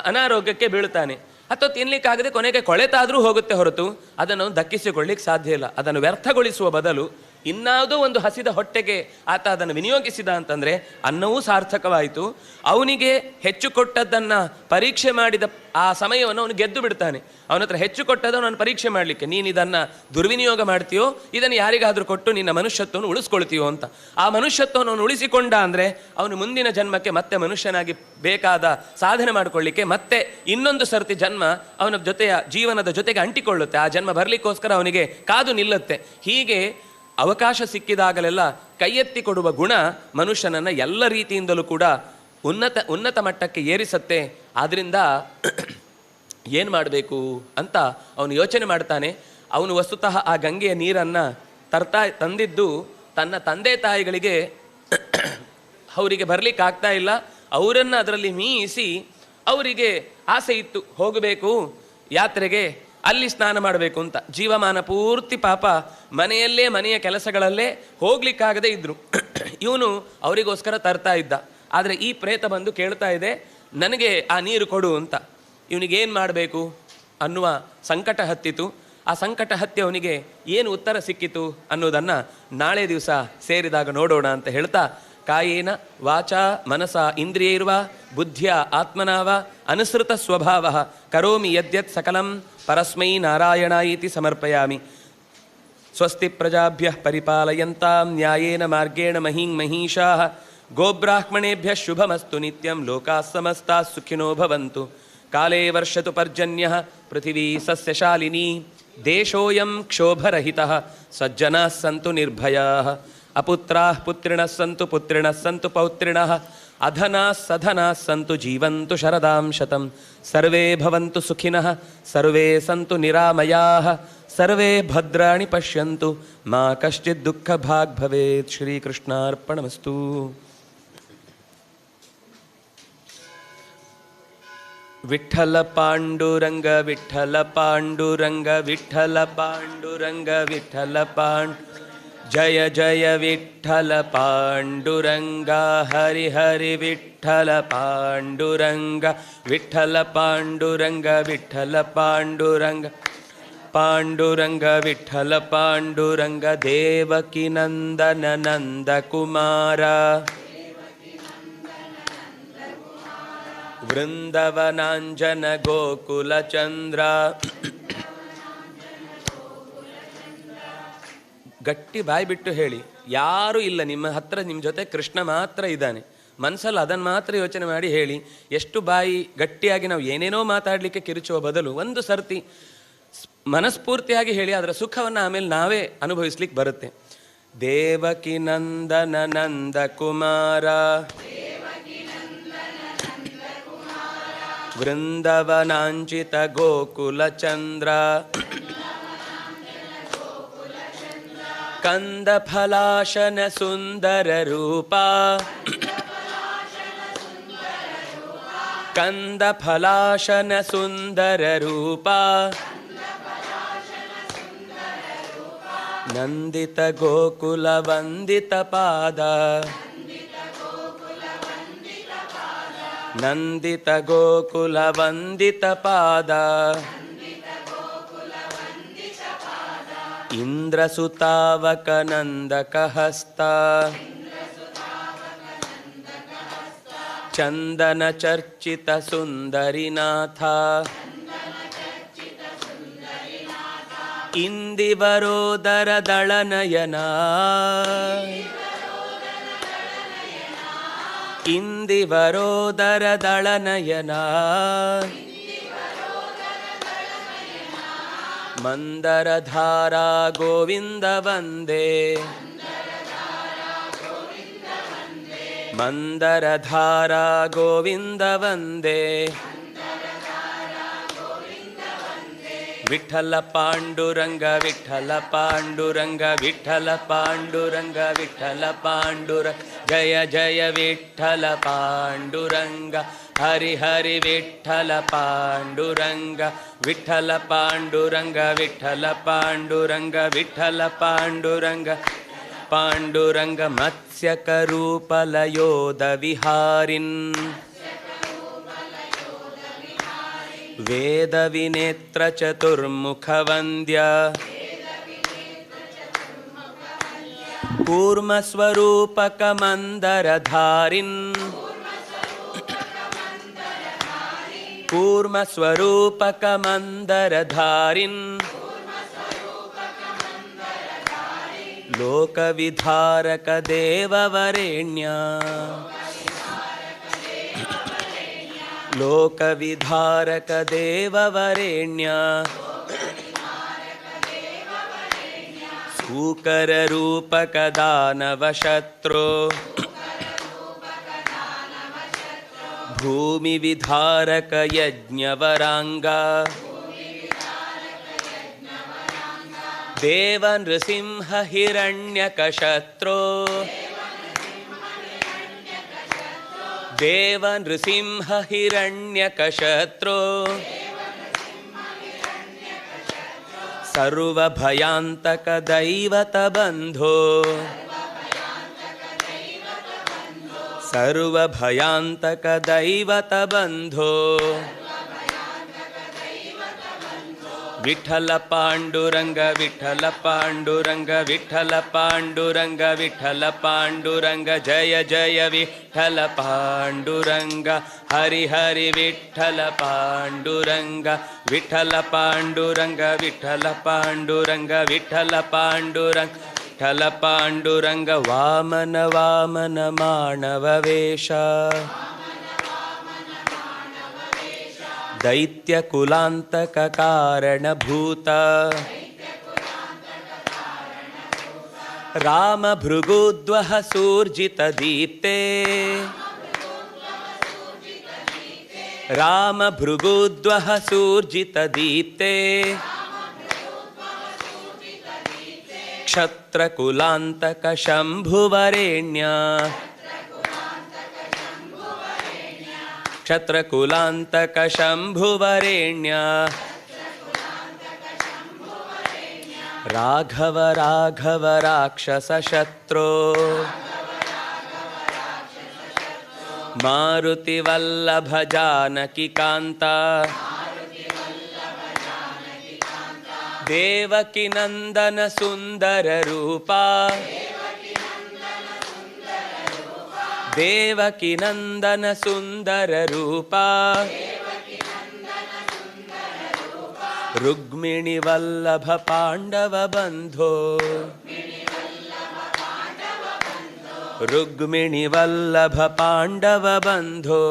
ಅನಾರೋಗ್ಯಕ್ಕೆ ಬೀಳ್ತಾನೆ, ಅಥವಾ ತಿನ್ನಲಿಕ್ಕಾಗದೆ ಕೊನೆಗೆ ಕೊಳೆತಾದರೂ ಹೋಗುತ್ತೆ ಹೊರತು ಅದನ್ನು ದಕ್ಕಿಸಿಕೊಳ್ಳಿಕ್ಕೆ ಸಾಧ್ಯ ಇಲ್ಲ. ಅದನ್ನು ವ್ಯರ್ಥಗೊಳಿಸುವ ಬದಲು ಇನ್ನಾವುದೋ ಒಂದು ಹಸಿದ ಹೊಟ್ಟೆಗೆ ಆತ ಅದನ್ನು ವಿನಿಯೋಗಿಸಿದ ಅಂತಂದರೆ ಅನ್ನವೂ ಸಾರ್ಥಕವಾಯಿತು. ಅವನಿಗೆ ಹೆಚ್ಚು ಕೊಟ್ಟದ್ದನ್ನು ಪರೀಕ್ಷೆ ಮಾಡಿದ ಆ ಸಮಯವನ್ನು ಅವನು ಗೆದ್ದು ಬಿಡ್ತಾನೆ. ಅವನ ಹತ್ರ ಹೆಚ್ಚು ಕೊಟ್ಟದ್ದು ಅವನನ್ನು ಪರೀಕ್ಷೆ ಮಾಡಲಿಕ್ಕೆ, ನೀನು ಇದನ್ನು ದುರ್ವಿನಿಯೋಗ ಮಾಡ್ತೀಯೋ, ಇದನ್ನು ಯಾರಿಗಾದರೂ ಕೊಟ್ಟು ನಿನ್ನ ಮನುಷ್ಯತ್ವವನ್ನು ಉಳಿಸ್ಕೊಳ್ತೀಯೋ ಅಂತ. ಆ ಮನುಷ್ಯತ್ವವನ್ನು ಅವನು ಉಳಿಸಿಕೊಂಡ ಅಂದರೆ ಅವನು ಮುಂದಿನ ಜನ್ಮಕ್ಕೆ ಮತ್ತೆ ಮನುಷ್ಯನಾಗಿ ಬೇಕಾದ ಸಾಧನೆ ಮಾಡಿಕೊಳ್ಳಿಕ್ಕೆ ಮತ್ತೆ ಇನ್ನೊಂದು ಸರ್ತಿ ಜನ್ಮ ಅವನ ಜೀವನದ ಜೊತೆಗೆ ಅಂಟಿಕೊಳ್ಳುತ್ತೆ. ಆ ಜನ್ಮ ಬರಲಿಕ್ಕೋಸ್ಕರ ಅವನಿಗೆ ಕಾದು ನಿಲ್ಲುತ್ತೆ. ಹೀಗೆ ಅವಕಾಶ ಸಿಕ್ಕಿದಾಗಲೆಲ್ಲ ಕೈ ಎತ್ತಿ ಕೊಡುವ ಗುಣ ಮನುಷ್ಯನನ್ನು ಎಲ್ಲ ರೀತಿಯಿಂದಲೂ ಕೂಡ ಉನ್ನತ ಮಟ್ಟಕ್ಕೆ ಏರಿಸತ್ತೆ. ಆದ್ದರಿಂದ ಏನು ಮಾಡಬೇಕು ಅಂತ ಅವನು ಯೋಚನೆ ಮಾಡ್ತಾನೆ. ಅವನು ವಸ್ತುತಃ ಆ ಗಂಗೆಯ ನೀರನ್ನು ತಂದಿದ್ದು ತನ್ನ ತಂದೆ ತಾಯಿಗಳಿಗೆ ಅವರಿಗೆ ಬರಲಿಕ್ಕೆ ಆಗ್ತಾ ಇಲ್ಲ, ಅವರನ್ನು ಅದರಲ್ಲಿ ಮೀಯಿಸಿ ಅವರಿಗೆ ಆಸೆ ಇತ್ತು ಹೋಗಬೇಕು ಯಾತ್ರೆಗೆ, ಅಲ್ಲಿ ಸ್ನಾನ ಮಾಡಬೇಕು ಅಂತ. ಜೀವಮಾನ ಪೂರ್ತಿ ಪಾಪ ಮನೆಯ ಕೆಲಸಗಳಲ್ಲೇ ಹೋಗ್ಲಿಕ್ಕಾಗದೇ ಇದ್ರು. ಇವನು ಅವರಿಗೋಸ್ಕರ ತರ್ತಾ ಇದ್ದ. ಆದರೆ ಈ ಪ್ರೇತ ಬಂದು ಕೇಳ್ತಾ ಇದೆ, ನನಗೆ ಆ ನೀರು ಕೊಡು ಅಂತ. ಇವನಿಗೇನು ಮಾಡಬೇಕು ಅನ್ನುವ ಸಂಕಟ ಹತ್ತಿತು. ಆ ಸಂಕಟ ಹತ್ತಿ ಅವನಿಗೆ ಏನು ಉತ್ತರ ಸಿಕ್ಕಿತು ಅನ್ನೋದನ್ನು ನಾಳೆ ದಿವಸ ಸೇರಿದಾಗ ನೋಡೋಣ ಅಂತ ಹೇಳ್ತಾ, ಕಾಯೇನ ವಾಚಾ ಮನಸಾ ಇಂದ್ರಿಯೈರ್ವ ಬುದ್ಧಿಯ ಆತ್ಮನಾವ ಅನುಸೃತ ಸ್ವಭಾವ ಕರೋಮಿ ಯದ್ಯತ್ ಸಕಲಂ ಪರಸ್ಮೈ ನಾರಾಯಣಾಯಿತಿ ಸಮರ್ಪಯಾಮಿ. ಸ್ವಸ್ತಿ ಪ್ರಜಾಭ್ಯಃ ಪರಿಪಾಲಯಂತಾಂ ನ್ಯಾಯೇನ ಮಾರ್ಗೇಣ ಮಹೀಂ ಮಹೀಷಾಃ ಗೋಬ್ರಾಹ್ಮಣೇಭ್ಯಃ ಶುಭಮಸ್ತು ನಿತ್ಯಂ ಲೋಕಾಃ ಸಮಸ್ತಾಃ ಸುಖಿನೋ ಭವಂತು. ಕಾಲೇ ವರ್ಷತು ಪರ್ಜನ್ಯಃ ಪೃಥಿವೀ ಸಸ್ಯಶಾಲಿನೀ ದೇಶೋಯಂ ಕ್ಷೋಭರಹಿತಃ ಸಜ್ಜನಾಃ ಸಂತು ನಿರ್ಭಯಾಃ ಅಪುತ್ರಾಃ ಪುತ್ರಿಣಃ ಸಂತು ಪುತ್ರಿಣಃ ಸಂತು ಪೌತ್ರಿಣಃ ಅಧನಾಃ ಸಧನಾಃ ಸಂತು ಜೀವಂತು ಶರದಾಂ ಶತಂ. ಸರ್ವೇ ಭವಂತು ಸುಖಿನಃ ಸರ್ವೇ ಸಂತು ನಿರಾಮಯಾಃ ಸರ್ವೇ ಭದ್ರಾಣಿ ಪಶ್ಯಂತು ಮಾ ಕಶ್ಚಿತ್ ದುಃಖ ಭಾಗ್ ಭವೇತ್. ಶ್ರೀಕೃಷ್ಣಾರ್ಪಣಮಸ್ತು. ವಿಠ್ಠಲ ಪಾಂಡುರಂಗ ವಿಠ್ಠಲ ಪಾಂಡುರಂಗ ವಿಠ್ಠಲ ಪಾಂಡುರಂಗ ವಿಠ್ಠಲ ಜಯ ಜಯ ವಿಠ್ಠಲ ಪಾಂಡುರಂಗ ಹರಿ ಹರಿ ವಿಠ್ಠಲ ಪಾಂಡುರಂಗ ವಿಠ್ಠಲ ಪಾಂಡುರಂಗ ವಿಠ್ಠಲ ಪಾಂಡುರಂಗ ಪಾಂಡುರಂಗ ವಿಠ್ಠಲ ಪಾಂಡುರಂಗ ದೇವಕಿ ನಂದನ ನಂದ ಕುಮಾರ ವೃಂದವನಾಂಜನ ಗೋಕುಲ ಚಂದ್ರ. ಗಟ್ಟಿ ಬಾಯಿ ಬಿಟ್ಟು ಹೇಳಿ, ಯಾರೂ ಇಲ್ಲ ನಿಮ್ಮ ಹತ್ರ, ನಿಮ್ಮ ಜೊತೆ ಕೃಷ್ಣ ಮಾತ್ರ ಇದ್ದಾನೆ. ಮನಸ್ಸಲ್ಲಿ ಅದನ್ನು ಮಾತ್ರ ಯೋಚನೆ ಮಾಡಿ ಹೇಳಿ. ಎಷ್ಟು ಬಾಯಿ ಗಟ್ಟಿಯಾಗಿ ನಾವು ಏನೇನೋ ಮಾತಾಡಲಿಕ್ಕೆ ಕಿರುಚುವ ಬದಲು ಒಂದು ಸರ್ತಿ ಮನಸ್ಫೂರ್ತಿಯಾಗಿ ಹೇಳಿ, ಅದರ ಸುಖವನ್ನು ಆಮೇಲೆ ನಾವೇ ಅನುಭವಿಸ್ಲಿಕ್ಕೆ ಬರುತ್ತೆ. ದೇವಕಿ ನಂದನ ನಂದ ಕುಮಾರ ವೃಂದವನಾಂಚಿತ ಗೋಕುಲ ಚಂದ್ರ ಕಂದ ಫಲಾಶನ ಸುಂದರ ರೂಪ ಕಂದ ಫಲಾಶನ ಸುಂದರ ರೂಪ ನಂದಿತ ಗೋಕುಲ ವಂದಿತ ಪಾದ ನಂದಿತ ಗೋಕುಲ ವಂದಿತ ಪಾದ ಇಂದ್ರಸುತಾವಕ ನಂದಕ ಹಸ್ತ ಚಂದನ ಚರ್ಚಿತ ಸುಂದರಿನಾಥ ಇಂದಿವರೋದರ ದಳನಯನ ಇಂದಿವರೋದರ ದಳನಯನ ಮಂದರಧಾರಾ ಗೋವಿಂದ ವಂದೇ ಮಂದರಧಾರಾ ಗೋವಿಂದ ವಂದೇ ವಿಠಲ ಪಾಂಡುರಂಗ ವಿಠಲ ಪಾಂಡುರಂಗ ವಿಠಲ ಪಾಂಡುರಂಗ ವಿಠಲ ಪಾಂಡುರಂಗ ಜಯ ಜಯ ವಿಠಲ ಪಾಂಡುರಂಗ ಹರಿ ಹರಿ ವಿಠಲ ಪಾಂಡುರಂಗ ವಿಠಲ ಪಾಂಡುರಂಗ ವಿಠಲ ಪಾಂಡುರಂಗ ವಿಠಲ ಪಾಂಡುರಂಗ ಪಾಂಡುರಂಗ ಮತ್ಸ್ಯಕರೂಪಲಯೋಧ ವಿಹಾರಿನ್ ವೇದ ವಿನೇತ್ರ ಚತುರ್ಮುಖ ವಂದ್ಯ ಕೂರ್ಮ ಸ್ವರೂಪಕ ಮಂದರಧಾರಿನ್ ಕೂರ್ಮ ಸ್ವರೂಪಕ ಮಂದರಧಾರಿನ್ ಲೋಕ ವಿಧಾರಕ ದೇವವರೇಣ್ಯ ಲೋಕ ವಿಧಾರಕ ದೇವವರೇಣ್ಯ ಸೂಕರ ರೂಪಕ ದಾನವ ಶತ್ರು ಭೂಮಿ ವಿಧಾರಕ ಯಜ್ಞವರಾಂಗ ದೇವ ನೃಸಿಂಹ ಹಿರಣ್ಯಕಶತ್ರೋ ದೇವ ನೃಸಿಂಹ ಹಿರಣ್ಯಕಶತ್ರೋ ಸರ್ವಭಯಾಂತಕ ದೈವತ ಬಂಧೋ ಸರ್ವಭಯಾಂತಕ ದೈವತ ಬಂಧೋ ವಿಠಲ ಪಾಂಡುರಂಗ ವಿಠಲ ಪಾಂಡುರಂಗ ವಿಠಲ ಪಾಂಡುರಂಗ ವಿಠಲ ಪಾಂಡುರಂಗ ಜಯ ಜಯ ವಿಠಲ ಪಾಂಡುರಂಗ ಹರಿ ಹರಿ ವಿಠಲ ಪಾಂಡುರಂಗ ವಿಠಲ ಪಾಂಡುರಂಗ ವಿಠಲ ಪಾಂಡುರಂಗ ವಿಠಲ ಪಾಂಡುರಂಗ ವಿಠಲ ಪಾಂಡುರಂಗ ವಾಮನ ವಾಮನ ಮಾನವ ವೇಷ ದೈತ್ಯ ಕುಲಾಂತಕ ಕಾರಣಭೂತ ರಾಮ ಭೃಗುದ್ವಹ ಸೂರ್ಜಿತ ದೀಪ್ತೆ ರಾಮ ಭೃಗುದ್ವಹ ಸೂರ್ಜಿತ ದೀಪ್ತೆ ಕ್ಷತ್ರ ಕುಲಾಂತಕ ಶಂಭುವರೇಣ್ಯ ಕ್ಷತ್ರಕುಲಾಂತಕ ಶಂಭುವರೇಣ್ಯ ರಾಘವ ರಾಘವ ರಾಕ್ಷಸ ಶತ್ರೋ ಮಾರುತಿ ವಲ್ಲಭ ಜಾನಕಿ ಕಾಂತ ದೇವಕಿ ನಂದನ ಸುಂದರ ರೂಪ ದೇವಕಿ ನಂದನ ಸುಂದರ ರೂಪ ರುಕ್ಮಿಣಿ ವಲ್ಲಭ ಪಾಂಡವ ಬಂಧೋ ರುಕ್ಮಿಣಿ ವಲ್ಲಭ ಪಾಂಡವ ಬಂಧೋ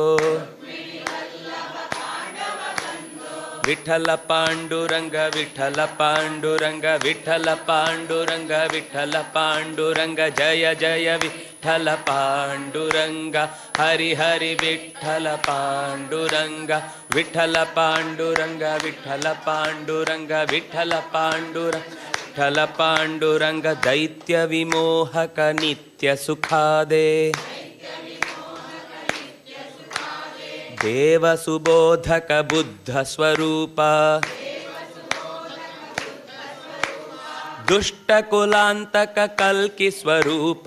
ವಿಠಲ ಪಾಂಡುರಂಗ ವಿಠಲ ಪಾಂಡುರಂಗ ವಿಠಲ ಪಾಂಡುರಂಗ ವಿಠಲ ಪಾಂಡುರಂಗ ಜಯ ಜಯ ವಿಠಲ ಪಾಂಡುರಂಗ ಹರಿ ಹರಿ ವಿಠಲ ಪಾಂಡುರಂಗ ವಿಠಲ ಪಾಂಡುರಂಗ ವಿಠಲ ಪಾಂಡುರಂಗ ವಿಠಲ ಪಾಂಡುರಂಗ ವಿಠಲ ಪಾಂಡುರಂಗ ದೈತ್ಯ ವಿಮೋಹಕ ನಿತ್ಯ ಸುಖಾದೆ ದೇವ ಸುಬೋಧಕ ಬುದ್ಧ ಸ್ವರೂಪ ದುಷ್ಟ ಕುಲಾಂತಕ ಕಲ್ಕಿ ಸ್ವರೂಪ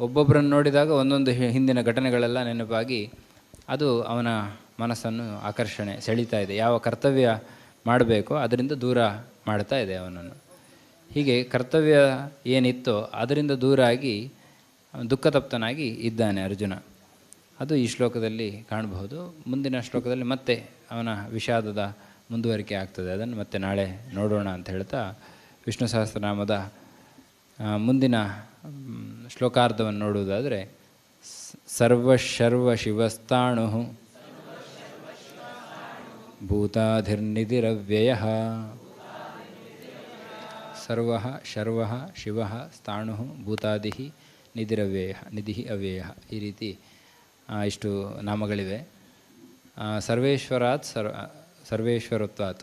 ಒಬ್ಬೊಬ್ಬರನ್ನು ನೋಡಿದಾಗ ಒಂದೊಂದು ಹಿಂದಿನ ಘಟನೆಗಳೆಲ್ಲ ನೆನಪಾಗಿ ಅದು ಅವನ ಮನಸ್ಸನ್ನು ಆಕರ್ಷಣೆ ಸೆಳೀತಾ ಇದೆ. ಯಾವ ಕರ್ತವ್ಯ ಮಾಡಬೇಕೋ ಅದರಿಂದ ದೂರ ಮಾಡ್ತಾ ಇದೆ ಅವನನ್ನು. ಹೀಗೆ ಕರ್ತವ್ಯ ಏನಿತ್ತೋ ಅದರಿಂದ ದೂರಾಗಿ ದುಃಖತಪ್ತನಾಗಿ ಇದ್ದಾನೆ ಅರ್ಜುನ. ಅದು ಈ ಶ್ಲೋಕದಲ್ಲಿ ಕಾಣಬಹುದು. ಮುಂದಿನ ಶ್ಲೋಕದಲ್ಲಿ ಮತ್ತೆ ಅವನ ವಿಷಾದದ ಮುಂದುವರಿಕೆ ಆಗ್ತದೆ. ಅದನ್ನು ಮತ್ತೆ ನಾಳೆ ನೋಡೋಣ ಅಂತ ಹೇಳ್ತಾ ವಿಷ್ಣು ಸಹಸ್ರನಾಮದ ಮುಂದಿನ ಶ್ಲೋಕಾರ್ಧವನ್ನು ನೋಡುವುದಾದರೆ, ಸರ್ವಶರ್ವ ಶಿವಸ್ತಾಣು ಭೂತಾಧಿರ್ನಿಧಿರವ್ಯಯ ಸರ್ವ ಶರ್ವ ಶಿವ ಸ್ಥಾಣು ಭೂತಾದಿ ನಿಧಿರವ್ಯಯ ನಿಧಿ ಅವ್ಯಯ. ಈ ರೀತಿ ಇಷ್ಟು ನಾಮಗಳಿವೆ. ಸರ್ವೇಶ್ವರಾತ್ ಸರ್ವೇಶ್ವರತ್ವಾತ್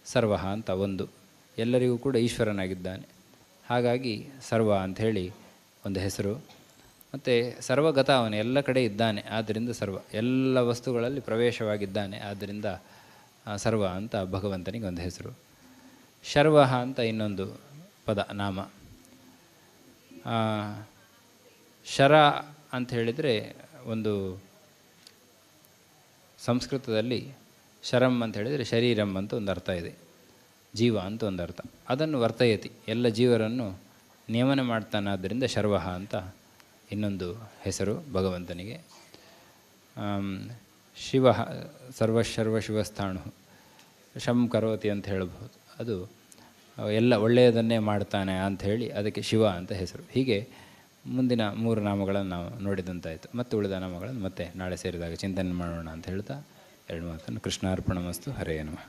ಸರ್ವ ಅಂತ ಒಂದು, ಎಲ್ಲರಿಗೂ ಕೂಡ ಈಶ್ವರನಾಗಿದ್ದಾನೆ. ಹಾಗಾಗಿ ಸರ್ವ ಅಂಥೇಳಿ ಒಂದು ಹೆಸರು. ಮತ್ತು ಸರ್ವಗತ, ಅವನು ಎಲ್ಲ ಕಡೆ ಇದ್ದಾನೆ, ಆದ್ದರಿಂದ ಸರ್ವ, ಎಲ್ಲ ವಸ್ತುಗಳಲ್ಲಿ ಪ್ರವೇಶವಾಗಿದ್ದಾನೆ, ಆದ್ದರಿಂದ ಸರ್ವ ಅಂತ ಭಗವಂತನಿಗೆ ಒಂದು ಹೆಸರು. ಶರ್ವ ಅಂತ ಇನ್ನೊಂದು ಪದ, ನಾಮ. ಶರ ಅಂತ ಹೇಳಿದರೆ ಒಂದು ಸಂಸ್ಕೃತದಲ್ಲಿ ಶರಂ ಅಂತ ಹೇಳಿದರೆ ಶರೀರಂ ಅಂತ ಒಂದು ಅರ್ಥ ಇದೆ, ಜೀವ ಅಂತ ಒಂದು ಅರ್ಥ. ಅದನ್ನು ವರ್ತಯತಿ, ಎಲ್ಲ ಜೀವರನ್ನು ನಿಯಮನ ಮಾಡ್ತಾನಾದ್ದರಿಂದ ಶರ್ವ ಅಂತ ಇನ್ನೊಂದು ಹೆಸರು ಭಗವಂತನಿಗೆ. ಶಿವ ಸರ್ವಶರ್ವ ಶಿವಸ್ಥಾಣು ಶಂ ಕರೋತಿ ಅಂತ ಹೇಳಬಹುದು. ಅದು ಎಲ್ಲ ಒಳ್ಳೆಯದನ್ನೇ ಮಾಡ್ತಾನೆ ಅಂಥೇಳಿ ಅದಕ್ಕೆ ಶಿವ ಅಂತ ಹೆಸರು. ಹೀಗೆ ಮುಂದಿನ 3 ನಾಮಗಳನ್ನು ನಾವು ನೋಡಿದಂತಾಯಿತು. ಮತ್ತೆ ಉಳಿದ ನಾಮಗಳನ್ನು ಮತ್ತೆ ನಾಳೆ ಸೇರಿದಾಗ ಚಿಂತನೆ ಮಾಡೋಣ ಅಂತ ಹೇಳ್ತಾ 2 ಮಾತನ್ನು. ಕೃಷ್ಣಾರ್ಪಣಮಸ್ತು. ಹರೇ ನಮಃ.